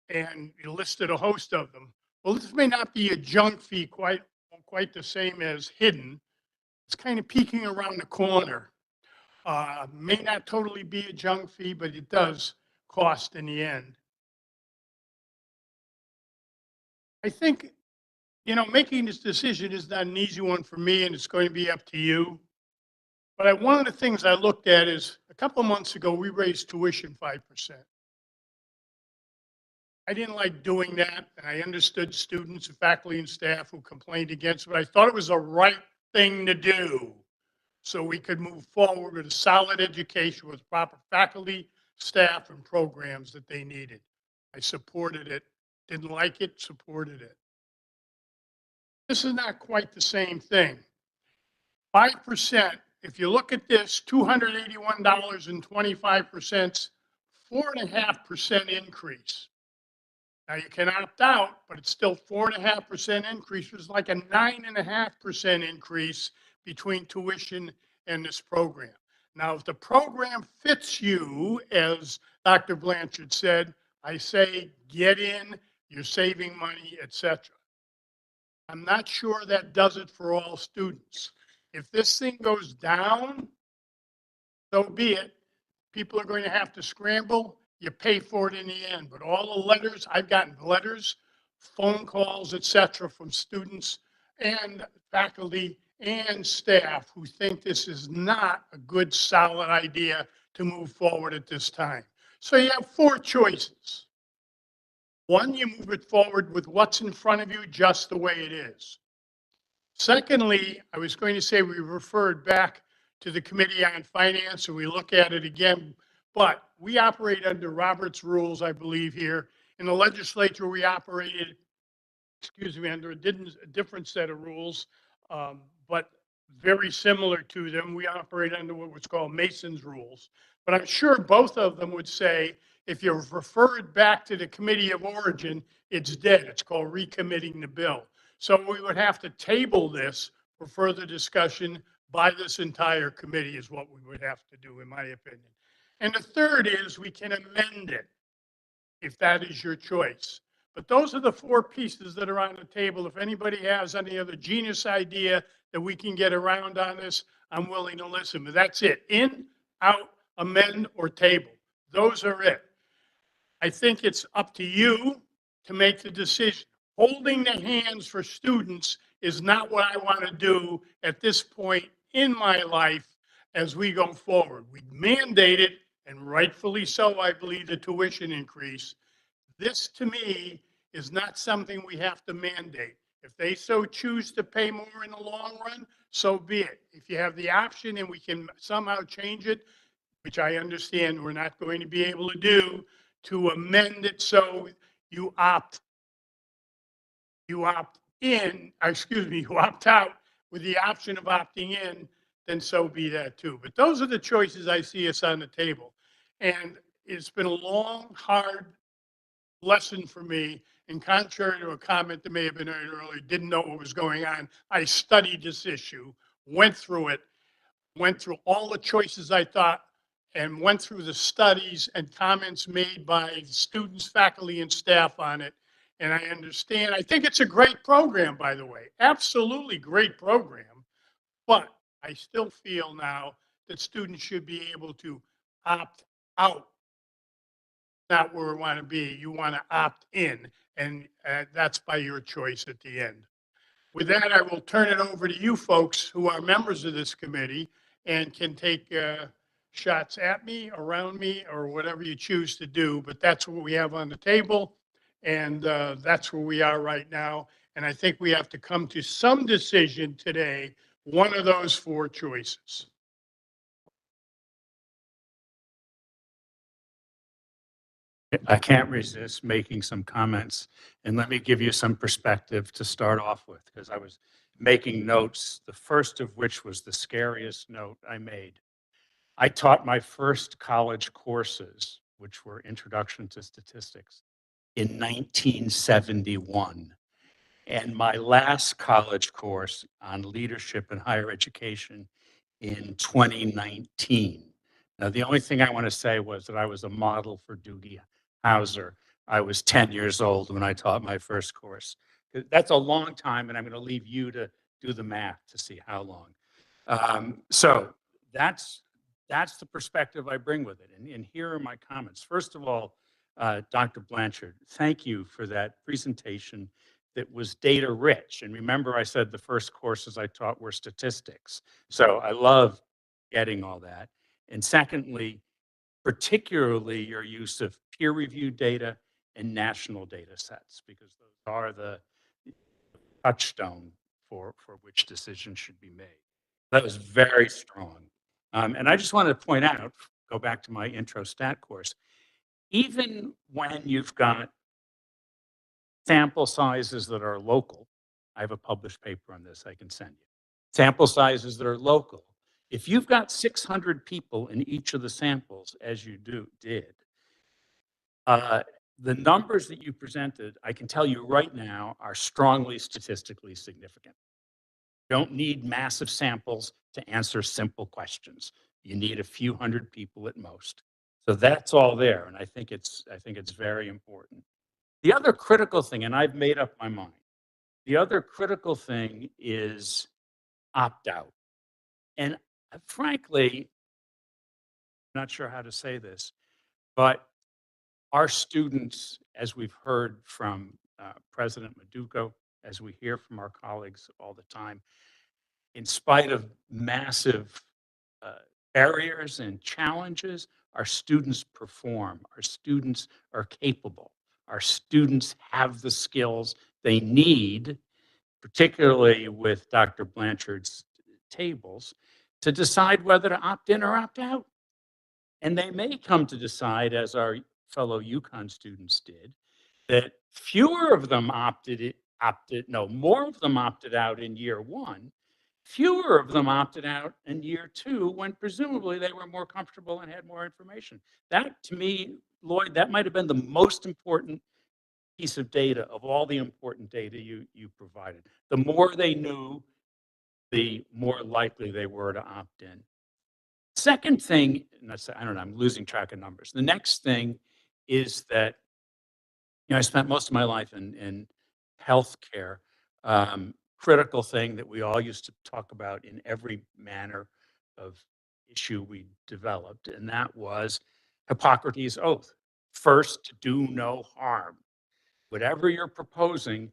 F: you listed a host of them. Well, this may not be a junk fee quite the same as hidden. It's kind of peeking around the corner. May not totally be a junk fee, but it does cost in the end. I think, you know, making this decision is not an easy one for me, and it's going to be up to you. But one of the things I looked at is a couple of months ago, we raised tuition 5%. I didn't like doing that, and I understood students and faculty and staff who complained against it, but I thought it was the right thing to do so we could move forward with a solid education with proper faculty, staff, and programs that they needed. I supported it. Didn't like it, supported it. This is not quite the same thing. 5%, if you look at this, $281.25, 4.5% increase. Now you can opt out, but it's still 4.5% increase, which is like a 9.5% increase between tuition and this program. Now, if the program fits you, as Dr. Blanchard said, I say get in, you're saving money, etc. I'm not sure that does it for all students. If this thing goes down, so be it. People are going to have to scramble. You pay for it in the end. But all the letters, I've gotten letters, phone calls, etc., from students and faculty and staff who think this is not a good, solid idea to move forward at this time. So you have 4 choices. One, you move it forward with what's in front of you just the way it is. Secondly, I was going to say we referred back to the Committee on Finance and we look at it again, but we operate under Robert's rules, I believe, here. In the legislature, we operated, under a different set of rules, but very similar to them. We operate under what was called Mason's rules. But I'm sure both of them would say, if you refer it back to the Committee of Origin, it's dead. It's called recommitting the bill. So we would have to table this for further discussion by this entire committee is what we would have to do, in my opinion. And the third is we can amend it if that is your choice. But those are the 4 pieces that are on the table. If anybody has any other genius idea that we can get around on this, I'm willing to listen. But that's it. In, out, amend, or table. Those are it. I think it's up to you to make the decision. Holding the hands for students is not what I want to do at this point in my life as we go forward. We mandated, and rightfully so, I believe, the tuition increase. This, to me, is not something we have to mandate. If they so choose to pay more in the long run, so be it. If you have the option and we can somehow change it, which I understand we're not going to be able to do, to amend it so you opt in, excuse me, who opt out with the option of opting in, then so be that too. But those are the choices I see us on the table. And it's been a long, hard lesson for me. And contrary to a comment that may have been made earlier, didn't know what was going on. I studied this issue, went through it, went through all the choices I thought, and went through the studies and comments made by students, faculty, and staff on it. And I understand, I think it's a great program, by the way, absolutely great program. But I still feel now that students should be able to opt out. Not where we want to be. You want to opt in, and that's by your choice at the end. With that, I will turn it over to you folks who are members of this committee and can take shots at me, around me, or whatever you choose to do. But that's what we have on the table, and that's where we are right now. And I think we have to come to some decision today, one of those four choices.
J: I can't resist making some comments, and let me give you some perspective to start off with, because I was making notes, the first of which was the scariest note I made. I taught my first college courses, which were Introduction to Statistics, in 1971. And my last college course on leadership in higher education in 2019. Now, the only thing I want to say was that I was a model for Doogie Howser. I was 10 years old when I taught my first course. That's a long time, and I'm going to leave you to do the math to see how long. So that's the perspective I bring with it. And here are my comments. First of all, Dr. Blanchard, thank you for that presentation that was data rich. And remember, I said the first courses I taught were statistics. So I love getting all that. And secondly, particularly your use of peer reviewed data and national data sets, because those are the touchstone for which decisions should be made. That was very strong. And I just wanted to point out, go back to my intro stat course, even when you've got sample sizes that are local, I have a published paper on this I can send you. Sample sizes that are local. If you've got 600 people in each of the samples, as you did, the numbers that you presented, I can tell you right now, are strongly statistically significant. You don't need massive samples to answer simple questions. You need a few hundred people at most. So that's all there, and I think it's very important. The other critical thing, and I've made up my mind, the other critical thing is opt out. And frankly, I'm not sure how to say this, but our students, as we've heard from President Maduco, as we hear from our colleagues all the time, in spite of massive barriers and challenges, our students perform. Our students are capable. Our students have the skills they need, particularly with Dr. Blanchard's tables, to decide whether to opt in or opt out. And they may come to decide, as our fellow UConn students did, that fewer of them more of them opted out in year one, fewer of them opted out in year two, when presumably they were more comfortable and had more information. That, to me, Lloyd, that might have been the most important piece of data of all the important data you provided. The more they knew, the more likely they were to opt in. Second thing, and I don't know, I'm losing track of numbers. The next thing is that, I spent most of my life in healthcare. Critical thing that we all used to talk about in every manner of issue we developed, and that was Hippocrates' oath. First, to do no harm. Whatever you're proposing,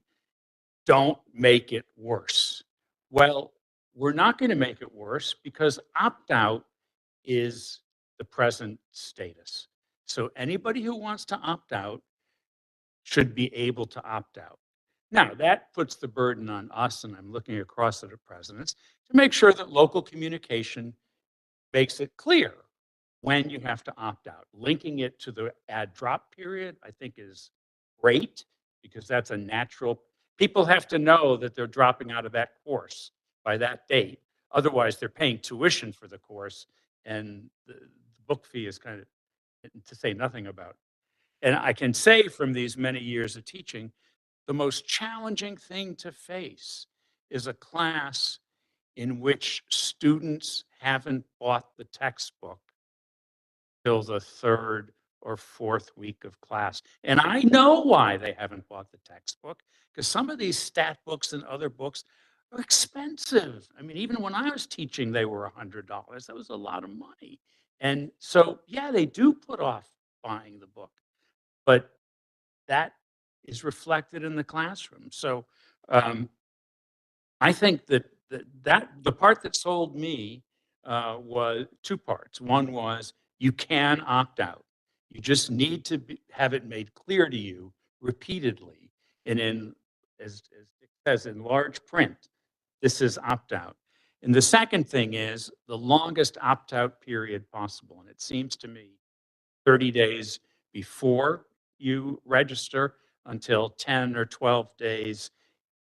J: don't make it worse. Well, we're not going to make it worse because opt-out is the present status. So anybody who wants to opt out should be able to opt out. Now, that puts the burden on us, and I'm looking across at the presidents, to make sure that local communication makes it clear when you have to opt out. Linking it to the add drop period, I think, is great, because that's a natural. People have to know that they're dropping out of that course by that date. Otherwise, they're paying tuition for the course, and the book fee is kind of, to say nothing about. And I can say from these many years of teaching, the most challenging thing to face is a class in which students haven't bought the textbook till the third or fourth week of class. And I know why they haven't bought the textbook, because some of these stat books and other books are expensive. I mean, even when I was teaching, they were $100. That was a lot of money. And so, yeah, they do put off buying the book, but that is reflected in the classroom. So I think that the part that sold me was two parts. One was you can opt out. You just need to have it made clear to you repeatedly, and as it says in large print, this is opt out. And the second thing is the longest opt out period possible. And it seems to me 30 days before you register until 10 or 12 days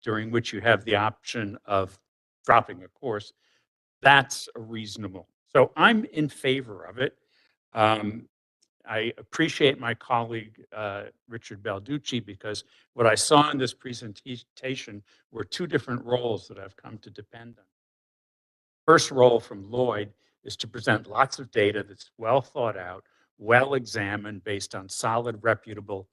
J: during which you have the option of dropping a course. That's reasonable. So I'm in favor of it. I appreciate my colleague, Richard Balducci, because what I saw in this presentation were two different roles that I've come to depend on. First role from Lloyd is to present lots of data that's well thought out, well examined based on solid, reputable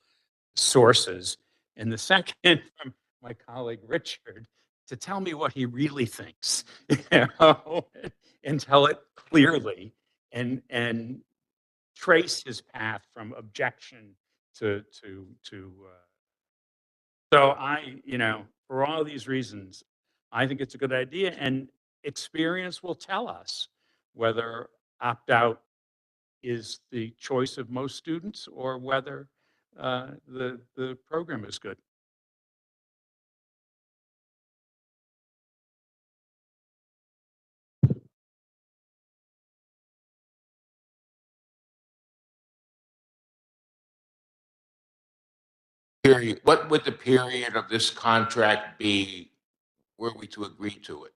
J: sources. And the second from my colleague Richard to tell me what he really thinks, you know, and tell it clearly and trace his path from objection to so I, you know, for all these reasons, I think it's a good idea, and experience will tell us whether opt out is the choice of most students or whether the program is good.
N: Period. What would the period of this contract be were we to agree to it?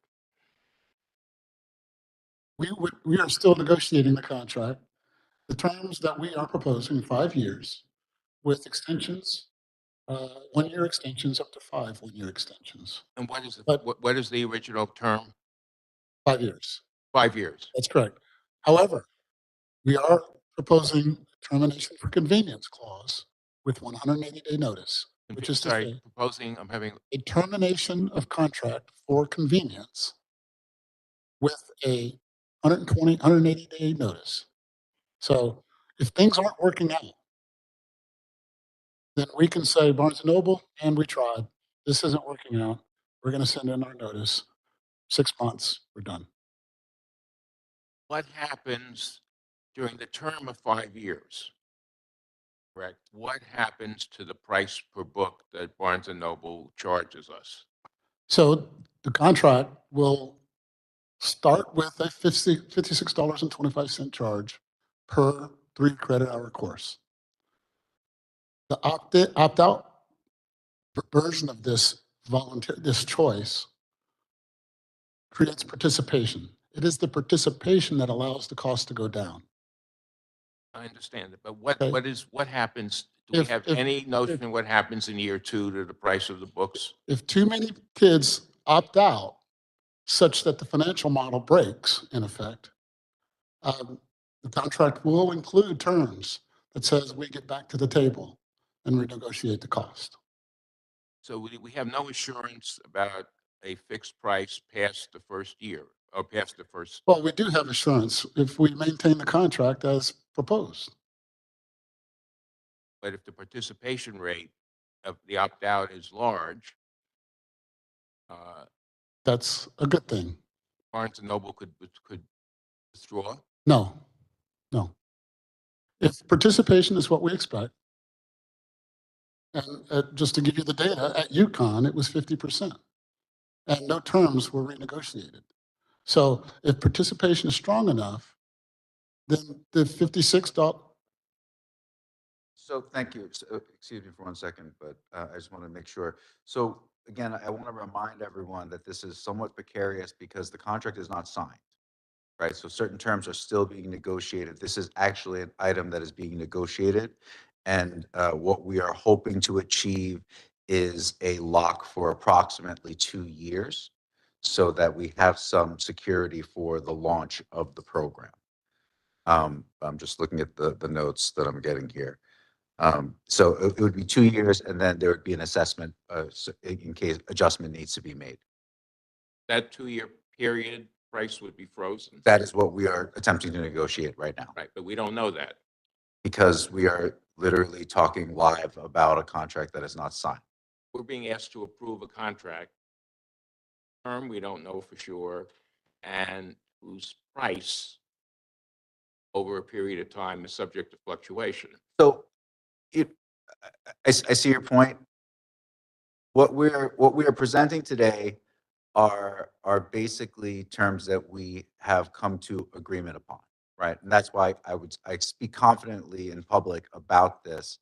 L: We are still negotiating the contract. The terms that we are proposing, 5 years, with extensions, 1-year extensions up to 5 1-year extensions.
N: And what is
L: But
N: what is the original term?
L: 5 years.
N: 5 years.
L: That's correct. However, we are proposing termination for convenience clause with 180-day notice, which is to
N: Sorry,
L: say
N: proposing, I'm having,
L: a termination of contract for convenience with a 120, 180-day notice. So if things aren't working out, then we can say Barnes & Noble, and we tried. This isn't working out. We're going to send in our notice. 6 months, we're done.
N: what happens during the term of 5 years? Correct. What happens to the price per book that Barnes & Noble charges us?
L: So the contract will start with a $56.25 charge per 3 credit hour course. The opt-out version of this this choice creates participation. It is the participation that allows the cost to go down.
N: I understand it, but what
L: Okay.
N: what happens? Do we have any notion
L: if-
N: what happens in year 2 to the price of the books?
L: If too many kids opt out such that the financial model breaks, in effect, the contract will include terms that says we get back to the table and renegotiate the cost.
N: So we have no assurance about a fixed price past the first year or past the first.
L: Well, we do have assurance if we maintain the contract as proposed.
N: But if the participation rate of the opt-out is large,
L: That's a good thing.
N: Barnes & Noble could withdraw?
L: No, no. If participation is what we expect, and just to give you the data, at UConn, it was 50%, and no terms were renegotiated. So if participation is strong enough, then the $56.
H: So thank you. Excuse me for 1 second, but I just want to make sure. So again, I want to remind everyone that this is somewhat precarious because the contract is not signed, right? So certain terms are still being negotiated. This is actually an item that is being negotiated. And what we are hoping to achieve is a lock for approximately 2 years so that we have some security for the launch of the program. I'm just looking at the notes that I'm getting here. So it would be 2 years, and then there would be an assessment in case adjustment needs to be made.
N: That 2-year period, price would be frozen.
H: That is what we are attempting to negotiate right now,
N: Right, but we don't know that.
H: because we are literally talking live about a contract that is not signed.
N: We're being asked to approve a contract term we don't know for sure, and whose price over a period of time is subject to fluctuation.
H: So I see your point. What we are presenting today are basically terms that we have come to agreement upon, right? And that's why I speak confidently in public about this,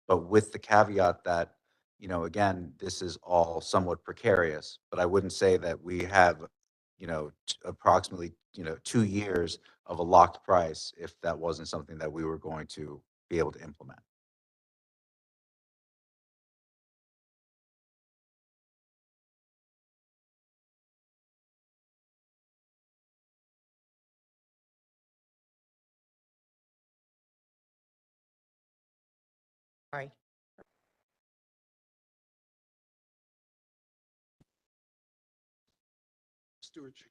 H: but with the caveat that, again, this is all somewhat precarious, but I wouldn't say that we have, approximately, 2 years of a locked price if that wasn't something that we were going to be able to implement.
A: Sorry.
M: Stewardship.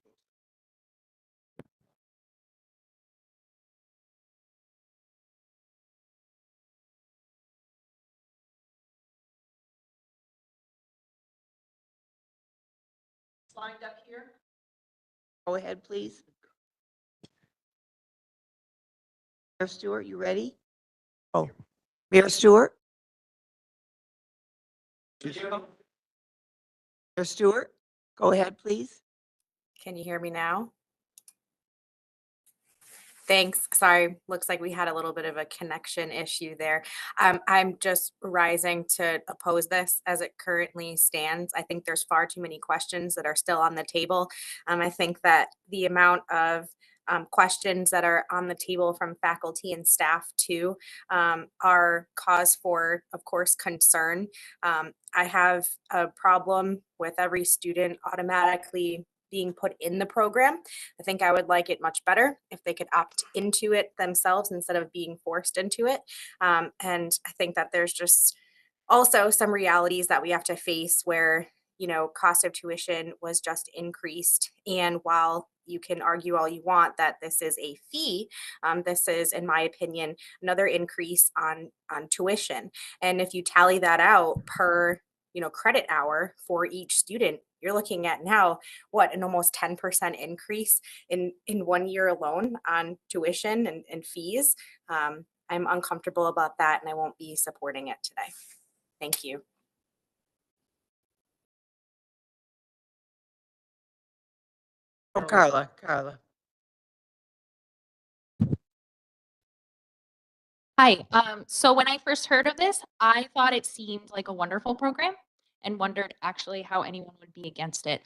B: Lined up here.
A: Go ahead, please. Mayor Stewart, you ready? Oh, Mayor Stewart? Mayor Stewart, go ahead, please.
I: Can you hear me now? Thanks. Sorry, looks like we had a little bit of a connection issue there. I'm just rising to oppose this as it currently stands. I think there's far too many questions that are still on the table. I think that the amount of questions that are on the table from faculty and staff too are cause for, of course, concern. I have a problem with every student automatically being put in the program. I think I would like it much better if they could opt into it themselves instead of being forced into it. And I think that there's just also some realities that we have to face where, cost of tuition was just increased. And while you can argue all you want that this is a fee, this is, in my opinion, another increase on tuition. And if you tally that out per credit hour for each student, you're looking at now an almost 10% increase in 1 year alone on tuition and fees. I'm uncomfortable about that, and I won't be supporting it today. Thank you.
A: Oh, Carla.
O: Hi. So when I first heard of this, I thought it seemed like a wonderful program and wondered actually how anyone would be against it.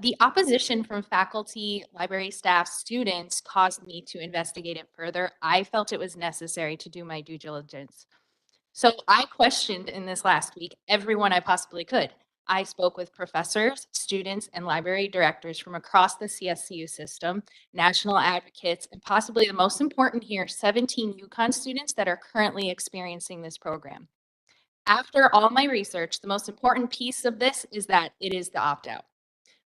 O: The opposition from faculty, library staff, students caused me to investigate it further. I felt it was necessary to do my due diligence. So I questioned in this last week everyone I possibly could. I spoke with professors, students, and library directors from across the CSCU system, national advocates, and possibly the most important here, 17 UConn students that are currently experiencing this program. After all my research, the most important piece of this is that it is the opt-out.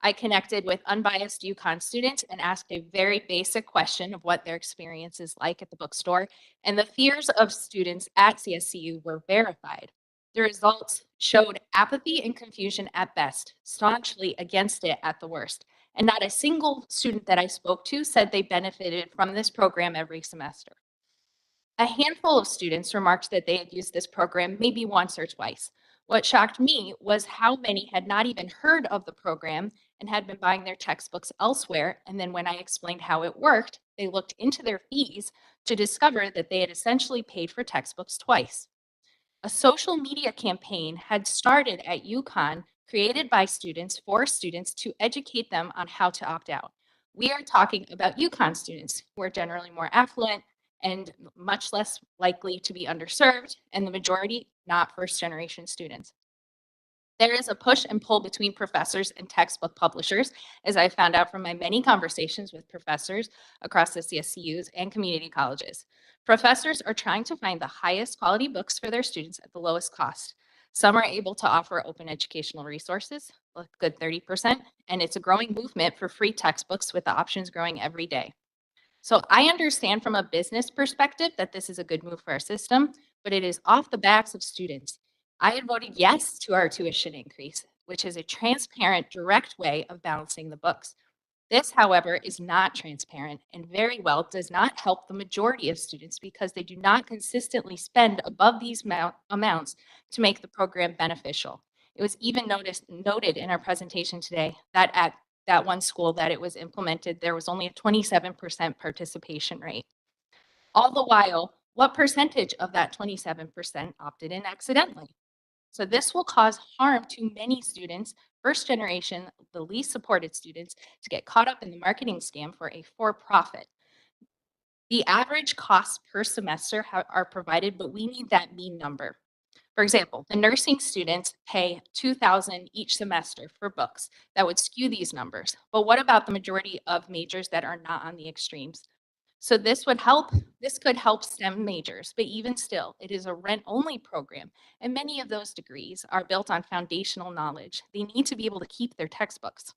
O: I connected with unbiased UConn students and asked a very basic question of what their experience is like at the bookstore, and the fears of students at CSCU were verified. The results showed apathy and confusion at best, staunchly against it at the worst, and not a single student that I spoke to said they benefited from this program every semester. A handful of students remarked that they had used this program maybe once or twice. What shocked me was how many had not even heard of the program and had been buying their textbooks elsewhere. And then when I explained how it worked, they looked into their fees to discover that they had essentially paid for textbooks twice. A social media campaign had started at UConn created by students for students to educate them on how to opt out. We are talking about UConn students who are generally more affluent and much less likely to be underserved, and the majority not first-generation students. There is a push and pull between professors and textbook publishers, as I found out from my many conversations with professors across the CSCUs and community colleges. Professors are trying to find the highest quality books for their students at the lowest cost. Some are able to offer open educational resources, a good 30%, and it's a growing movement for free textbooks with the options growing every day. So I understand from a business perspective that this is a good move for our system, but it is off the backs of students. I had voted yes to our tuition increase, which is a transparent, direct way of balancing the books. This, however, is not transparent and very well does not help the majority of students because they do not consistently spend above these amounts to make the program beneficial. It was even noted in our presentation today that at that one school that it was implemented, there was only a 27% participation rate. All the while, what percentage of that 27% opted in accidentally? So this will cause harm to many students, first generation, the least supported students, to get caught up in the marketing scam for a for-profit. The average costs per semester are provided, but we need that mean number. For example, the nursing students pay $2,000 each semester for books. That would skew these numbers. But what about the majority of majors that are not on the extremes? So this could help STEM majors, but even still, it is a rent-only program, and many of those degrees are built on foundational knowledge. They need to be able to keep their textbooks.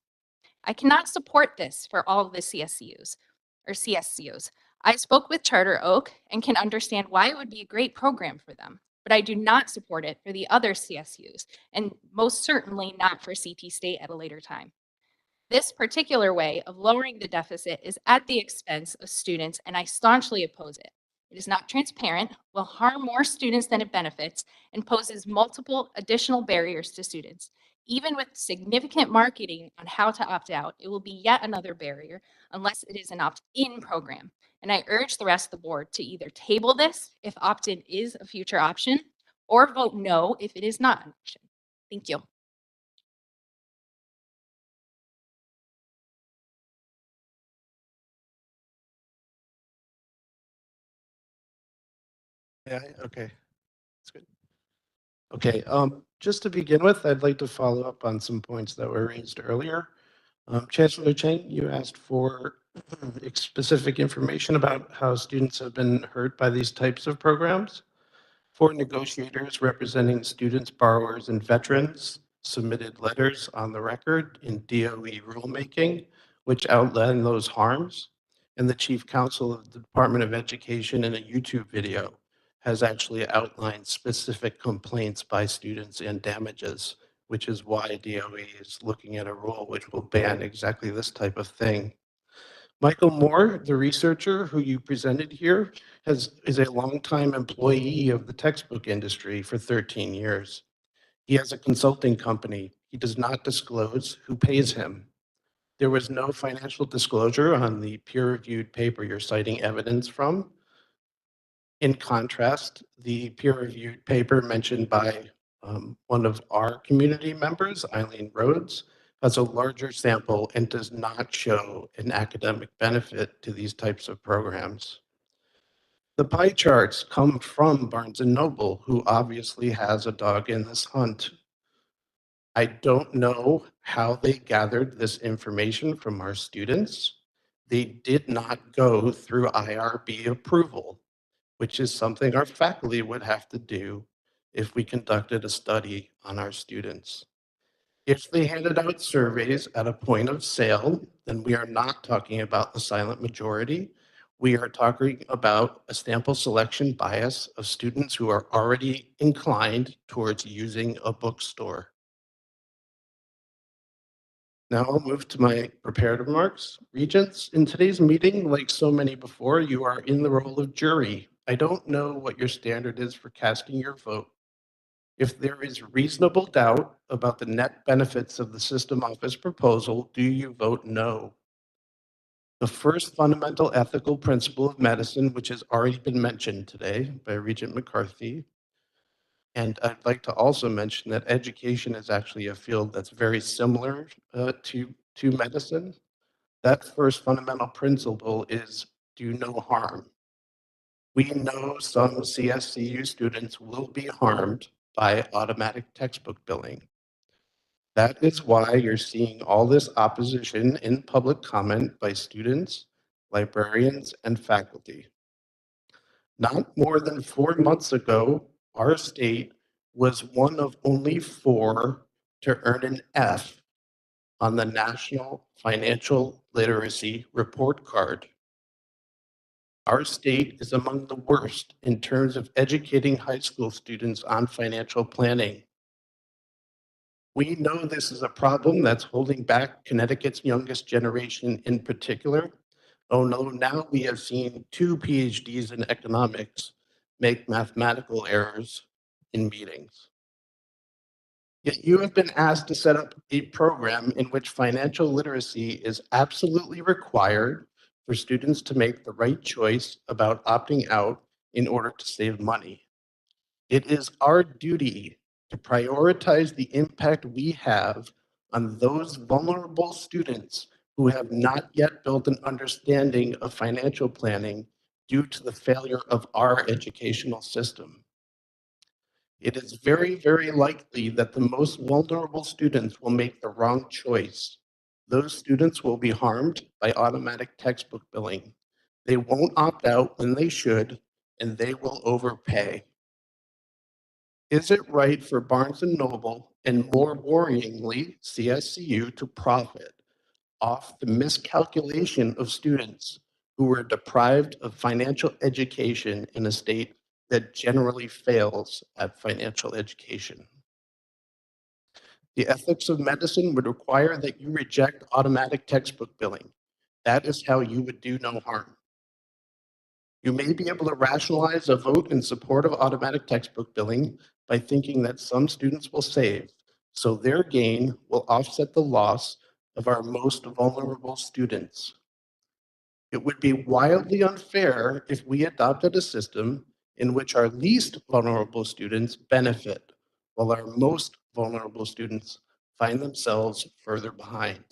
O: I cannot support this for all of the CSCUs or CSCOs. I spoke with Charter Oak and can understand why it would be a great program for them, but I do not support it for the other CSUs, and most certainly not for CT State at a later time. This particular way of lowering the deficit is at the expense of students, and I staunchly oppose it. It is not transparent, will harm more students than it benefits, and poses multiple additional barriers to students. Even with significant marketing on how to opt out, it will be yet another barrier unless it is an opt-in program. And I urge the rest of the board to either table this if opt-in is a future option, or vote no if it is not an option. Thank you.
Q: Yeah, okay. That's good. Okay, just to begin with, I'd like to follow up on some points that were raised earlier. Chancellor Chang, you asked for specific information about how students have been hurt by these types of programs. Four negotiators representing students, borrowers, and veterans submitted letters on the record in DOE rulemaking, which outline those harms. And the chief counsel of the Department of Education in a YouTube video has actually outlined specific complaints by students and damages, which is why DOE is looking at a rule which will ban exactly this type of thing. Michael Moore, the researcher who you presented here, is a longtime employee of the textbook industry for 13 years. He has a consulting company. He does not disclose who pays him. There was no financial disclosure on the peer-reviewed paper you're citing evidence from. In contrast, the peer-reviewed paper mentioned by one of our community members, Eileen Rhodes, has a larger sample and does not show an academic benefit to these types of programs. The pie charts come from Barnes & Noble, who obviously has a dog in this hunt. I don't know how they gathered this information from our students. They did not go through IRB approval, which is something our faculty would have to do if we conducted a study on our students. If they handed out surveys at a point of sale, then we are not talking about the silent majority. We are talking about a sample selection bias of students who are already inclined towards using a bookstore. Now I'll move to my prepared remarks. Regents, in today's meeting, like so many before, you are in the role of jury. I don't know what your standard is for casting your vote. If there is reasonable doubt about the net benefits of the system office proposal, do you vote no? The first fundamental ethical principle of medicine, which has already been mentioned today by Regent McCarthy, And I'd like to also mention that education is actually a field that's very similar to medicine. That first fundamental principle is do no harm. We know some CSCU students will be harmed by automatic textbook billing. That is why you're seeing all this opposition in public comment by students, librarians, and faculty. Not more than 4 months ago, our state was one of only 4 to earn an F on the National Financial Literacy Report Card. Our state is among the worst in terms of educating high school students on financial planning. We know this is a problem that's holding back Connecticut's youngest generation in particular. Oh no, now we have seen 2 PhDs in economics make mathematical errors in meetings. Yet you have been asked to set up a program in which financial literacy is absolutely required for students to make the right choice about opting out in order to save money. It is our duty to prioritize the impact we have on those vulnerable students who have not yet built an understanding of financial planning due to the failure of our educational system. It is very, very likely that the most vulnerable students will make the wrong choice. Those students will be harmed by automatic textbook billing. They won't opt out when they should, and they will overpay. Is it right for Barnes & Noble and, more worryingly, CSCU to profit off the miscalculation of students who were deprived of financial education in a state that generally fails at financial education? The ethics of medicine would require that you reject automatic textbook billing. That is how you would do no harm. You may be able to rationalize a vote in support of automatic textbook billing by thinking that some students will save, so their gain will offset the loss of our most vulnerable students. It would be wildly unfair if we adopted a system in which our least vulnerable students benefit, while our most vulnerable students find themselves further behind.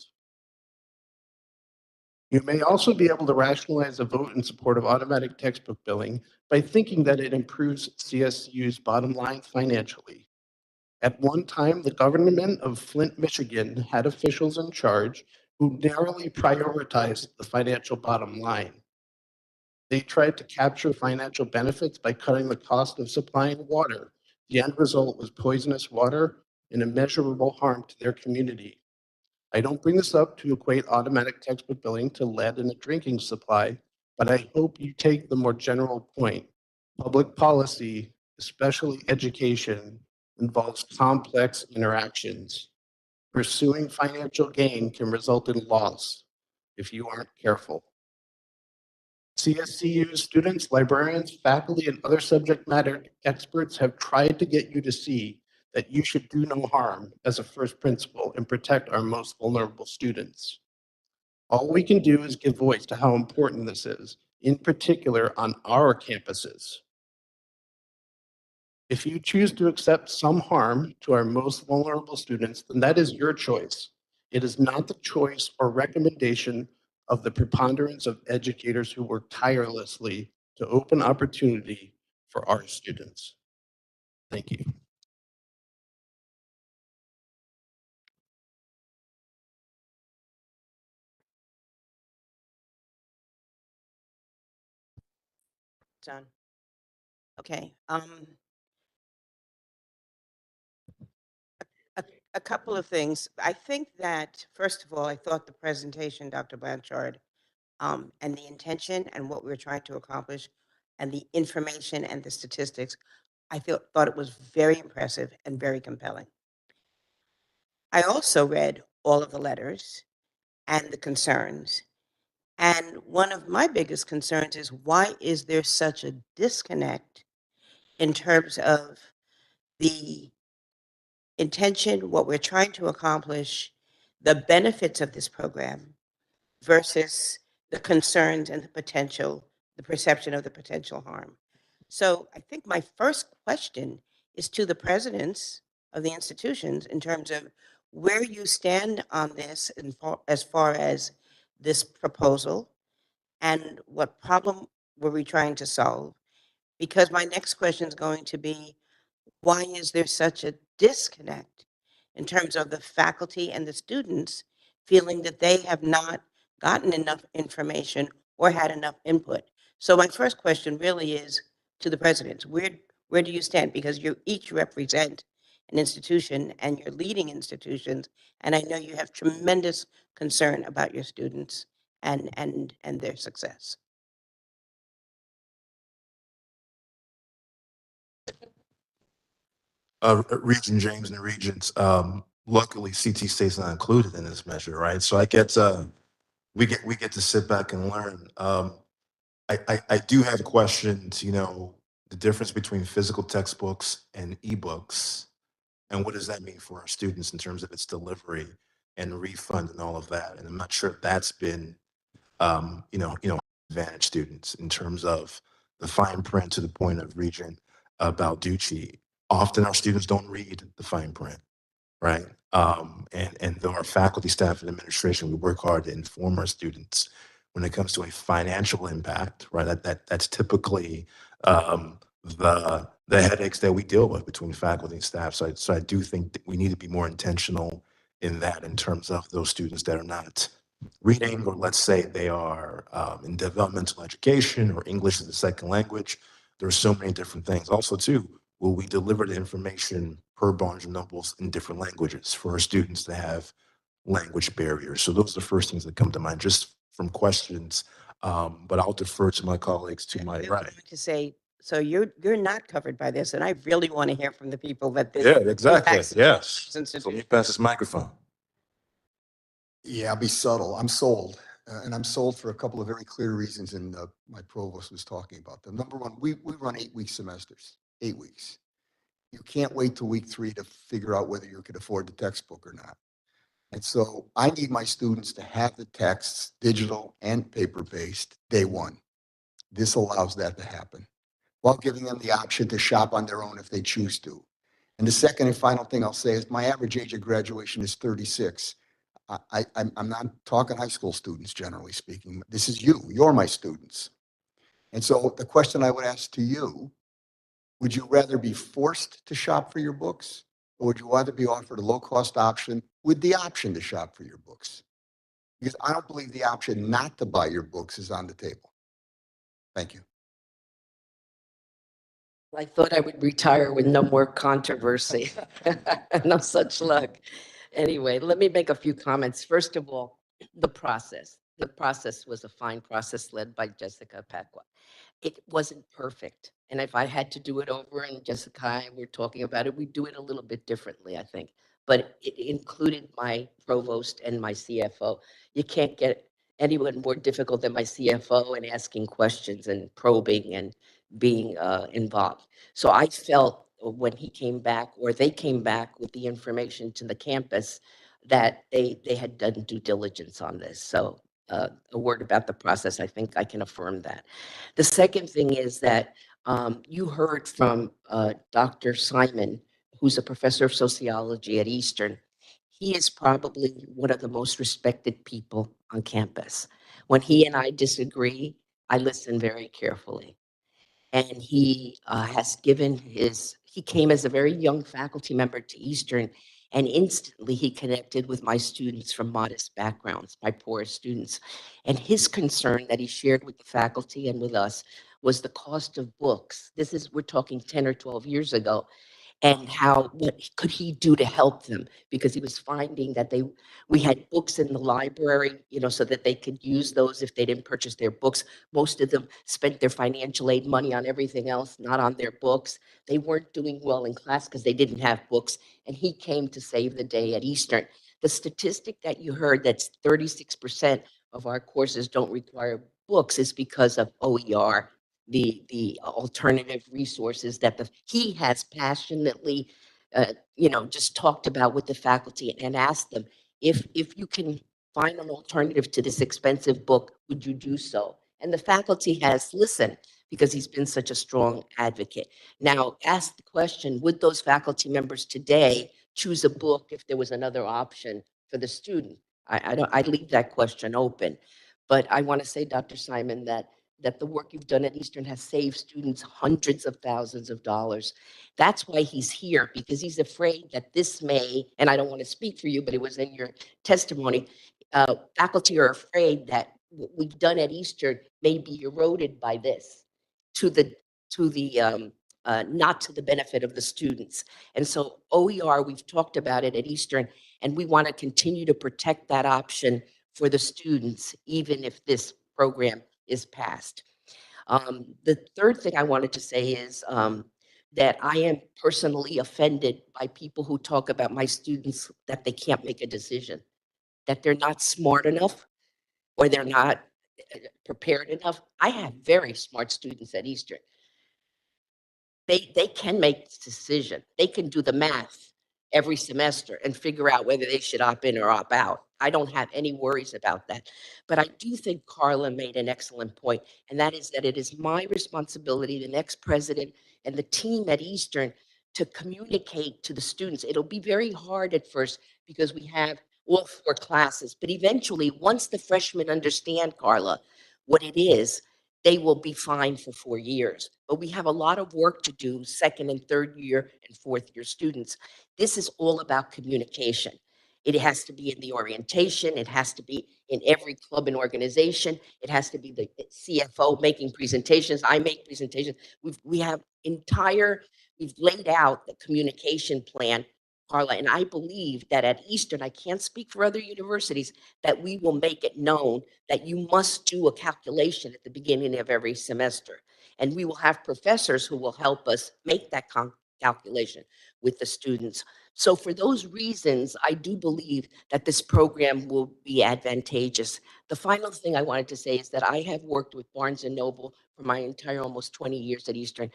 Q: You may also be able to rationalize a vote in support of automatic textbook billing by thinking that it improves CSU's bottom line financially. At one time, the government of Flint, Michigan had officials in charge who narrowly prioritized the financial bottom line. They tried to capture financial benefits by cutting the cost of supplying water. The end result was poisonous water and immeasurable harm to their community. I don't bring this up to equate automatic textbook billing to lead in a drinking supply, but I hope you take the more general point. Public policy, especially education, involves complex interactions. Pursuing financial gain can result in loss if you aren't careful. CSCU students, librarians, faculty, and other subject matter experts have tried to get you to see that you should do no harm as a first principle and protect our most vulnerable students. All we can do is give voice to how important this is, in particular on our campuses. If you choose to accept some harm to our most vulnerable students, then that is your choice. It is not the choice or recommendation of the preponderance of educators who work tirelessly to open opportunity for our students. Thank you.
K: Done. Okay. A couple of things. I think that, first of all, I thought the presentation, Dr. Blanchard, and the intention and what we were trying to accomplish and the information and the statistics, thought it was very impressive and very compelling. I also read all of the letters and the concerns. And one of my biggest concerns is, why is there such a disconnect in terms of the intention, what we're trying to accomplish, the benefits of this program versus the concerns and the perception of the potential harm. So I think my first question is to the presidents of the institutions in terms of where you stand on this as far as this proposal and what problem were we trying to solve? Because my next question is going to be, why is there such a disconnect in terms of the faculty and the students feeling that they have not gotten enough information or had enough input? So my first question really is to the presidents, where do you stand? Because you each represent an institution and you're leading institutions, and I know you have tremendous concern about your students and their success.
R: Region James and the regions. Luckily, CT State's not included in this measure, right? So we get to sit back and learn. I do have questions. The difference between physical textbooks and ebooks, and what does that mean for our students in terms of its delivery and refund and all of that. And I'm not sure if that's been, advantage students in terms of the fine print to the point of region about Ducci. Often our students don't read the fine print, right? And though our faculty, staff, and administration, we work hard to inform our students when it comes to a financial impact, right? That's typically the headaches that we deal with between faculty and staff. So I do think that we need to be more intentional in that, in terms of those students that are not reading, or let's say they are in developmental education or English as a second language. There are so many different things. Also, too, will we deliver the information per Barnes and Nobles in different languages for our students to have language barriers? So those are the first things that come to mind, just from questions. But I'll defer to my colleagues to my right.
K: To say, so you're not covered by this, and I really want to hear from the people that this
R: Yeah, exactly.
K: impacts.
R: Yes. So let me pass this microphone.
S: Yeah, I'll be subtle. I'm sold. And I'm sold for a couple of very clear reasons, and my provost was talking about them. Number one, we run 8-week semesters, 8 weeks. You can't wait till week 3 to figure out whether you could afford the textbook or not. And so I need my students to have the texts, digital and paper-based, day one. This allows that to happen, while giving them the option to shop on their own if they choose to. And the second and final thing I'll say is my average age of graduation is 36. I'm not talking high school students, generally speaking. This is you. You're my students. And so the question I would ask to you, would you rather be forced to shop for your books, or would you rather be offered a low-cost option with the option to shop for your books? Because I don't believe the option not to buy your books is on the table. Thank you.
W: I thought I would retire with no more controversy. No such luck. Anyway, let me make a few comments. First of all, the process. The process was a fine process led by Jessica Pacwa. It wasn't perfect. And if I had to do it over, and Jessica and I were talking about it, we'd do it a little bit differently, I think. But it included my provost and my CFO. You can't get anyone more difficult than my CFO in asking questions and probing and being involved. So I felt when he came back, or they came back with the information to the campus, that they had done due diligence on this. So a word about the process, I think I can affirm that. The second thing is that you heard from Dr. Simon, who's a professor of sociology at Eastern. He is probably one of the most respected people on campus. When he and I disagree, I listen very carefully. And he has given he came as a very young faculty member to Eastern, and instantly he connected with my students from modest backgrounds, my poorest students. And his concern that he shared with the faculty and with us was the cost of books. We're talking 10 or 12 years ago, and what could he do to help them, because he was finding that we had books in the library, so that they could use those if they didn't purchase their books. Most of them spent their financial aid money on everything else, not on their books. They weren't doing well in class because they didn't have books, and he came to save the day at Eastern. The statistic that you heard, that's 36% of our courses don't require books, is because of OER, the alternative resources that he has passionately, just talked about with the faculty, and asked them, if you can find an alternative to this expensive book, would you do so?
K: And the faculty has listened because he's been such a strong advocate. Now, ask the question, would those faculty members today choose a book if there was another option for the student? I leave that question open. But I want to say, Dr. Simon, that the work you've done at Eastern has saved students hundreds of thousands of dollars. That's why he's here, because he's afraid that this may, and I don't want to speak for you, but it was in your testimony, faculty are afraid that what we've done at Eastern may be eroded by this to the not to the benefit of the students. And so OER, we've talked about it at Eastern, and we want to continue to protect that option for the students, even if this program is passed. The third thing I wanted to say is that I am personally offended by people who talk about my students that they can't make a decision, that they're not smart enough or they're not prepared enough. I have very smart students at Eastern. They can make this decision. They can do the math every semester and figure out whether they should opt in or opt out. I don't have any worries about that. But I do think Carla made an excellent point, and that is that it is my responsibility, the next president and the team at Eastern, to communicate to the students. It'll be very hard at first because we have all 4 classes, but eventually, once the freshmen understand, Carla, what it is, they will be fine for 4 years. But we have a lot of work to do, second and third year and fourth year students. This is all about communication. It has to be in the orientation. It has to be in every club and organization. It has to be the CFO making presentations. I make presentations. We've laid out the communication plan, Carla, and I believe that at Eastern, I can't speak for other universities, that we will make it known that you must do a calculation at the beginning of every semester. And we will have professors who will help us make that calculation with the students. So for those reasons, I do believe that this program will be advantageous. The final thing I wanted to say is that I have worked with Barnes & Noble for my entire almost 20 years at Eastern.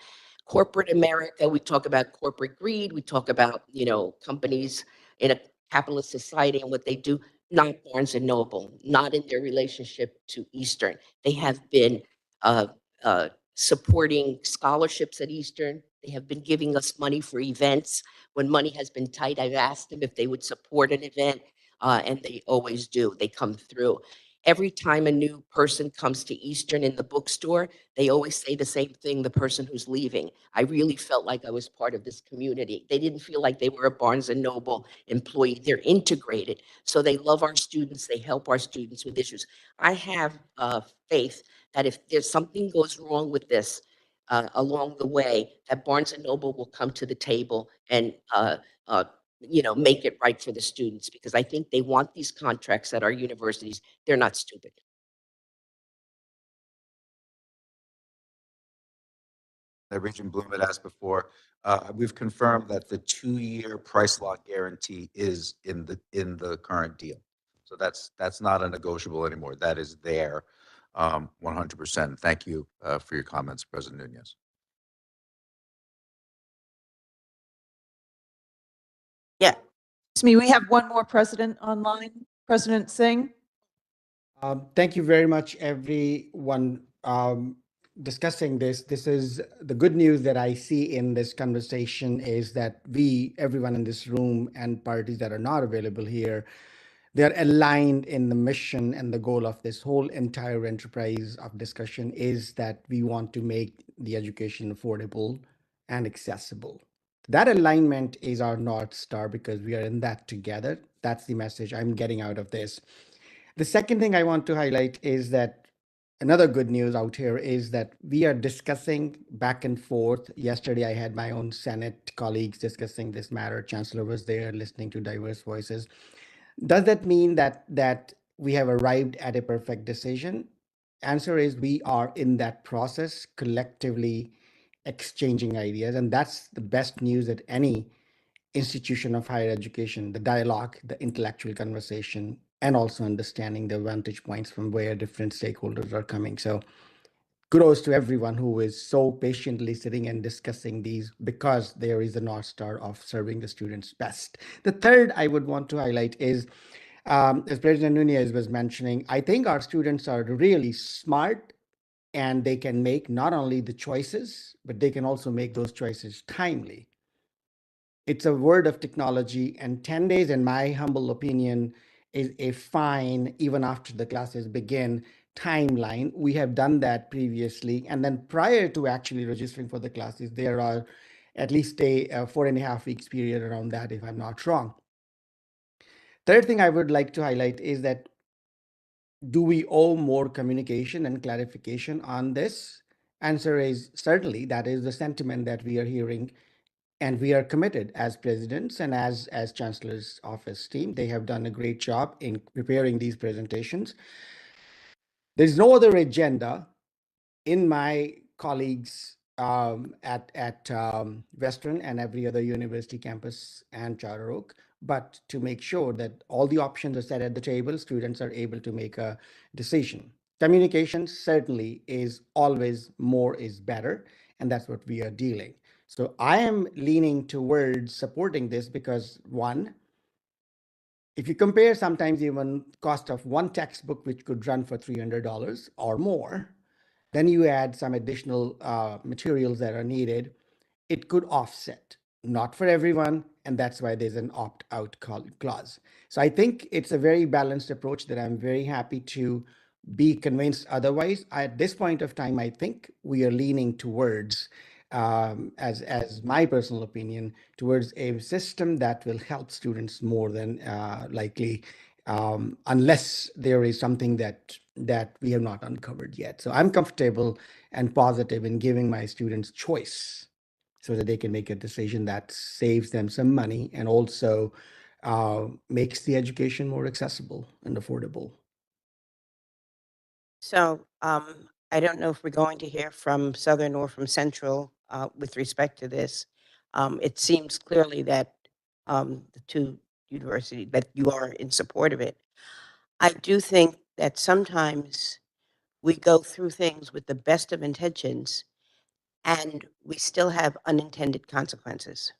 K: Corporate America, we talk about corporate greed, we talk about, companies in a capitalist society and what they do. Not Barnes & Noble, not in their relationship to Eastern. They have been uh, supporting scholarships at Eastern. They have been giving us money for events. When money has been tight, I've asked them if they would support an event, and they always do. They come through. Every time a new person comes to Eastern in the bookstore, they always say the same thing, the person who's leaving. I really felt like I was part of this community. They didn't feel like they were a Barnes & Noble employee. They're integrated. So they love our students. They help our students with issues. I have faith that if there's something goes wrong with this along the way, that Barnes & Noble will come to the table and make it right for the students, because I think they want these contracts at our universities. They're not stupid.
H: That Regent Bloom had asked before, we've confirmed that the 2-year price lock guarantee is in the current deal. So that's not a negotiable anymore. That is there, 100%. Thank you for your comments, President Nunez.
K: Yeah.
B: Excuse me, we have one more president online, President Singh.
C: Thank you very much, everyone, discussing this. This is the good news that I see in this conversation is that everyone in this room and parties that are not available here, they're aligned in the mission and the goal of this whole entire enterprise of discussion is that we want to make the education affordable and accessible. That alignment is our North Star because we are in that together. That's the message I'm getting out of this. The second thing I want to highlight is that another good news out here is that we are discussing back and forth. Yesterday, I had my own Senate colleagues discussing this matter. Chancellor was there listening to diverse voices. Does that mean that we have arrived at a perfect decision? Answer is we are in that process, collectively exchanging ideas. And that's the best news that any institution of higher education, the dialogue, the intellectual conversation, and also understanding the vantage points from where different stakeholders are coming. So kudos to everyone who is so patiently sitting and discussing these, because there is a North Star of serving the students best. The third I would want to highlight is, as President Nunez was mentioning, I think our students are really smart and they can make not only the choices, but they can also make those choices timely. It's a word of technology, and 10 days, in my humble opinion, is a fine, even after the classes begin, timeline. We have done that previously. And then prior to actually registering for the classes, there are at least a 4.5 weeks period around that, if I'm not wrong. Third thing I would like to highlight is that, do we owe more communication and clarification on this? Answer is certainly. That is the sentiment that we are hearing, and we are committed as presidents and as chancellor's office team. They have done a great job in preparing these presentations. There's no other agenda in my colleagues at Western and every other university campus and Charter Oak, but to make sure that all the options are set at the table, students are able to make a decision. Communication certainly is always more is better, and that's what we are dealing. So I am leaning towards supporting this because, one, if you compare sometimes even cost of one textbook, which could run for $300 or more, then you add some additional materials that are needed, it could offset. Not for everyone, and that's why there's an opt-out clause. So I think it's a very balanced approach that I'm very happy to be convinced otherwise. At this point of time, I think we are leaning towards, as my personal opinion, towards a system that will help students more than likely, unless there is something that we have not uncovered yet. So I'm comfortable and positive in giving my students choice so that they can make a decision that saves them some money and also makes the education more accessible and affordable.
K: So I don't know if we're going to hear from Southern or from Central with respect to this. It seems clearly that the two universities, that you are in support of it. I do think that sometimes we go through things with the best of intentions and we still have unintended consequences.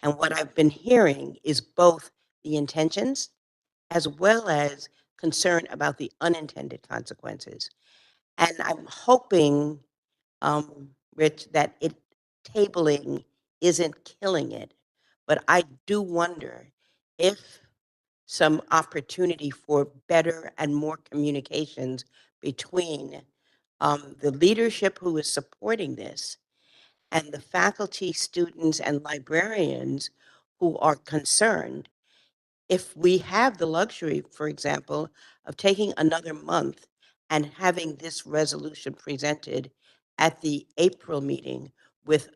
K: And what I've been hearing is both the intentions as well as concern about the unintended consequences. And I'm hoping, Rich, that tabling isn't killing it. But I do wonder if some opportunity for better and more communications between the leadership who is supporting this and the faculty, students, and librarians who are concerned. If we have the luxury, for example, of taking another month and having this resolution presented at the April meeting with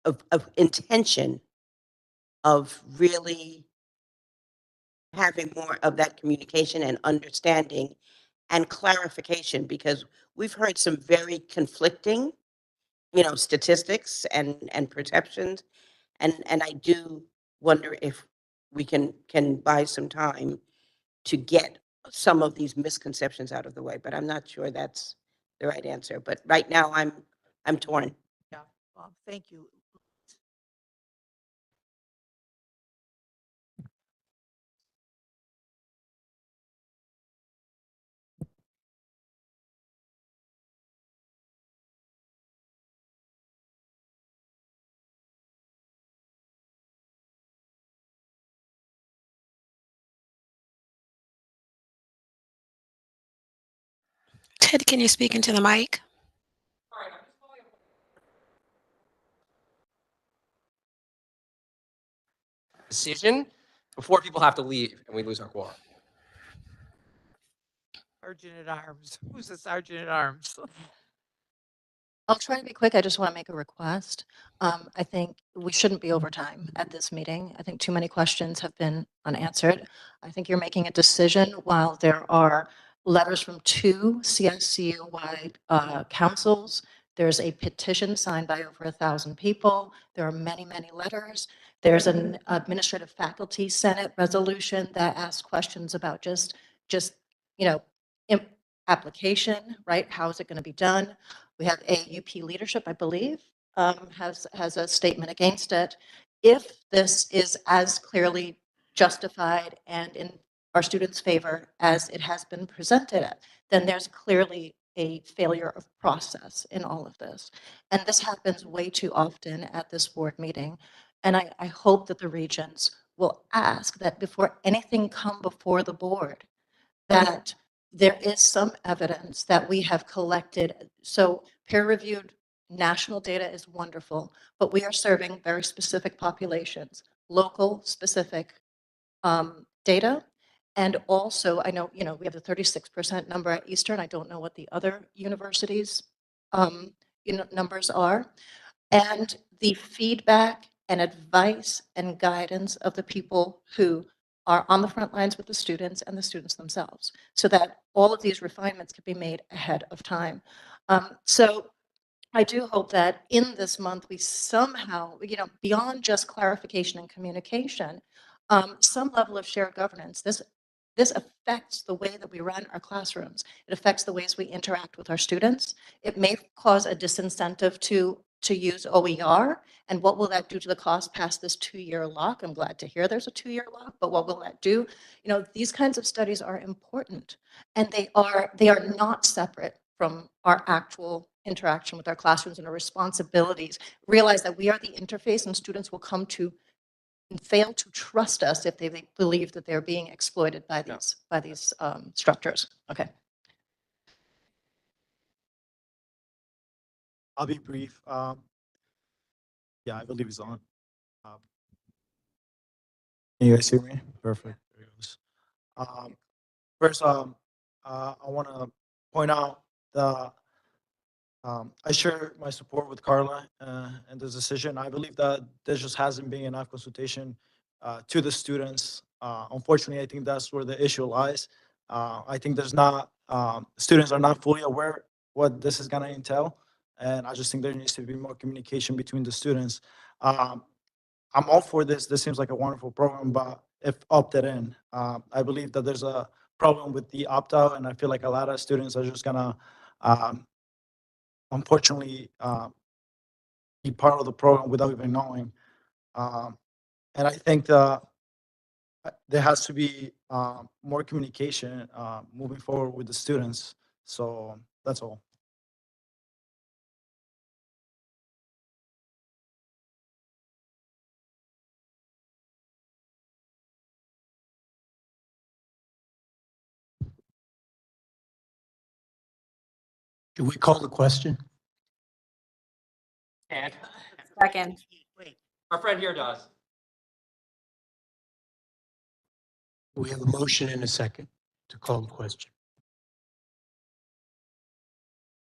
K: of intention of really having more of that communication and understanding and clarification, because we've heard some very conflicting, statistics and perceptions, and I do wonder if we can buy some time to get some of these misconceptions out of the way, but I'm not sure that's the right answer. But right now, I'm torn.
A: Yeah, thank you.
D: Ted, can you speak into the mic?
G: Decision before people have to leave and we lose our quorum.
A: Sergeant at Arms. Who's the Sergeant at Arms?
U: I'll try to be quick. I just want to make a request. I think we shouldn't be over time at this meeting. I think too many questions have been unanswered. I think you're making a decision while there are letters from two CSCU-wide councils. There's a petition signed by over 1,000 people. There are many, many letters. There's an administrative faculty senate resolution that asks questions about just application, right? How is it going to be done? We have AUP leadership, I believe, has a statement against it. If this is as clearly justified and in our students' favor as it has been presented, then there's clearly a failure of process in all of this. And this happens way too often at this board meeting. And I hope that the regents will ask that before anything come before the board, that there is some evidence that we have collected. So peer-reviewed national data is wonderful, but we are serving very specific populations, local specific data. And also, I know, we have the 36% number at Eastern. I don't know what the other universities' numbers are. And the feedback and advice and guidance of the people who are on the front lines with the students and the students themselves, so that all of these refinements can be made ahead of time. So I do hope that in this month, we somehow, beyond just clarification and communication, some level of shared governance. This affects the way that we run our classrooms. It affects the ways we interact with our students. It may cause a disincentive to use OER. And what will that do to the cost past this 2-year lock? I'm glad to hear there's a 2-year lock, but what will that do? These kinds of studies are important, and they are not separate from our actual interaction with our classrooms and our responsibilities. Realize that we are the interface, and students will come to and fail to trust us if they believe that they're being exploited by these structures. Okay.
Q: I'll be brief. Yeah, I believe it's on. Can you guys hear me? Perfect. There it goes. First, I want to point out the I share my support with Carla and this decision. I believe that there just hasn't been enough consultation to the students. Unfortunately, I think that's where the issue lies. I think there's not, students are not fully aware what this is going to entail. And I just think there needs to be more communication between the students. I'm all for this. This seems like a wonderful program, but if opted in, I believe that there's a problem with the opt-out, and I feel like a lot of students are just gonna, unfortunately, be part of the program without even knowing. And I think that there has to be more communication moving forward with the students. So that's all.
E: Do we call the question?
G: And
I: Second.
A: Wait,
G: our friend here does.
E: We have a motion and a second to call the question.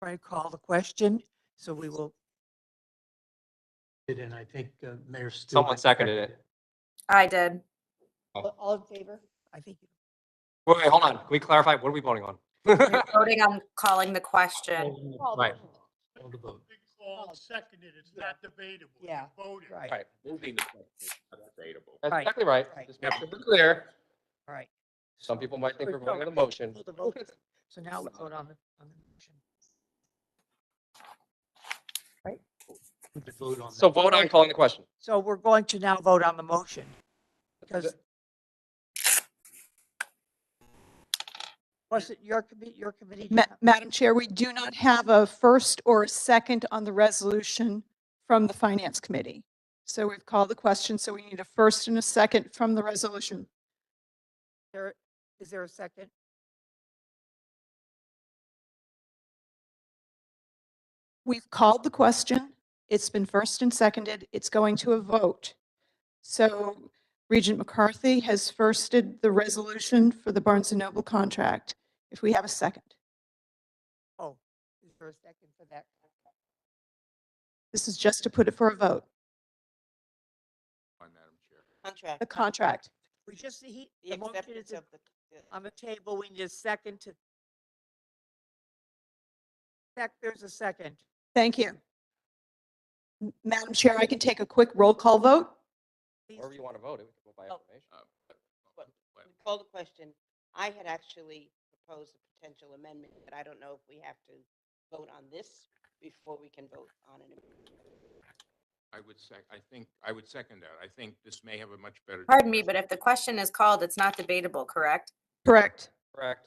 A: I call the question, so we will.
E: And I think Mayor Stewart.
G: Someone seconded it.
I: I did.
A: All in favor? I think.
G: Wait, hold on. Can we clarify? What are we voting on?
I: We're voting on calling the question.
G: Right.
E: Call the vote.
F: Big call, seconded, it's not debatable.
A: Yeah.
F: Voted.
A: Right.
G: Right.
N: Moving the question is not debatable.
G: That's
A: Right.
G: exactly right.
A: Right.
G: Just make sure we're clear.
A: All right.
G: Some people might think we're voting on a motion.
A: Hold the vote. So now we vote on the motion. Right?
E: To vote on
G: So vote on calling the question.
A: So we're going to now vote on the motion. Because was it your committee?
B: Madam Chair, we do not have a first or a second on the resolution from the Finance Committee. So we've called the question, so we need a first and a second from the resolution.
A: Is there a second?
B: We've called the question. It's been first and seconded. It's going to a vote. So Regent McCarthy has firsted the resolution for the Barnes & Noble contract. If we have a second.
A: Oh, is there a second for that?
B: This is just to put it for a vote.
N: Madam Chair.
K: Contract.
B: The contract.
A: We just, the motion
K: acceptance
A: is
K: of the.
A: on the table. We need a second to. There's a second.
B: Thank you. Madam Chair, I can take a quick roll call vote.
G: Wherever you want to vote, it would go by acclamation.
K: We call the question. I had actually proposed a potential amendment, but I don't know if we have to vote on this before we can vote on it.
N: I would second that. I think this may have a much better.
I: Pardon me, but if the question is called, it's not debatable, correct?
B: Correct.
G: Correct.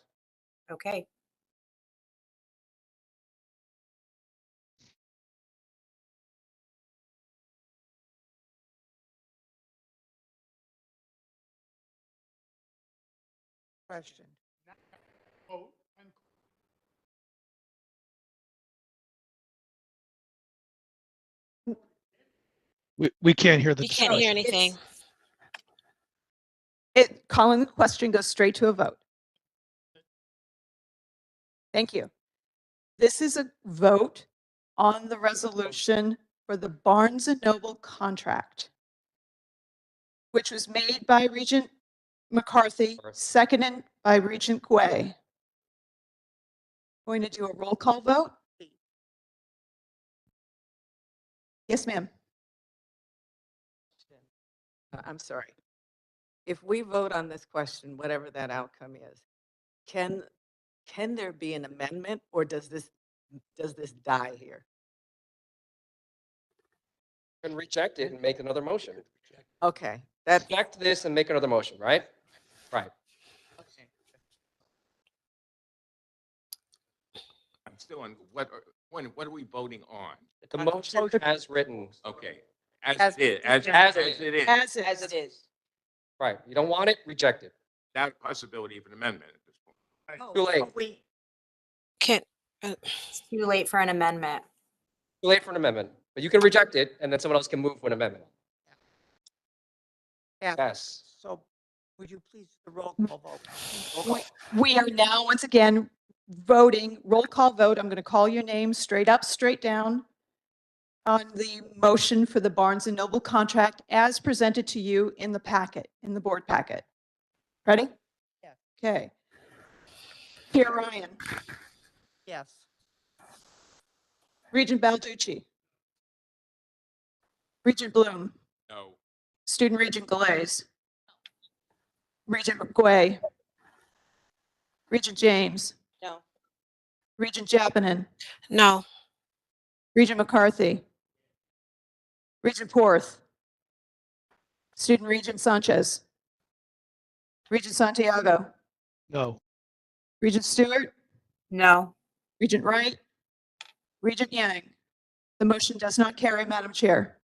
I: Okay.
A: Question.
F: Vote and
P: We can't hear the
D: We can't hear
P: discussion.
D: anything.
B: Calling the question goes straight to a vote. Thank you. This is a vote on the resolution for the Barnes and Noble contract, which was made by Regent McCarthy, seconded by Regent Gway. Going to do a roll call vote? Yes, ma'am.
T: I'm sorry. If we vote on this question, whatever that outcome is, can there be an amendment, or does this die here?
G: And reject it and make another motion.
T: Okay.
G: Reject this and make another motion, right? Right.
T: Okay.
N: I'm still on, what are we voting on?
G: The motion as written.
N: Okay, as it is.
G: As it is.
B: As it is.
G: Right. You don't want it, reject it.
N: Without a possibility of an amendment at this point.
G: Too late.
A: We,
D: Can't.
I: It's too late for an amendment.
G: Too late for an amendment. But you can reject it, and then someone else can move for an amendment.
A: yeah.
G: Yes.
A: So would you please the roll call vote? Roll call.
B: We are now once again voting, roll call vote. I'm going to call your name straight up, straight down on the motion for the Barnes and Noble contract as presented to you in the packet, in the board packet. Ready?
A: Yes.
B: Okay. Pierre Ryan,
A: Yes.
B: Regent Balducci, Regent Bloom,
N: No.
B: Student Regent Glaze, Regent McGuay, Regent James,
K: No.
B: Regent Jappanen,
D: No.
B: Regent McCarthy, Regent Porth, Student Regent Sanchez, Regent Santiago,
P: No.
B: Regent Stewart,
I: No.
B: Regent Wright, Regent Yang. The motion does not carry, Madam Chair.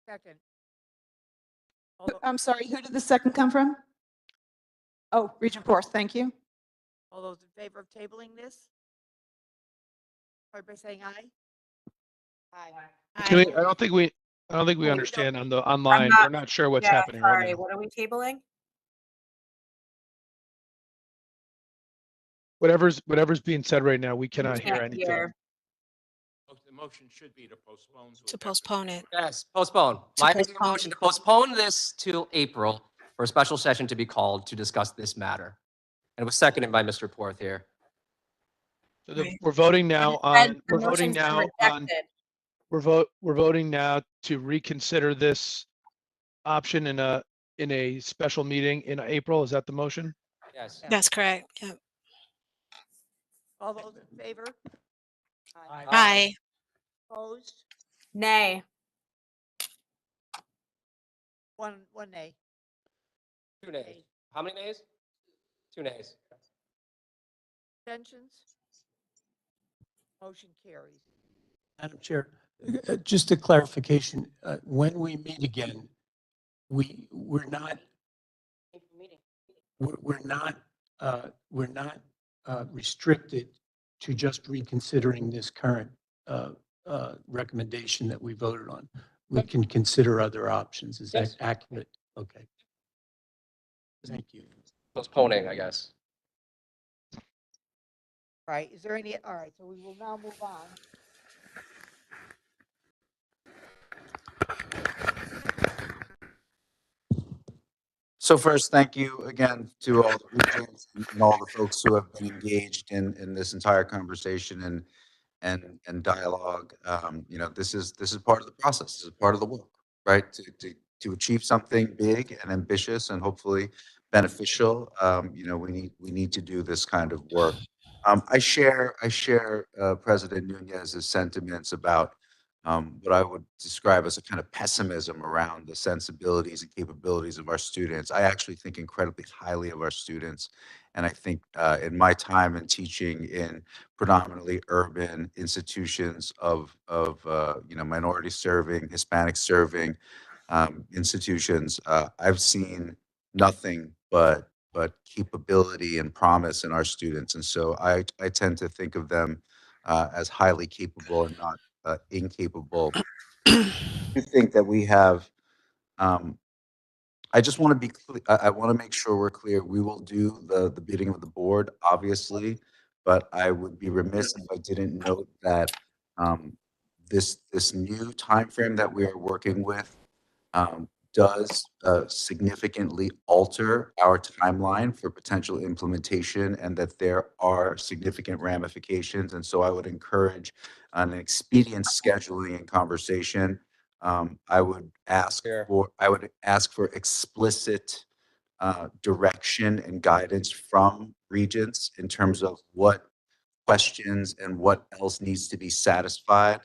A: Second.
B: I'm sorry, who did the second come from? Oh, Regent Porth, thank you.
A: All those in favor of tabling this? Everybody saying aye? Aye.
P: Can we, I don't think we
A: we
P: understand
A: don't-
P: on the online.
I: not-
P: We're not sure what's
I: Yeah,
P: happening right
I: sorry.
P: now.
I: What are we tabling?
P: Whatever's being said right now, we cannot hear
I: Can't
P: anything.
I: hear.
N: The motion should be to postpone.
D: To postpone it.
G: Yes, postpone.
D: To
G: My
D: postpone.
G: motion to postpone this till April for a special session to be called to discuss this matter. And it was seconded by Mr. Porth here.
P: So we're voting now on,
I: The
P: we're voting
I: motion's been
P: now on,
I: rejected.
P: we're voting now to reconsider this option in a special meeting in April. Is that the motion?
G: Yes.
D: That's correct. Yep.
A: All those in favor?
D: Aye.
A: Opposed?
I: Nay.
A: One nay.
G: 2 nays. How many nays? 2 nays.
A: Abstentions? Motion carries.
E: Madam Chair, just a clarification, when we meet again, we're not restricted to just reconsidering this current recommendation that we voted on. We can consider other options. Is that accurate? Okay. Thank you.
G: Postponing, I guess.
A: Right, is there any, all right, so we will now move on.
H: So first, thank you again to all the regents and all the folks who have been engaged in this entire conversation and dialogue. You know, this is part of the process. This is part of the work, right? To achieve something big and ambitious and hopefully beneficial. You know, we need to do this kind of work. I share President Nunez's sentiments about what I would describe as a kind of pessimism around the sensibilities and capabilities of our students. I actually think incredibly highly of our students. And I think in my time in teaching in predominantly urban institutions of minority serving, Hispanic serving institutions, I've seen nothing but capability and promise in our students. And so I tend to think of them as highly capable and not incapable. I think that we have, I just want to be clear. I want to make sure we're clear. We will do the bidding of the board, obviously, but I would be remiss if I didn't note that this new timeframe that we are working with does significantly alter our timeline for potential implementation, and that there are significant ramifications. And so I would encourage an expedient scheduling and conversation. I would ask for explicit direction and guidance from regents in terms of what questions and what else needs to be satisfied,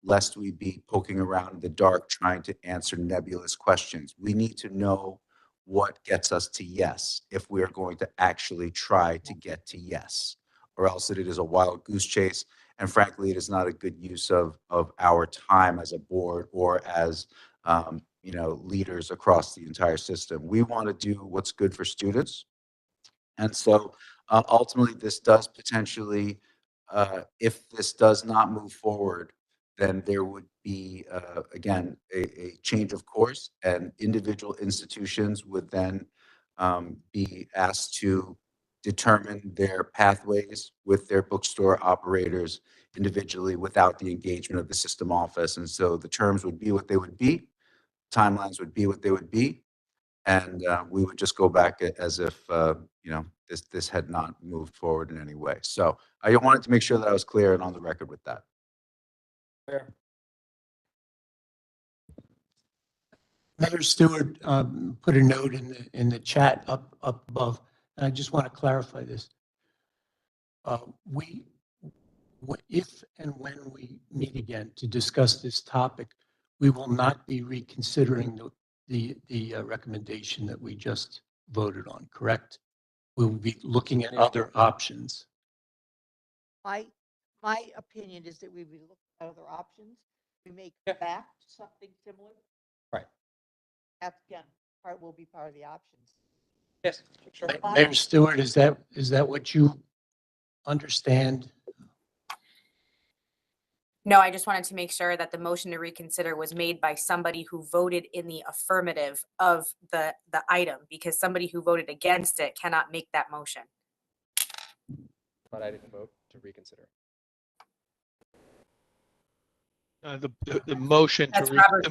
H: lest we be poking around in the dark trying to answer nebulous questions. We need to know what gets us to yes if we are going to actually try to get to yes, or else it is a wild goose chase. And frankly, it is not a good use of our time as a board or as leaders across the entire system. We want to do what's good for students. And so ultimately, this does potentially, if this does not move forward, then there would be, again, a change of course, and individual institutions would then be asked to determine their pathways with their bookstore operators individually without the engagement of the system office. And so the terms would be what they would be, timelines would be what they would be, and we would just go back as if this had not moved forward in any way. So I wanted to make sure that I was clear and on the record with that.
G: Fair.
E: Mayor Stewart put a note in the chat up above, and I just want to clarify this. If and when we meet again to discuss this topic, we will not be reconsidering the recommendation that we just voted on, correct? We will be looking at other options.
A: My opinion is that we would look at other options. We may come back to something similar.
G: Right.
A: That's, again, will be part of the options.
G: Yes, sure.
E: Mayor Stewart, is that what you understand?
I: No, I just wanted to make sure that the motion to reconsider was made by somebody who voted in the affirmative of the item, because somebody who voted against it cannot make that motion.
G: But I didn't vote to reconsider.
P: The motion to
I: That's Robert's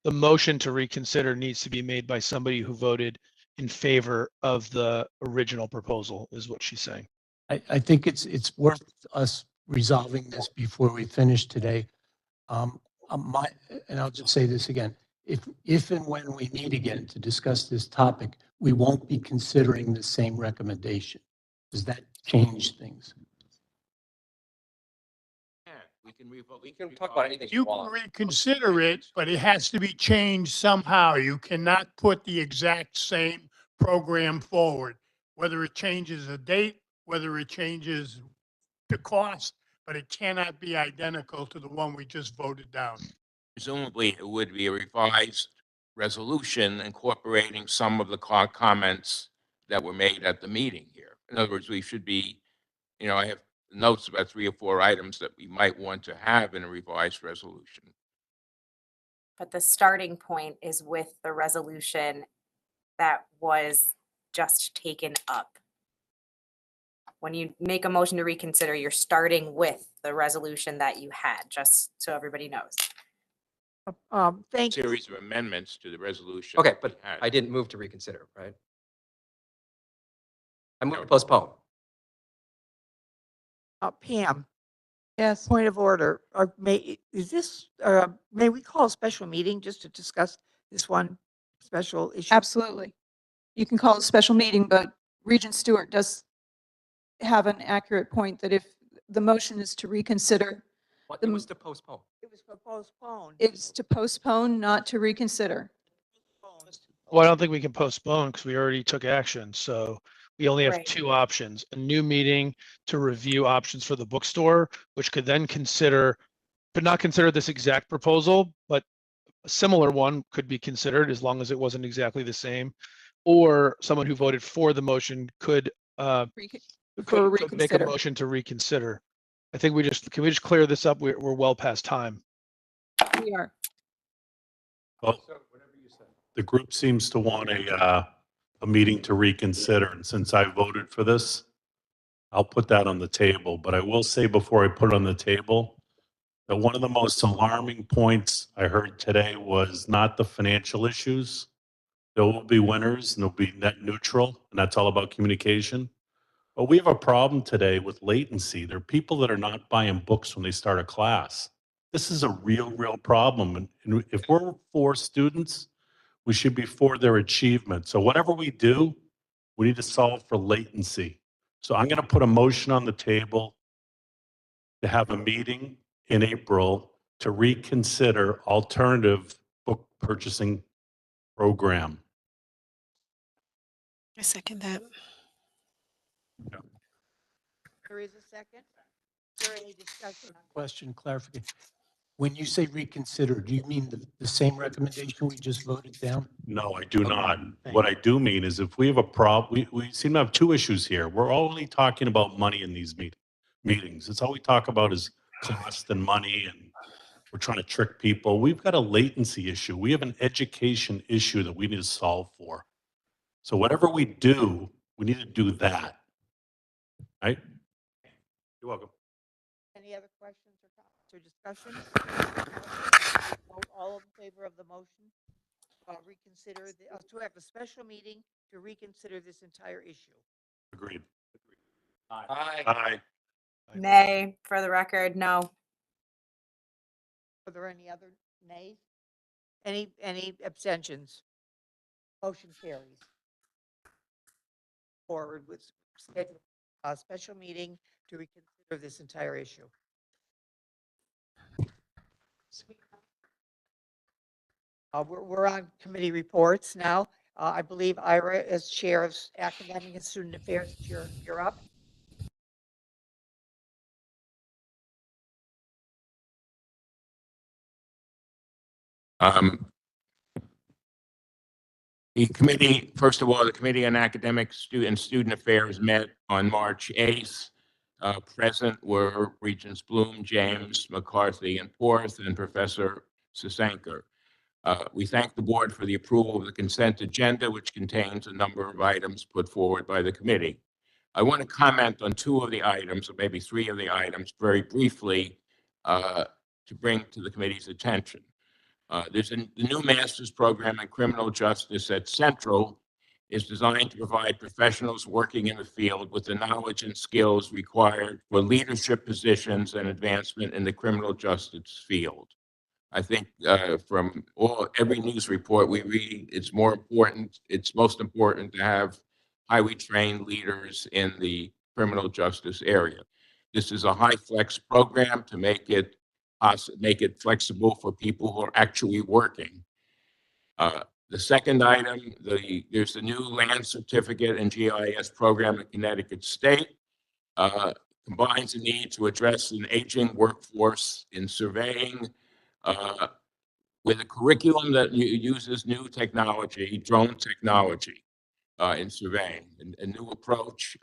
P: the motion to reconsider needs to be made by somebody who voted in favor of the original proposal, is what she's saying.
E: I think it's worth us resolving this before we finish today. And I'll just say this again, if and when we meet again to discuss this topic, we won't be considering the same recommendation. Does that change things?
N: We
G: can talk about anything
F: You can reconsider it, but it has to be changed somehow. You cannot put the exact same program forward, whether it changes a date, whether it changes the cost, but it cannot be identical to the one we just voted down.
N: Presumably, it would be a revised resolution incorporating some of the comments that were made at the meeting here. In other words, we should be, I have notes about 3 or 4 items that we might want to have in a revised resolution.
I: But the starting point is with the resolution that was just taken up. When you make a motion to reconsider, you're starting with the resolution that you had, just so everybody knows.
A: Thank you.
N: Series of amendments to the resolution.
G: Okay,
N: that we
G: but
N: had.
G: I didn't move to reconsider, right? I moved to postpone.
A: Pam,
B: Yes.
A: point of order. May we call a special meeting just to discuss this one special issue?
B: Absolutely. You can call a special meeting, but Regent Stewart does have an accurate point that if the motion is to reconsider
G: It was to postpone.
A: It was for postpone.
B: It's to postpone, not to reconsider.
P: Well, I don't think we can postpone because we already took action. So we only have
I: Right.
P: two options: a new meeting to review options for the bookstore, which could then consider, but not consider this exact proposal, but a similar one could be considered as long as it wasn't exactly the same. Or someone who voted for the motion could
B: For
P: could make a
B: reconsider.
P: motion to reconsider. I think can we just clear this up? We're well past time.
B: We are.
J: Well, the group seems to want a meeting to reconsider, and since I voted for this, I'll put that on the table. But I will say before I put it on the table, that one of the most alarming points I heard today was not the financial issues. There will be winners and there'll be net neutral, and that's all about communication. But we have a problem today with latency. There are people that are not buying books when they start a class. This is a real problem. And if we're for students, we should be for their achievement. So whatever we do, we need to solve for latency. So I'm going to put a motion on the table to have a meeting in April to reconsider alternative book purchasing program.
D: I second that.
A: There is a second. Is there any discussion?
E: Question, clarification. When you say reconsider, do you mean the same recommendation we just voted down?
J: No, I do not. What I do mean is if we have a we seem to have two issues here. We're only talking about money in these meetings. It's all we talk about is cost and money, and we're trying to trick people. We've got a latency issue. We have an education issue that we need to solve for. So whatever we do, we need to do that. Right? You're welcome.
A: Any other questions or comments or discussion? Vote all in favor of the motion. Reconsider to have a special meeting to reconsider this entire issue.
J: Agreed.
G: Aye.
J: Aye.
I: Nay, for the record, no.
A: Are there any other nays? Any abstentions? Motion carries. Forward with schedule a special meeting to reconsider this entire issue. We're on committee reports now. I believe Ira, as chair of academic and student affairs, you're up.
N: The committee, first of all, the Committee on Academic and Student Affairs met on March 8th. Present were Regents Bloom, James, McCarthy, and Porth, and Professor Sasenker. We thank the board for the approval of the consent agenda, which contains a number of items put forward by the committee. I want to comment on two of the items, or maybe three of the items, very briefly to bring to the committee's attention. The new master's program in criminal justice at Central is designed to provide professionals working in the field with the knowledge and skills required for leadership positions and advancement in the criminal justice field. I think from every news report we read, it's most important to have highly trained leaders in the criminal justice area. This is a high flex program to make it flexible for people who are actually working. The second item, there's the new land certificate and GIS program at Connecticut State. Combines the need to address an aging workforce in surveying with a curriculum that uses new technology, drone technology in surveying, a new approach.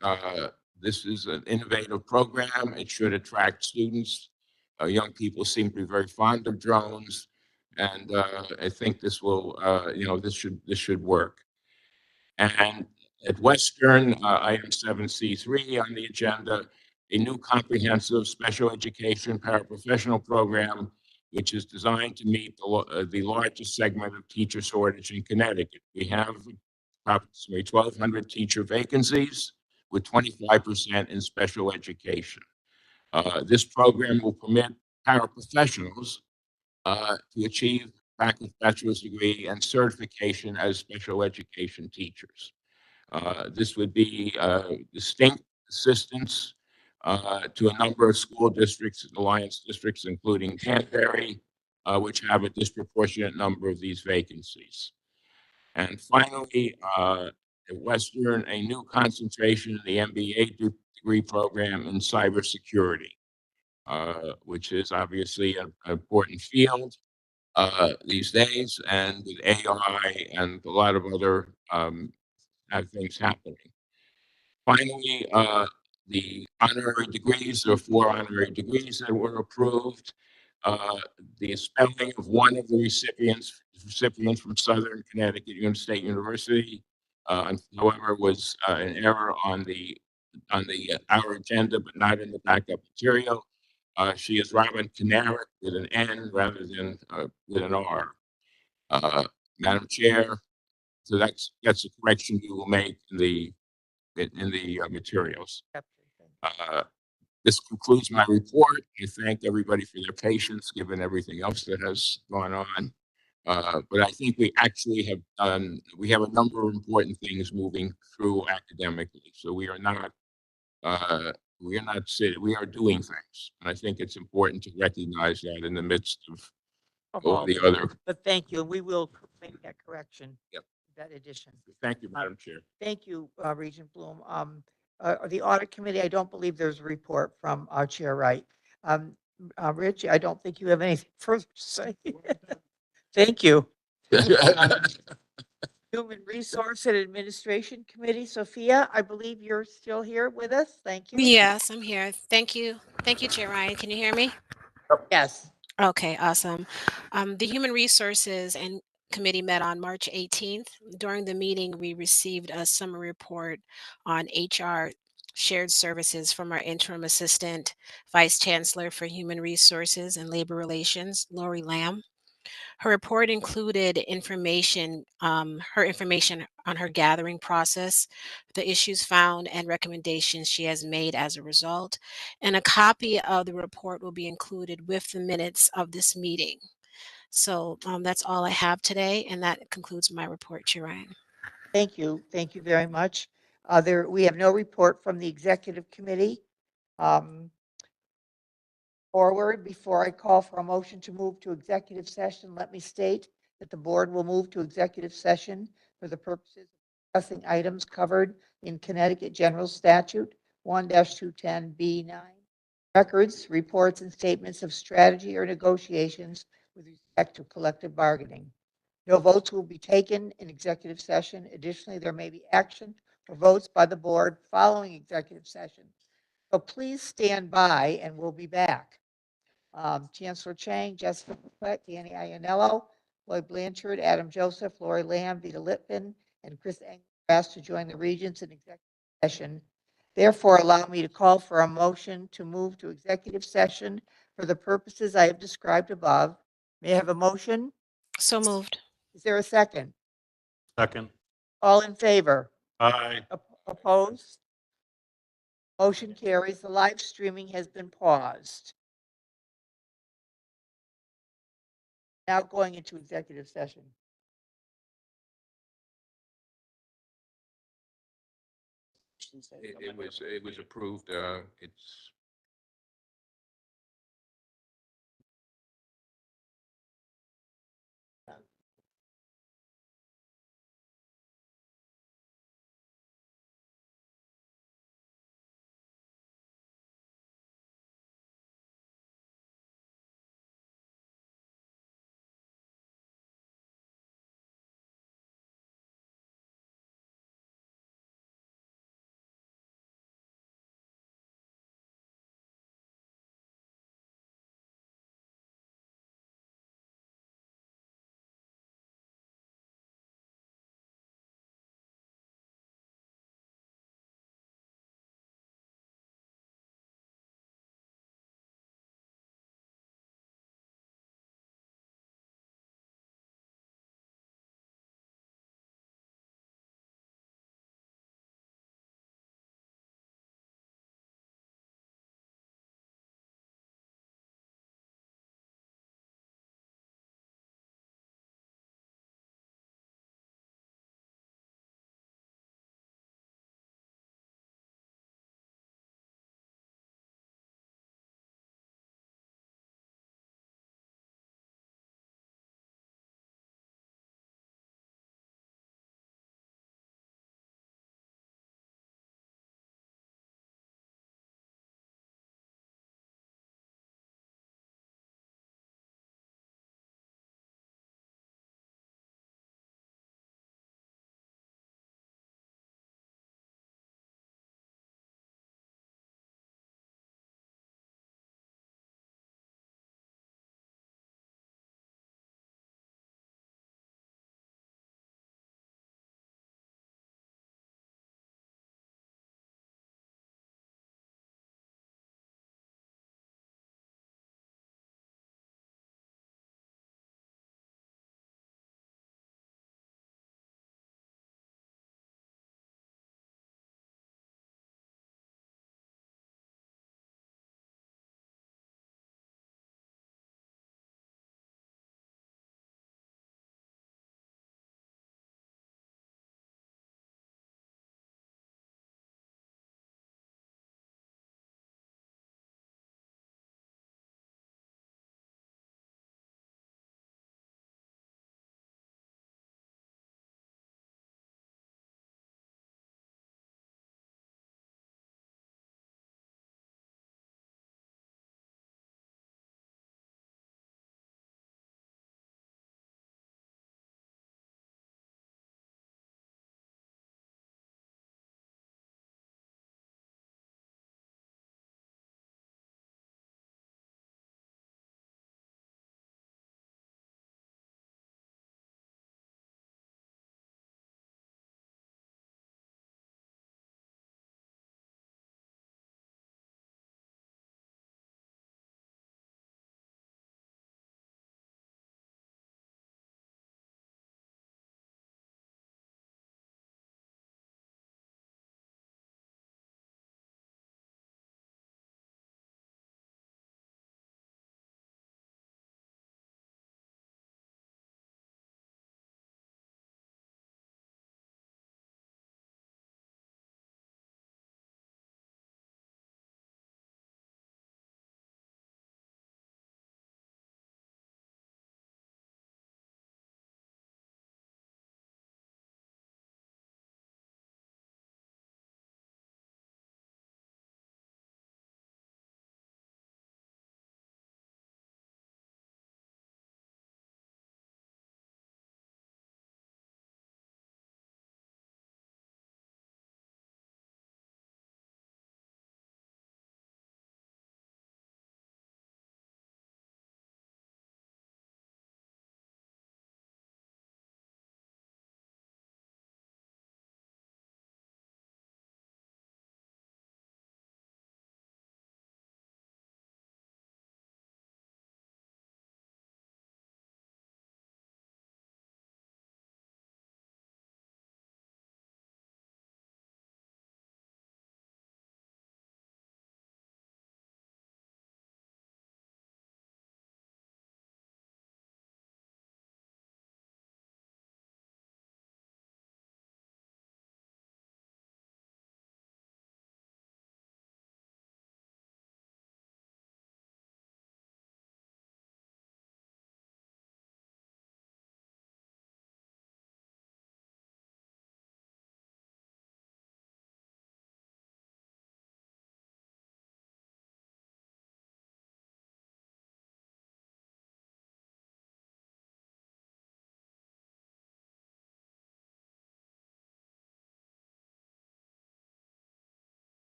N: This is an innovative program. It should attract students. Young people seem to be very fond of drones, and I think this will, this should work. And at Western, item 7C3 on the agenda, a new comprehensive special education paraprofessional program, which is designed to meet the largest segment of teacher shortage in Connecticut. We have approximately 1,200 teacher vacancies, with 25% in special education. This program will permit paraprofessionals to achieve bachelor's degree and certification as special education teachers. This would be distinct assistance to a number of school districts, alliance districts, including Canterbury, which have a disproportionate number of these vacancies. And finally, at Western, a new concentration in the MBA degree program in cybersecurity, which is obviously an important field these days, and with AI and a lot of other things happening. Finally, the honorary degrees, there are 4 honorary degrees that were approved. The spelling of one of the recipients from Southern Connecticut State University, however, was an error on our agenda, but not in the backup material. She is Robin Canarick with an N rather than with an R. Madam Chair, so that's a correction we will make in the materials. This concludes my report. I thank everybody for their patience, given everything else that has gone on. But I think we actually we have a number of important things moving through academically. So we are not sitting, we are doing things. And I think it's important to recognize that in the midst of all the other.
A: But thank you, and we will make that correction.
N: Yep.
A: That addition.
N: Thank you, Madam Chair.
A: Thank you, Regent Bloom. The audit committee, I don't believe there's a report from Chair Wright. Rich, I don't think you have anything further to say. Thank you. Human Resource and Administration Committee, Sophia, I believe you're still here with us. Thank you.
D: Yes, I'm here. Thank you. Thank you, Chair Ryan. Can you hear me?
A: Yes.
D: Okay, awesome. The Human Resources and Committee met on March 18th. During the meeting, we received a summary report on HR shared services from our interim assistant, Vice Chancellor for Human Resources and Labor Relations, Lori Lamb. Her report included her information on her gathering process, the issues found, and recommendations she has made as a result. And a copy of the report will be included with the minutes of this meeting. So that's all I have today, and that concludes my report, Chair Ryan.
A: Thank you. Thank you very much. We have no report from the Executive Committee. Forward, before I call for a motion to move to executive session, let me state that the board will move to executive session for the purposes of discussing items covered in Connecticut General Statute 1-210B9, records, reports, and statements of strategy or negotiations with respect to collective bargaining. No votes will be taken in executive session. Additionally, there may be action or votes by the board following executive session. So please stand by and we'll be back. Chancellor Chang, Jessica Paquette, Danny Iannello, Lloyd Blanchard, Adam Joseph, Lori Lamb, Vita Lippman, and Chris Engel are asked to join the regents in executive session. Therefore, allow me to call for a motion to move to executive session for the purposes I have described above. May I have a motion?
D: So moved.
A: Is there a second?
J: Second.
A: All in favor?
J: Aye.
A: Opposed? Motion carries. The live streaming has been paused. Now going into executive session.
N: It was approved. It's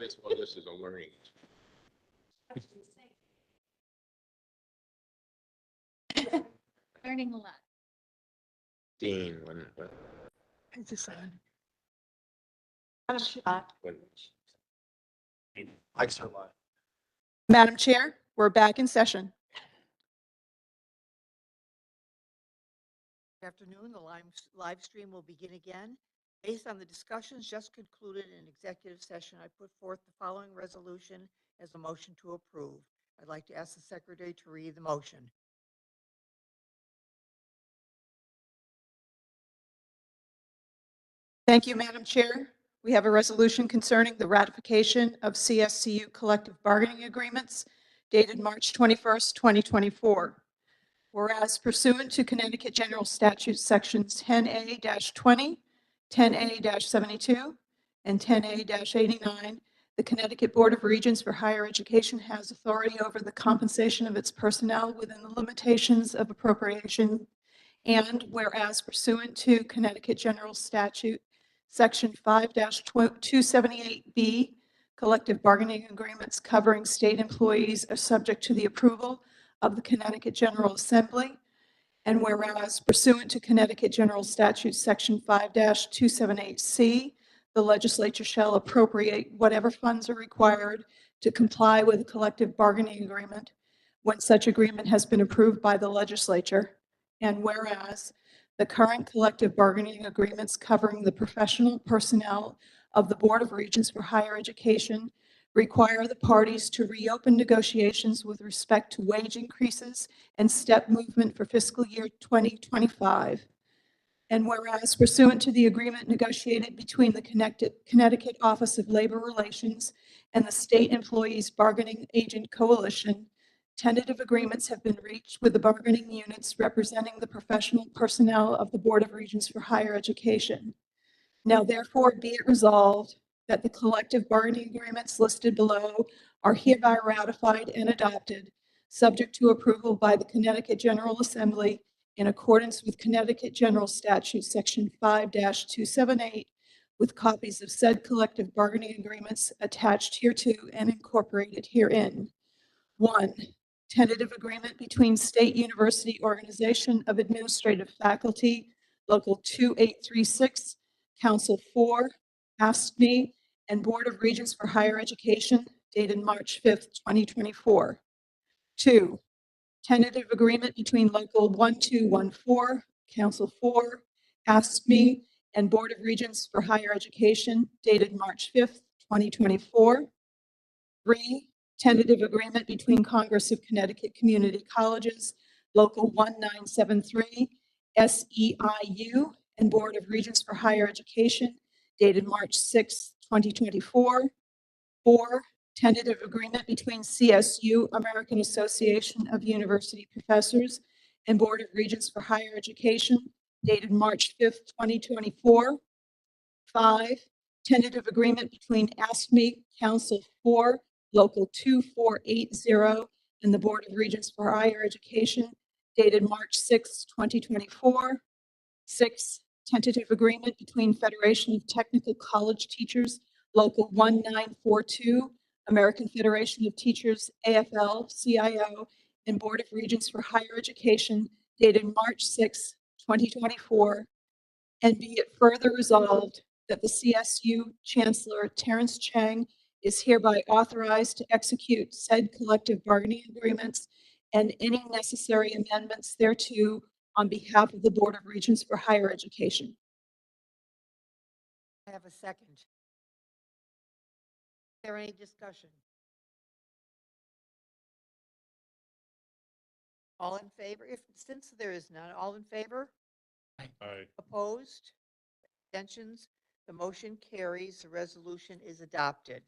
N: Well, this is a learning.
O: Learning a lot.
N: Dean, when
B: Madam Chair, we're back in session.
A: Good afternoon. The live stream will begin again. Based on the discussions just concluded in executive session, I put forth the following resolution as a motion to approve. I'd like to ask the secretary to read the motion.
B: Thank you, Madam Chair. We have a resolution concerning the ratification of CSCU collective bargaining agreements dated March 21st, 2024. Whereas pursuant to Connecticut General Statutes Sections 10A-20, 10A-72, and 10A-89, the Connecticut Board of Regents for Higher Education has authority over the compensation of its personnel within the limitations of appropriation. And whereas pursuant to Connecticut General Statute Section 5-278B, collective bargaining agreements covering state employees are subject to the approval of the Connecticut General Assembly. And whereas pursuant to Connecticut General Statute Section 5-278C, the legislature shall appropriate whatever funds are required to comply with a collective bargaining agreement when such agreement has been approved by the legislature. And whereas the current collective bargaining agreements covering the professional personnel of the Board of Regents for Higher Education require the parties to reopen negotiations with respect to wage increases and step movement for fiscal year 2025. And whereas pursuant to the agreement negotiated between the Connecticut Office of Labor Relations and the State Employees Bargaining Agent Coalition, tentative agreements have been reached with the bargaining units representing the professional personnel of the Board of Regents for Higher Education. Now therefore be it resolved that the collective bargaining agreements listed below are hereby ratified and adopted, subject to approval by the Connecticut General Assembly in accordance with Connecticut General Statute Section 5-278, with copies of said collective bargaining agreements attached hereto and incorporated herein. 1. Tentative agreement between State University Organization of Administrative Faculty, Local 2836, Council 4, AFSCME, and Board of Regents for Higher Education, dated March 5th, 2024. 2. Tentative agreement between Local 1214, Council 4, AFSCME, and Board of Regents for Higher Education, dated March 5th, 2024. 3. Tentative agreement between Congress of Connecticut Community Colleges, Local 1973, SEIU, and Board of Regents for Higher Education, dated March 6, 2024. 4. Tentative agreement between CSU, American Association of University Professors, and Board of Regents for Higher Education, dated March 5th, 2024. 5. Tentative agreement between AFSCME Council 4, Local 2480, and the Board of Regents for Higher Education, dated March 6, 2024. 6. Tentative agreement between Federation of Technical College Teachers, Local 1942, American Federation of Teachers, AFL-CIO, and Board of Regents for Higher Education, dated March 6, 2024. And be it further resolved that the CSU Chancellor Terrence Chang is hereby authorized to execute said collective bargaining agreements and any necessary amendments thereto on behalf of the Board of Regents for Higher Education.
A: I have a second. Is there any discussion? All in favor? Since there is none, all in favor?
J: Aye.
A: Opposed? Abstentions? The motion carries. The resolution is adopted.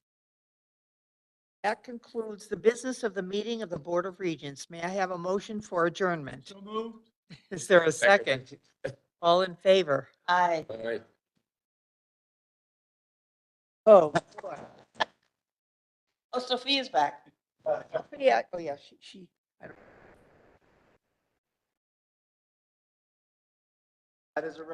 A: That concludes the business of the meeting of the Board of Regents. May I have a motion for adjournment?
F: So moved.
A: Is there a second? All in favor?
K: Aye.
N: all right.
A: Oh.
K: Oh, Sophia's back.
A: Yeah, oh yeah, I don't. That is a